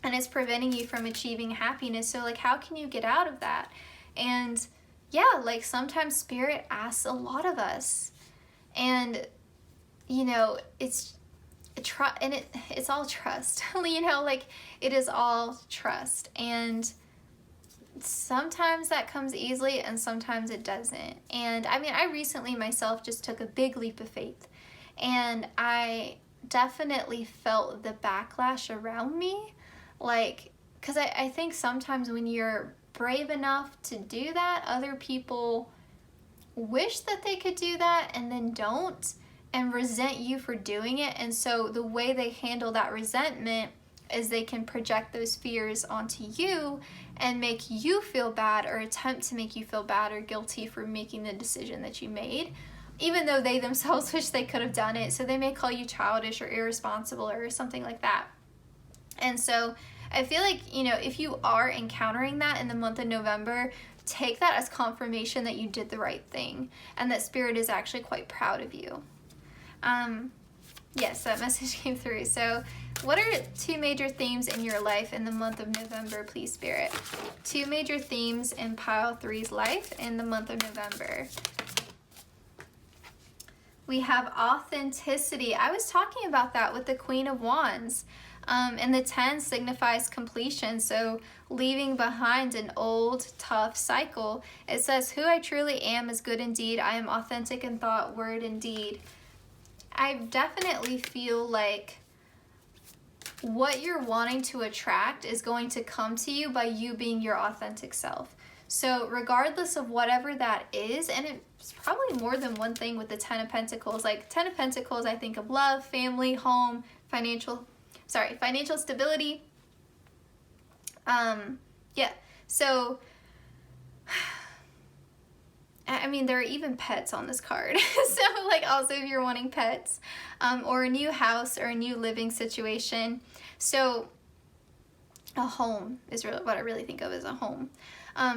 and it's preventing you from achieving happiness. So, like, how can you get out of that? And yeah, like, sometimes Spirit asks a lot of us, and, you know, it's all trust. You know, like, it is all trust, and sometimes that comes easily and sometimes it doesn't. And I mean, I recently myself just took a big leap of faith, and I definitely felt the backlash around me, like, because I think sometimes when you're brave enough to do that, other people wish that they could do that and then don't, and resent you for doing it. And so the way they handle that resentment is they can project those fears onto you and make you feel bad, or attempt to make you feel bad or guilty for making the decision that you made, even though they themselves wish they could have done it. So they may call you childish or irresponsible or something like that. And so I feel like, you know, if you are encountering that in the month of November, take that as confirmation that you did the right thing and that Spirit is actually quite proud of you. Yes, that message came through. So what are two major themes in your life in the month of November, please, Spirit? Two major themes in Pile 3's life in the month of November. We have authenticity. I was talking about that with the Queen of Wands. And the 10 signifies completion, so leaving behind an old, tough cycle. It says, who I truly am is good indeed. I am authentic in thought, word, and deed. I definitely feel like what you're wanting to attract is going to come to you by you being your authentic self. So regardless of whatever that is, and it's probably more than one thing with the 10 of Pentacles. Like, 10 of Pentacles, I think of love, family, home, financial stability. Yeah, so, I mean, there are even pets on this card. So, like, also if you're wanting pets, or a new house or a new living situation. So, a home is really what I really think of as a home.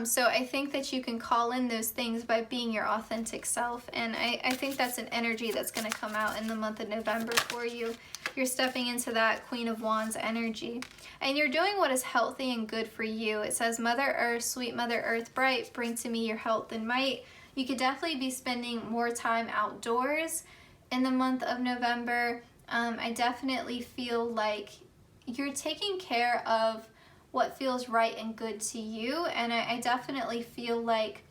So I think that you can call in those things by being your authentic self. And I think that's an energy that's going to come out in the month of November for you. You're stepping into that Queen of Wands energy. And you're doing what is healthy and good for you. It says, Mother Earth, sweet Mother Earth, bright, bring to me your health and might. You could definitely be spending more time outdoors in the month of November. I definitely feel like you're taking care of what feels right and good to you, and I definitely feel like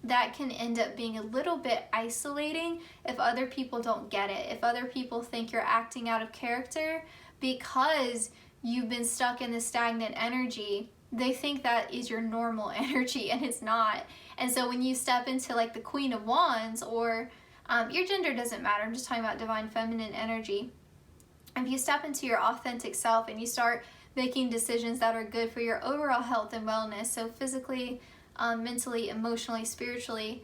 that can end up being a little bit isolating if other people don't get it. If other people think you're acting out of character because you've been stuck in this stagnant energy, they think that is your normal energy, and it's not. And so when you step into like the Queen of Wands, or your gender doesn't matter, I'm just talking about divine feminine energy. If you step into your authentic self and you start making decisions that are good for your overall health and wellness, so physically, mentally, emotionally, spiritually,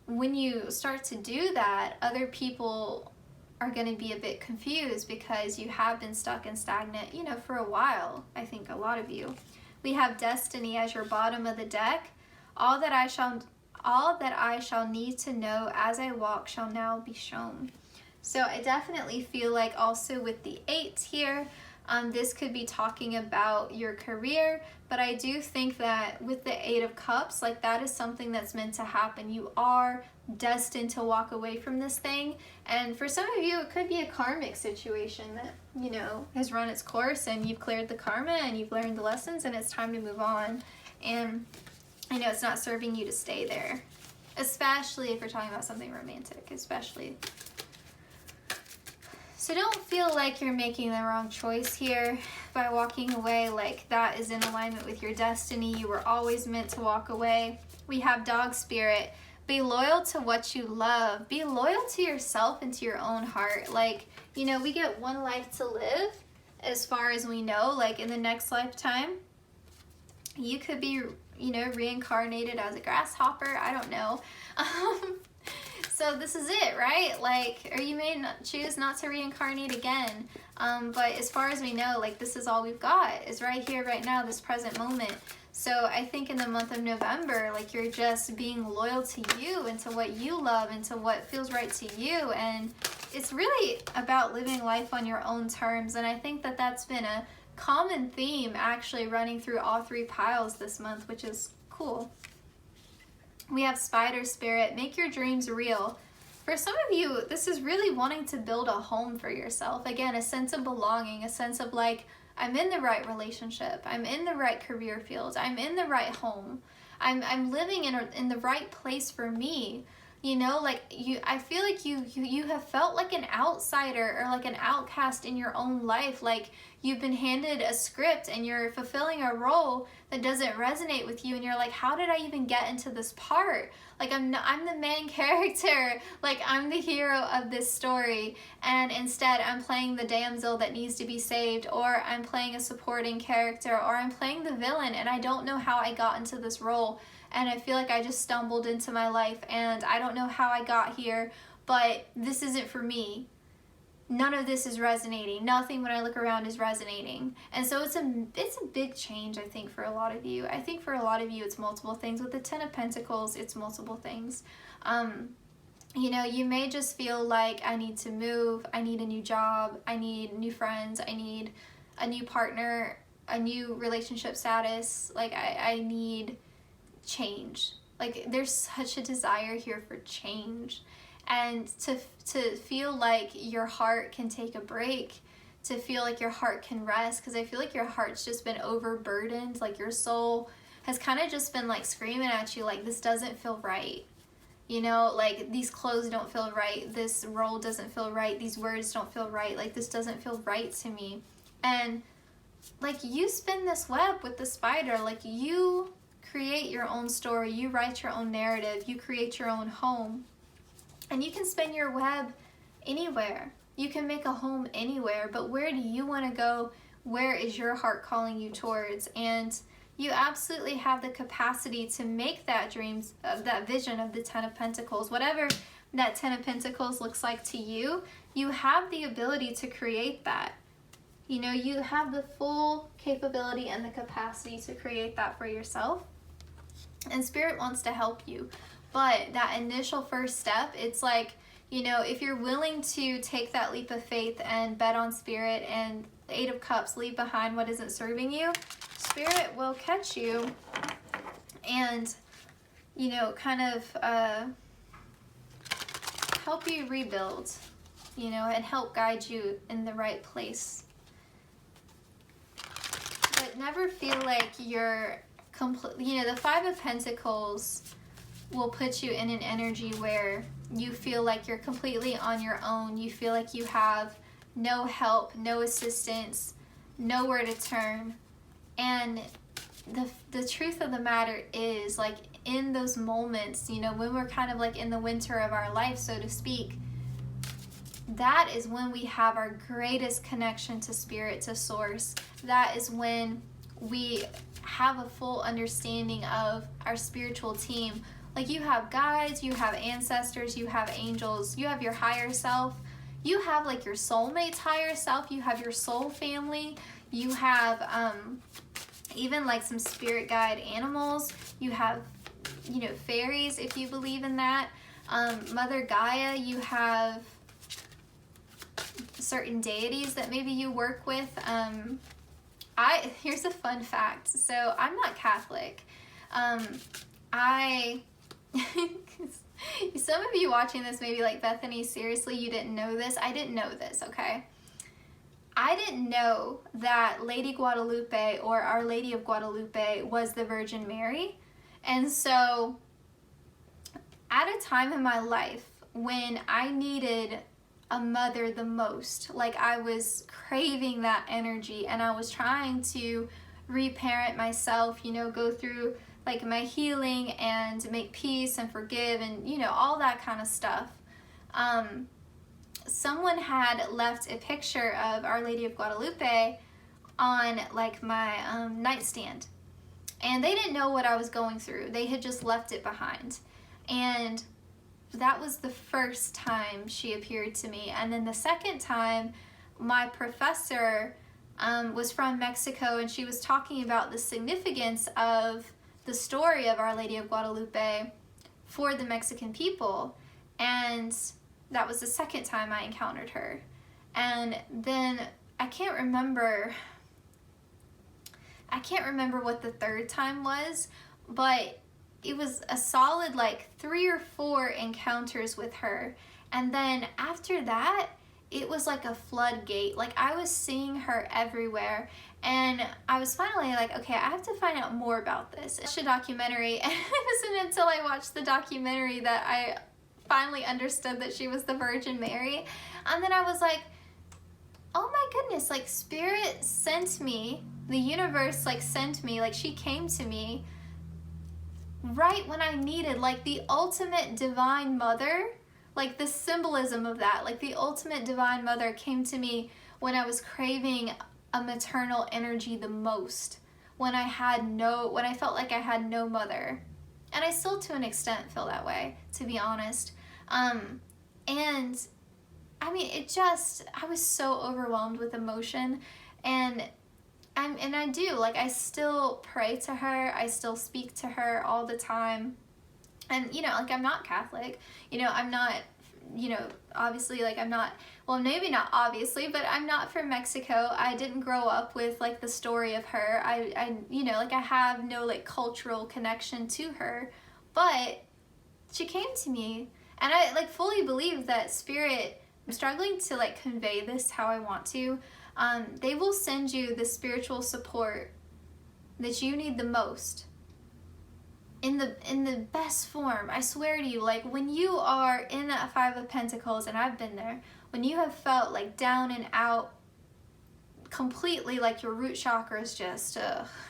when you start to do that, other people are going to be a bit confused because you have been stuck and stagnant, you know, for a while. I think a lot of you. We have Destiny as your bottom of the deck. All that I shall need to know as I walk shall now be shown. So I definitely feel like also with the 8 here, this could be talking about your career, but I do think that with the 8 of Cups, like that is something that's meant to happen. You are destined to walk away from this thing, and for some of you it could be a karmic situation that, you know, has run its course and you've cleared the karma and you've learned the lessons and it's time to move on. And I know it's not serving you to stay there, especially if you're talking about something romantic, especially. So don't feel like you're making the wrong choice here by walking away. Like that is in alignment with your destiny. You were always meant to walk away. We have Dog Spirit. Be loyal to what you love. Be loyal to yourself and to your own heart. Like, you know, we get one life to live as far as we know. Like in the next lifetime, you could be, you know, reincarnated as a grasshopper. I don't know. So this is it, right? Like, or you may not choose not to reincarnate again. But as far as we know, like this is all we've got is right here, right now, this present moment. So I think in the month of November, like you're just being loyal to you and to what you love and to what feels right to you. And it's really about living life on your own terms. And I think that that's been a common theme actually running through all 3 piles this month, which is cool. We have Spider Spirit. Make your dreams real. For some of you, this is really wanting to build a home for yourself. Again, a sense of belonging, a sense of like, I'm in the right relationship. I'm in the right career field. I'm in the right home. I'm living in the right place for me. You know, like I feel like you have felt like an outsider or like an outcast in your own life. Like you've been handed a script and you're fulfilling a role that doesn't resonate with you, and you're like, how did I even get into this part? Like I'm the main character, like I'm the hero of this story, and instead I'm playing the damsel that needs to be saved, or I'm playing a supporting character, or I'm playing the villain, and I don't know how I got into this role, and I feel like I just stumbled into my life, and I don't know how I got here, but this isn't for me. None of this is resonating. Nothing when I look around is resonating. And so it's a big change, I think, for a lot of you. I think for a lot of you it's multiple things. With the 10 of Pentacles, it's multiple things. You know, you may just feel like I need to move, I need a new job, I need new friends, I need a new partner, a new relationship status. Like I need change. Like there's such a desire here for change. And to feel like your heart can take a break, to feel like your heart can rest, because I feel like your heart's just been overburdened, like your soul has kind of just been like screaming at you like, this doesn't feel right. You know, like these clothes don't feel right, this role doesn't feel right, these words don't feel right, like this doesn't feel right to me. And like you spin this web with the spider, like you create your own story, you write your own narrative, you create your own home. And you can spin your web anywhere. You can make a home anywhere, but where do you want to go? Where is your heart calling you towards? And you absolutely have the capacity to make that dreams, that vision of the 10 of Pentacles, whatever that 10 of Pentacles looks like to you, you have the ability to create that. You know, you have the full capability and the capacity to create that for yourself. And Spirit wants to help you. But that initial first step, it's like, you know, if you're willing to take that leap of faith and bet on Spirit and the 8 of Cups, leave behind what isn't serving you, Spirit will catch you and, you know, kind of help you rebuild, you know, and help guide you in the right place. But never feel like you're complete. You know, the 5 of Pentacles will put you in an energy where you feel like you're completely on your own. You feel like you have no help, no assistance, nowhere to turn. And the truth of the matter is, like, in those moments, you know, when we're kind of like in the winter of our life, so to speak, that is when we have our greatest connection to spirit, to source. That is when we have a full understanding of our spiritual team. Like, you have guides, you have ancestors, you have angels, you have your higher self, you have like your soulmate's higher self, you have your soul family, you have even like some spirit guide animals, you have, you know, fairies, if you believe in that, Mother Gaia, you have certain deities that maybe you work with. Here's a fun fact. So I'm not Catholic. Some of you watching this may be like, Bethany, seriously, you didn't know this? I didn't know this, okay? I didn't know that Lady Guadalupe, or Our Lady of Guadalupe, was the Virgin Mary. And so at a time in my life when I needed a mother the most, like I was craving that energy, and I was trying to reparent myself, you know, go through like my healing and make peace and forgive and, you know, all that kind of stuff. Someone had left a picture of Our Lady of Guadalupe on like my nightstand, and they didn't know what I was going through. They had just left it behind. And that was the first time she appeared to me. And then the second time, my professor was from Mexico, and she was talking about the significance of the story of Our Lady of Guadalupe for the Mexican people. And that was the second time I encountered her. And then I can't remember what the third time was, but it was a solid like 3 or 4 encounters with her. And then after that, it was like a floodgate. Like, I was seeing her everywhere, and I was finally like, okay, I have to find out more about this. It's a documentary, and it wasn't until I watched the documentary that I finally understood that she was the Virgin Mary. And then I was like, oh my goodness, like, Spirit sent me, the universe like sent me, like she came to me right when I needed, like, the ultimate divine mother. Like, the symbolism of that, like the ultimate divine mother came to me when I was craving a maternal energy the most, when I felt like I had no mother. And I still to an extent feel that way, to be honest. And I mean, I was so overwhelmed with emotion, and I do, like, I still pray to her, I still speak to her all the time. And, you know, like, I'm not Catholic, you know, I'm not, you know, obviously, like, I'm not, well, maybe not obviously, but I'm not from Mexico. I didn't grow up with, like, the story of her. I you know, like, I have no, like, cultural connection to her, but she came to me, and I, like, fully believe that Spirit, I'm struggling to, like, convey this how I want to. They will send you the spiritual support that you need the most, in the best form. I swear to you, like, when you are in that 5 of Pentacles, and I've been there, when you have felt like down and out completely, like your root chakra is just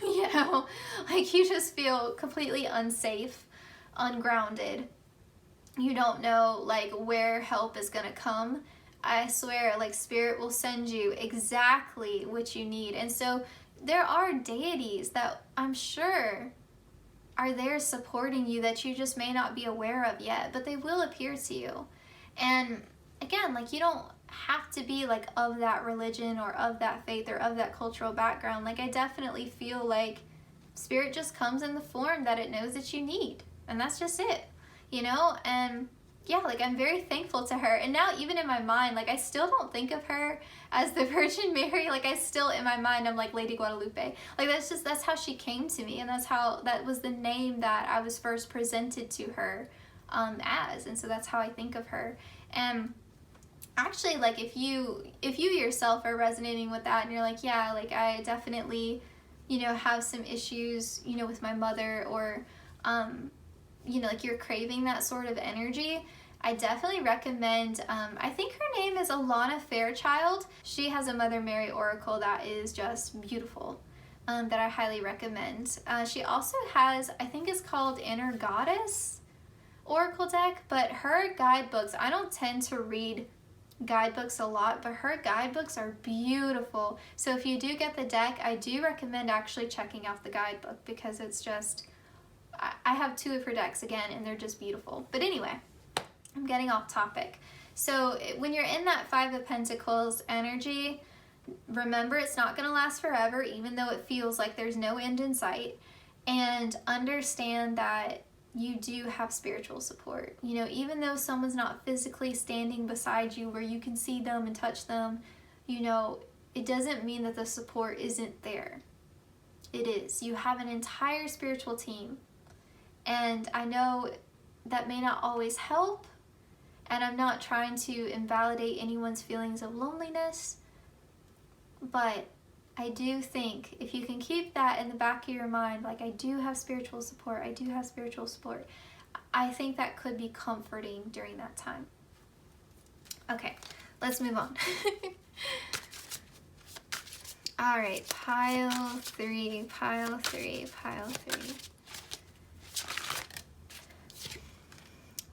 you know, like, you just feel completely unsafe, ungrounded, you don't know, like, where help is gonna come. I swear, like, Spirit will send you exactly what you need. And so there are deities that I'm sure are there supporting you that you just may not be aware of yet, but they will appear to you. And again, like, you don't have to be, like, of that religion or of that faith or of that cultural background. Like, I definitely feel like Spirit just comes in the form that it knows that you need, and that's just it, you know? And yeah, like, I'm very thankful to her. And now, even in my mind, like, I still don't think of her as the Virgin Mary. Like, I still, in my mind, I'm like Lady Guadalupe. Like, that's how she came to me, and that was the name that I was first presented to her as. And so that's how I think of her. And actually, like, if you yourself are resonating with that, and you're like, yeah, like, I definitely, you know, have some issues, you know, with my mother, or you know, like you're craving that sort of energy, I definitely recommend, I think her name is Alana Fairchild. She has a Mother Mary Oracle that is just beautiful, that I highly recommend. She also has, I think it's called Inner Goddess Oracle deck, but her guidebooks, I don't tend to read guidebooks a lot, but her guidebooks are beautiful. So if you do get the deck, I do recommend actually checking out the guidebook, because it's just, I have 2 of her decks again, and they're just beautiful. But anyway, I'm getting off topic. So when you're in that 5 of Pentacles energy, remember it's not going to last forever, even though it feels like there's no end in sight. And understand that you do have spiritual support. You know, even though someone's not physically standing beside you where you can see them and touch them, you know, it doesn't mean that the support isn't there. It is. You have an entire spiritual team. And I know that may not always help, and I'm not trying to invalidate anyone's feelings of loneliness, but I do think if you can keep that in the back of your mind, like, I do have spiritual support, I do have spiritual support, I think that could be comforting during that time. Okay, let's move on. All right, pile 3, pile 3, pile 3.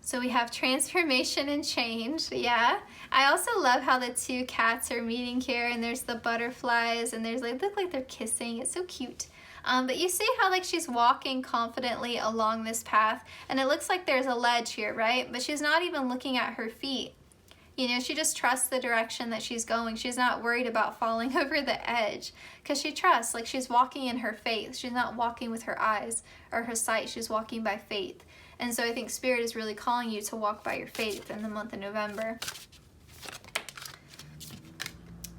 So we have transformation and change, yeah. I also love how the 2 cats are meeting here, and there's the butterflies, and there's like, look like they're kissing. It's so cute. But you see how like she's walking confidently along this path, and it looks like there's a ledge here, right? But she's not even looking at her feet. You know, she just trusts the direction that she's going. She's not worried about falling over the edge, because she trusts, like, she's walking in her faith. She's not walking with her eyes or her sight. She's walking by faith. And so I think Spirit is really calling you to walk by your faith in the month of November.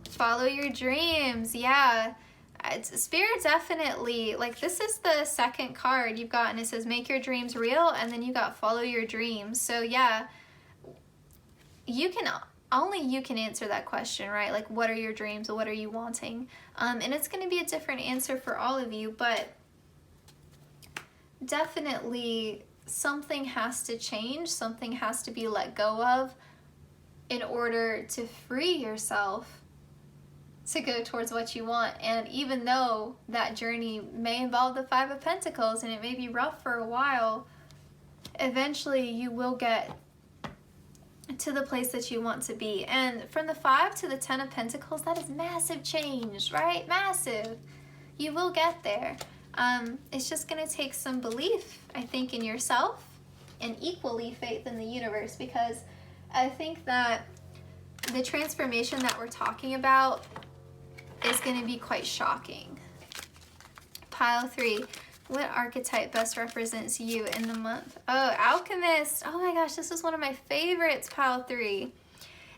Follow your dreams. Yeah. Spirit definitely, like, this is the second card you've got, and it says make your dreams real, and then you got follow your dreams. So yeah, only you can answer that question, right? Like, what are your dreams? What are you wanting? And it's going to be a different answer for all of you, but definitely something has to change, something has to be let go of in order to free yourself to go towards what you want. And even though that journey may involve the 5 of Pentacles and it may be rough for a while, eventually you will get to the place that you want to be. And from the 5 to the 10 of Pentacles, that is massive change, right? Massive. You will get there. It's just going to take some belief, I think, in yourself, and equally faith in the universe, because I think that the transformation that we're talking about is going to be quite shocking. Pile 3. What archetype best represents you in the month? Oh, Alchemist. Oh my gosh, this is one of my favorites, pile 3.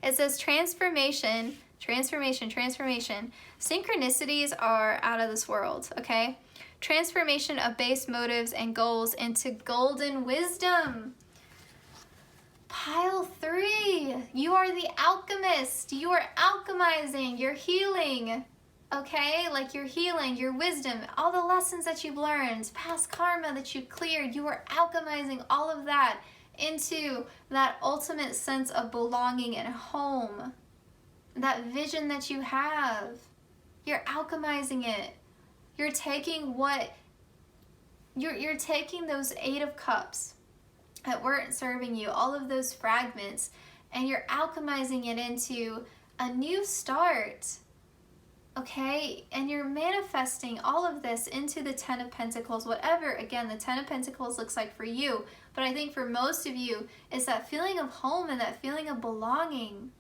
It says transformation, transformation, transformation. Synchronicities are out of this world, okay? Transformation of base motives and goals into golden wisdom. Pile 3. You are the alchemist. You are alchemizing. You're healing. Okay, like you're healing, your wisdom, all the lessons that you've learned, past karma that you cleared, you are alchemizing all of that into that ultimate sense of belonging and home. That vision that you have, you're alchemizing it. You're taking you're taking those 8 of Cups that weren't serving you, all of those fragments, and you're alchemizing it into a new start. Okay, and you're manifesting all of this into the 10 of Pentacles, whatever, again, the 10 of Pentacles looks like for you. But I think for most of you, it's that feeling of home and that feeling of belonging.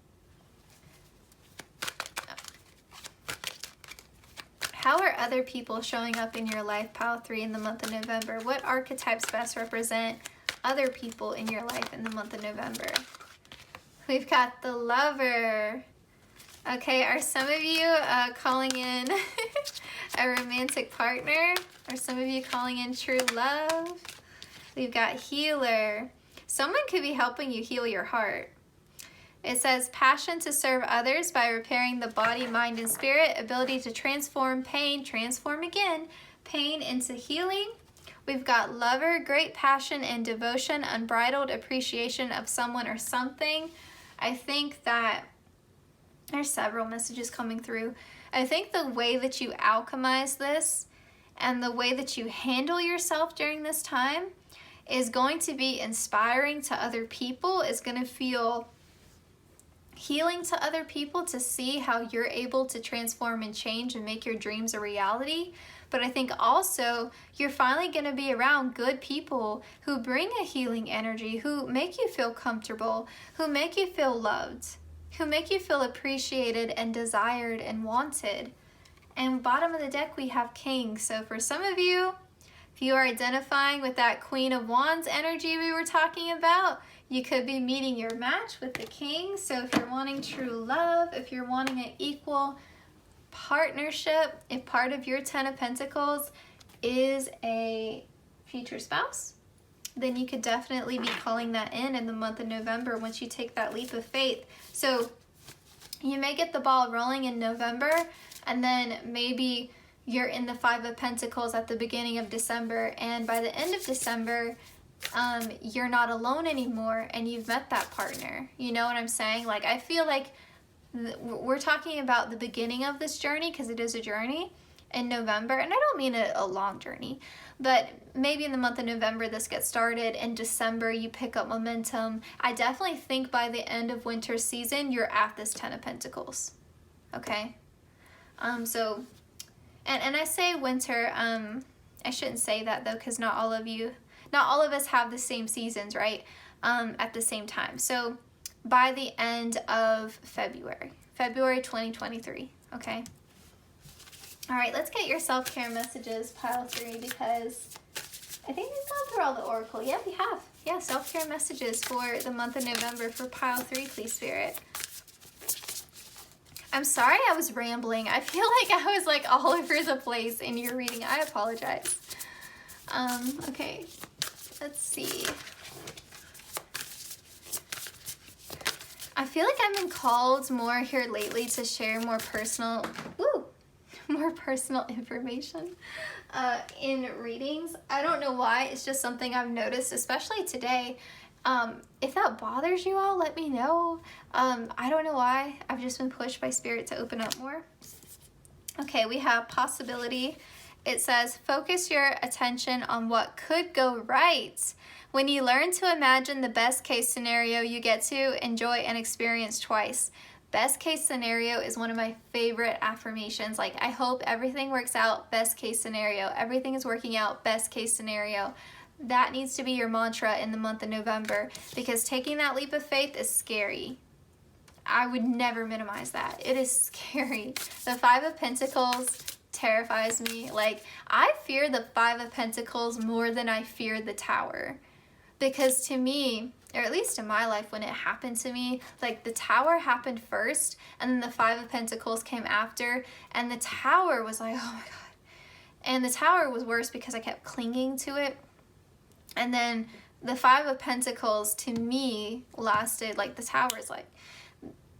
How are other people showing up in your life, pile 3, in the month of November? What archetypes best represent other people in your life in the month of November? We've got the Lover. Okay, are some of you calling in a romantic partner? Are some of you calling in true love? We've got Healer. Someone could be helping you heal your heart. It says passion to serve others by repairing the body, mind, and spirit. Ability to transform pain, transform again, pain into healing. We've got lover, great passion and devotion, unbridled appreciation of someone or something. I think that there's several messages coming through. I think the way that you alchemize this and the way that you handle yourself during this time is going to be inspiring to other people. It's going to feel healing to other people to see how you're able to transform and change and make your dreams a reality. But I think also you're finally going to be around good people who bring a healing energy, who make you feel comfortable, who make you feel loved, who make you feel appreciated and desired and wanted. And bottom of the deck, we have King. So for some of you, if you are identifying with that Queen of Wands energy we were talking about, you could be meeting your match with the King. So if you're wanting true love, if you're wanting an equal partnership, if part of your 10 of Pentacles is a future spouse, then you could definitely be calling that in the month of November once you take that leap of faith. So you may get the ball rolling in November, and then maybe you're in the 5 of Pentacles at the beginning of December, and by the end of December, you're not alone anymore and you've met that partner. You know what I'm saying? Like, I feel like we're talking about the beginning of this journey, because it is a journey in November, and I don't mean a long journey, but maybe in the month of November this gets started. In December you pick up momentum. I definitely think by the end of winter season you're at this 10 of Pentacles. Okay? So, and I say winter, I shouldn't say that though, because not all of us have the same seasons, right? At the same time. So by the end of February 2023, okay? All right, let's get your self-care messages, pile 3, because I think we've gone through all the oracle. Yeah, we have. Yeah, self-care messages for the month of November for pile 3, please, Spirit. I'm sorry I was rambling. I feel like I was like all over the place in your reading. I apologize. Okay, let's see. I feel like I've been called more here lately to share more personal information in readings. I don't know why. It's just something I've noticed, especially today. If that bothers you all, let me know. I don't know why. I've just been pushed by Spirit to open up more. Okay, we have possibility. It says, focus your attention on what could go right. When you learn to imagine the best case scenario, you get to enjoy and experience twice. Best case scenario is one of my favorite affirmations. Like, I hope everything works out, best case scenario. Everything is working out, best case scenario. That needs to be your mantra in the month of November, because taking that leap of faith is scary. I would never minimize that. It is scary. The 5 of Pentacles terrifies me. Like, I fear the 5 of Pentacles more than I fear the Tower. Because to me, or at least in my life when it happened to me, like the Tower happened first and then the 5 of Pentacles came after, and the Tower was like, oh my God. And the Tower was worse because I kept clinging to it. And then the 5 of Pentacles to me lasted, like the Tower's like,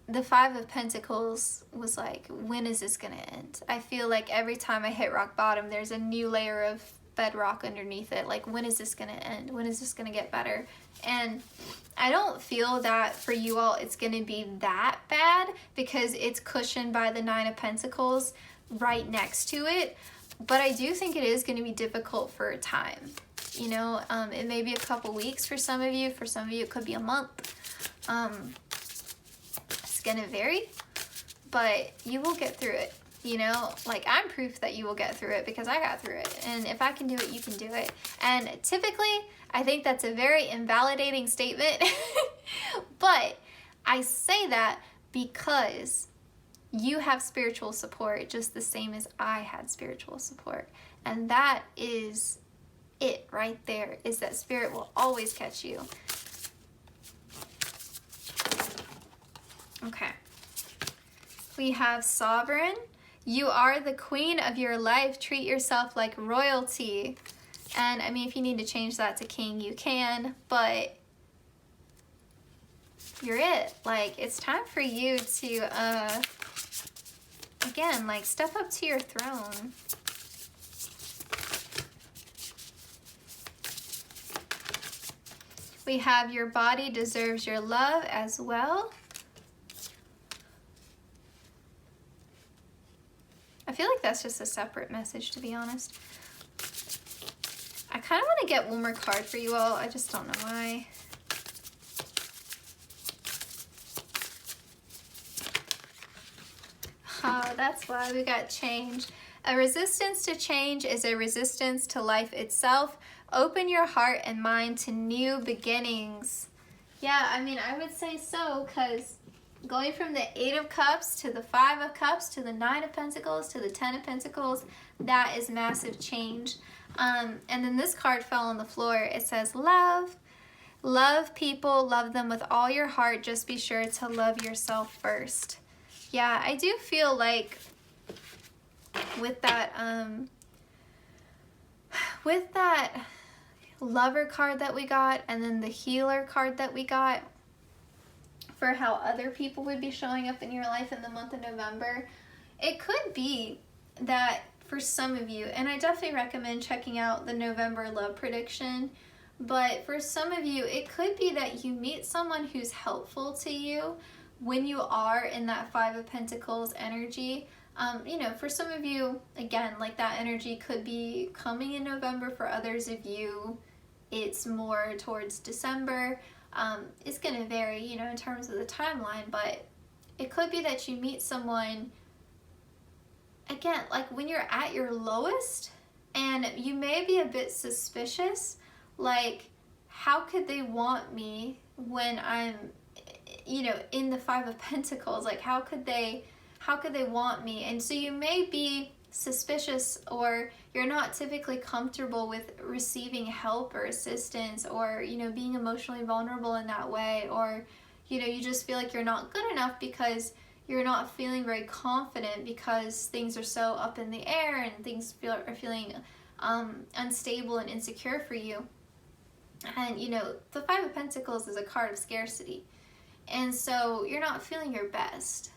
the 5 of Pentacles was like, when is this gonna end? I feel like every time I hit rock bottom, there's a new layer of bedrock underneath it. Like, when is this gonna end? When is this gonna get better? And I don't feel that for you all it's gonna be that bad, because it's cushioned by the 9 of Pentacles right next to it. But I do think it is gonna be difficult for a time. You know, it may be a couple weeks for some of you. For some of you, it could be a month. It's gonna vary, but you will get through it. You know, like, I'm proof that you will get through it because I got through it. And if I can do it, you can do it. And typically, I think that's a very invalidating statement. But I say that because you have spiritual support just the same as I had spiritual support. And that is it right there, is that Spirit will always catch you. Okay. We have Sovereign. You are the queen of your life. Treat yourself like royalty. And I mean, if you need to change that to king, you can, but you're it. Like, it's time for you to, again, like, step up to your throne. We have your body deserves your love as well. I feel like that's just a separate message, to be honest. I kind of want to get one more card for you all. I just don't know why. Oh, that's why we got change. A resistance to change is a resistance to life itself. Open your heart and mind to new beginnings. Yeah, I mean, I would say so, because going from the 8 of Cups to the 5 of Cups to the 9 of Pentacles to the 10 of Pentacles, that is massive change. And then this card fell on the floor. It says, love. Love people, love them with all your heart. Just be sure to love yourself first. Yeah, I do feel like with that lover card that we got, and then the healer card that we got, for how other people would be showing up in your life in the month of November, it could be that for some of you, and I definitely recommend checking out the November love prediction, but for some of you, it could be that you meet someone who's helpful to you when you are in that 5 of Pentacles energy. You know, for some of you, again, like that energy could be coming in November. For others of you, it's more towards December. It's going to vary, you know, in terms of the timeline, but it could be that you meet someone, again, like when you're at your lowest, and you may be a bit suspicious, like, how could they want me when I'm, you know, in the 5 of Pentacles? Like, how could they want me? And so you may be suspicious, or you're not typically comfortable with receiving help or assistance, or, you know, being emotionally vulnerable in that way, or, you know, you just feel like you're not good enough because you're not feeling very confident because things are so up in the air and things are feeling unstable and insecure for you. And, you know, the 5 of Pentacles is a card of scarcity, and so you're not feeling your best.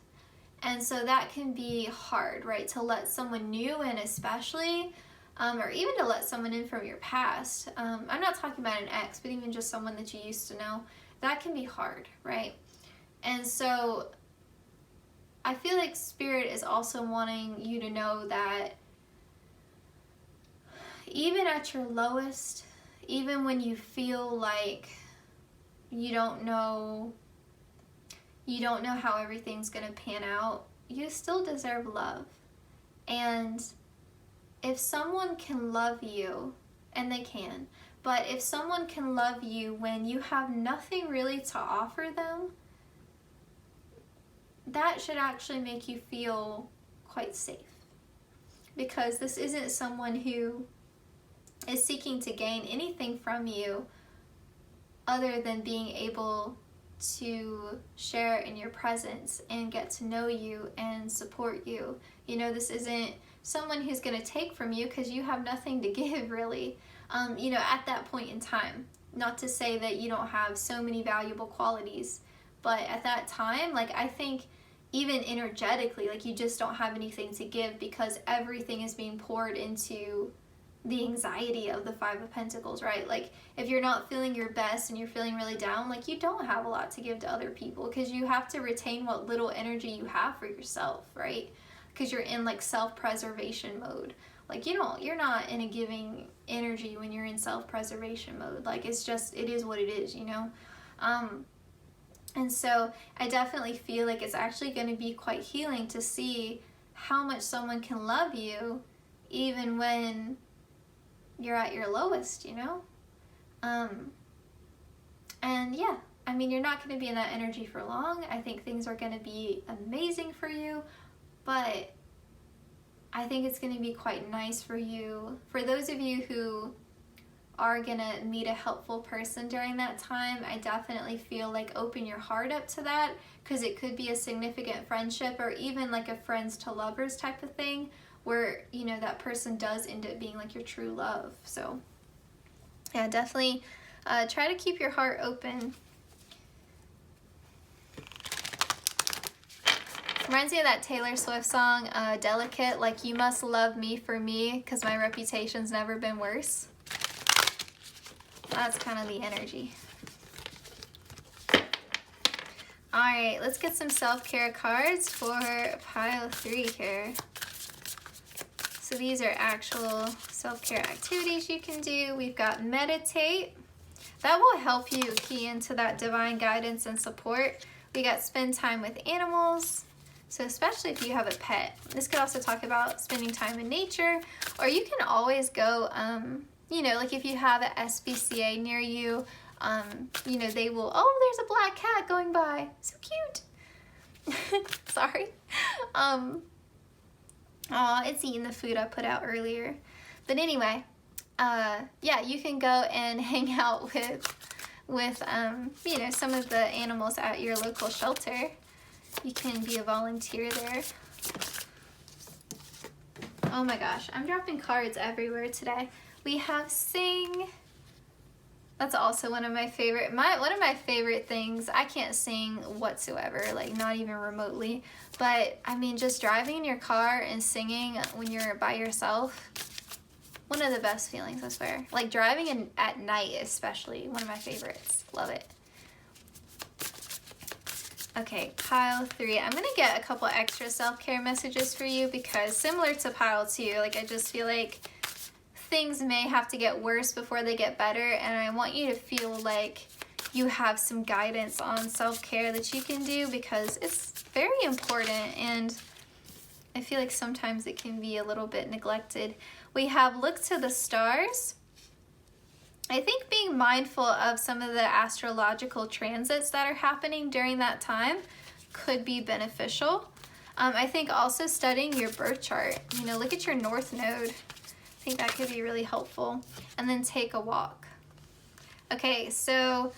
And so that can be hard, right? To let someone new in, especially, or even to let someone in from your past. I'm not talking about an ex, but even just someone that you used to know. That can be hard, right? And so I feel like Spirit is also wanting you to know that even at your lowest, even when you feel like you don't know how everything's going to pan out, you still deserve love. And if someone can love you, and they can, but if someone can love you when you have nothing really to offer them, that should actually make you feel quite safe. Because this isn't someone who is seeking to gain anything from you other than being able to share in your presence and get to know you and support you. You know, this isn't someone who's going to take from you because you have nothing to give, really, you know, at that point in time. Not to say that you don't have so many valuable qualities, but at that time, like, I think even energetically, like, you just don't have anything to give because everything is being poured into the anxiety of the 5 of Pentacles, right? Like, if you're not feeling your best and you're feeling really down, like, you don't have a lot to give to other people because you have to retain what little energy you have for yourself, right? Because you're in, like, self-preservation mode. Like, you're not in a giving energy when you're in self-preservation mode. Like, it's just, it is what it is, you know? And so I definitely feel like it's actually going to be quite healing to see how much someone can love you even when you're at your lowest, you know? And yeah, I mean, you're not going to be in that energy for long. I think things are going to be amazing for you, but I think it's going to be quite nice for you. For those of you who are going to meet a helpful person during that time, I definitely feel like open your heart up to that, because it could be a significant friendship or even like a friends to lovers type of thing, where, you know, that person does end up being like your true love. So yeah, definitely try to keep your heart open. Reminds me of that Taylor Swift song, Delicate, like, you must love me for me because my reputation's never been worse. That's kind of the energy. Alright, let's get some self-care cards for pile 3 here. So these are actual self-care activities you can do. We've got meditate. That will help you key into that divine guidance and support. We got spend time with animals. So especially if you have a pet. This could also talk about spending time in nature, or you can always go, you know, like if you have an SPCA near you, you know, they will, oh, there's a black cat going by. So cute. Sorry. Aw, it's eating the food I put out earlier. But anyway, yeah, you can go and hang out with you know, some of the animals at your local shelter. You can be a volunteer there. Oh my gosh, I'm dropping cards everywhere today. We have sing. That's also one of my favorite, one of my favorite things. I can't sing whatsoever, like not even remotely. But I mean, just driving in your car and singing when you're by yourself, one of the best feelings, I swear. Like driving at night especially, one of my favorites. Love it. Okay, pile 3. I'm gonna get a couple extra self-care messages for you because similar to pile 2, like I just feel like things may have to get worse before they get better, and I want you to feel like you have some guidance on self-care that you can do because it's very important, and I feel like sometimes it can be a little bit neglected. We have look to the stars. I think being mindful of some of the astrological transits that are happening during that time could be beneficial. I think also studying your birth chart, you know, look at your north node. I think that could be really helpful. And then take a walk. Okay, so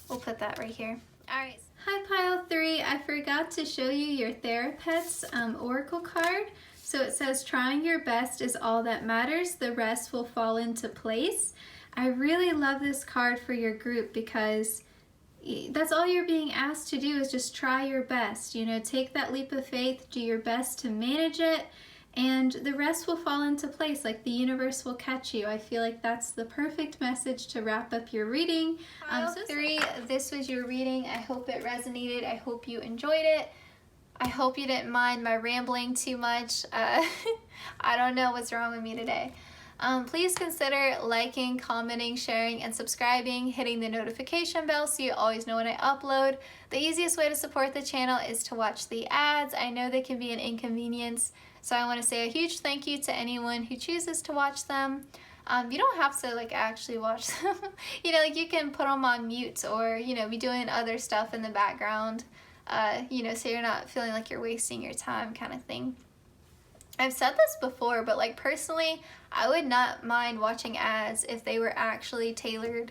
we'll put that right here. All right. Hi, pile 3. I forgot to show you your Thera-pets oracle card. So it says, trying your best is all that matters. The rest will fall into place. I really love this card for your group because that's all you're being asked to do is just try your best. You know, take that leap of faith, do your best to manage it, and the rest will fall into place, like the universe will catch you. I feel like that's the perfect message to wrap up your reading. So 3, this was your reading. I hope it resonated. I hope you enjoyed it. I hope you didn't mind my rambling too much. I don't know what's wrong with me today. Please consider liking, commenting, sharing, and subscribing, hitting the notification bell so you always know when I upload. The easiest way to support the channel is to watch the ads. I know they can be an inconvenience, so I want to say a huge thank you to anyone who chooses to watch them. You don't have to like actually watch them. You know, like you can put them on mute or, you know, be doing other stuff in the background, you know, so you're not feeling like you're wasting your time kind of thing. I've said this before, but like personally, I would not mind watching ads if they were actually tailored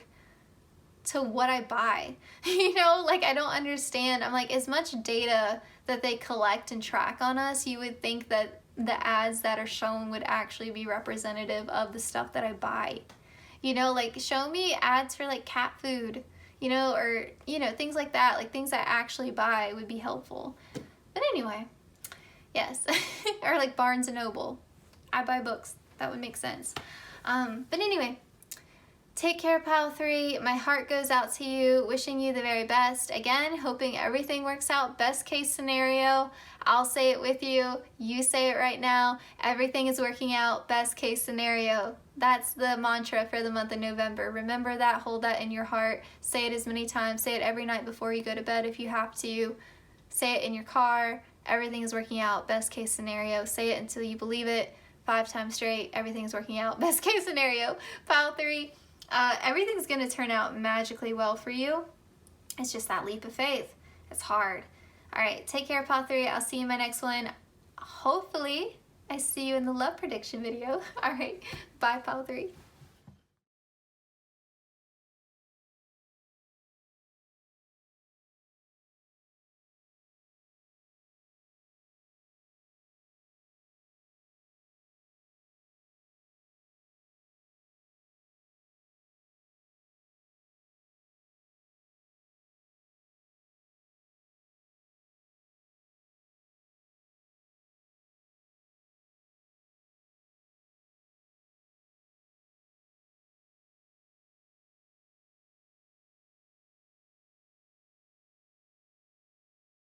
to what I buy. You know, like I don't understand. I'm like, as much data that they collect and track on us, you would think that the ads that are shown would actually be representative of the stuff that I buy. You know, like show me ads for like cat food, you know, or, you know, things like that, like things I actually buy would be helpful. But anyway. Yes, or like Barnes & Noble. I buy books. That would make sense. But anyway, take care, pile 3. My heart goes out to you, wishing you the very best. Again, hoping everything works out. Best case scenario. I'll say it with you. You say it right now. Everything is working out. Best case scenario. That's the mantra for the month of November. Remember that. Hold that in your heart. Say it as many times. Say it every night before you go to bed if you have to. Say it in your car. Everything is working out, best case scenario. Say it until you believe it, 5 times straight. Everything's working out, best case scenario. Pile 3, everything's gonna turn out magically well for you. It's just that leap of faith. It's hard. All right, take care, pile 3. I'll see you in my next one. Hopefully, I see you in the love prediction video. All right, bye, pile 3.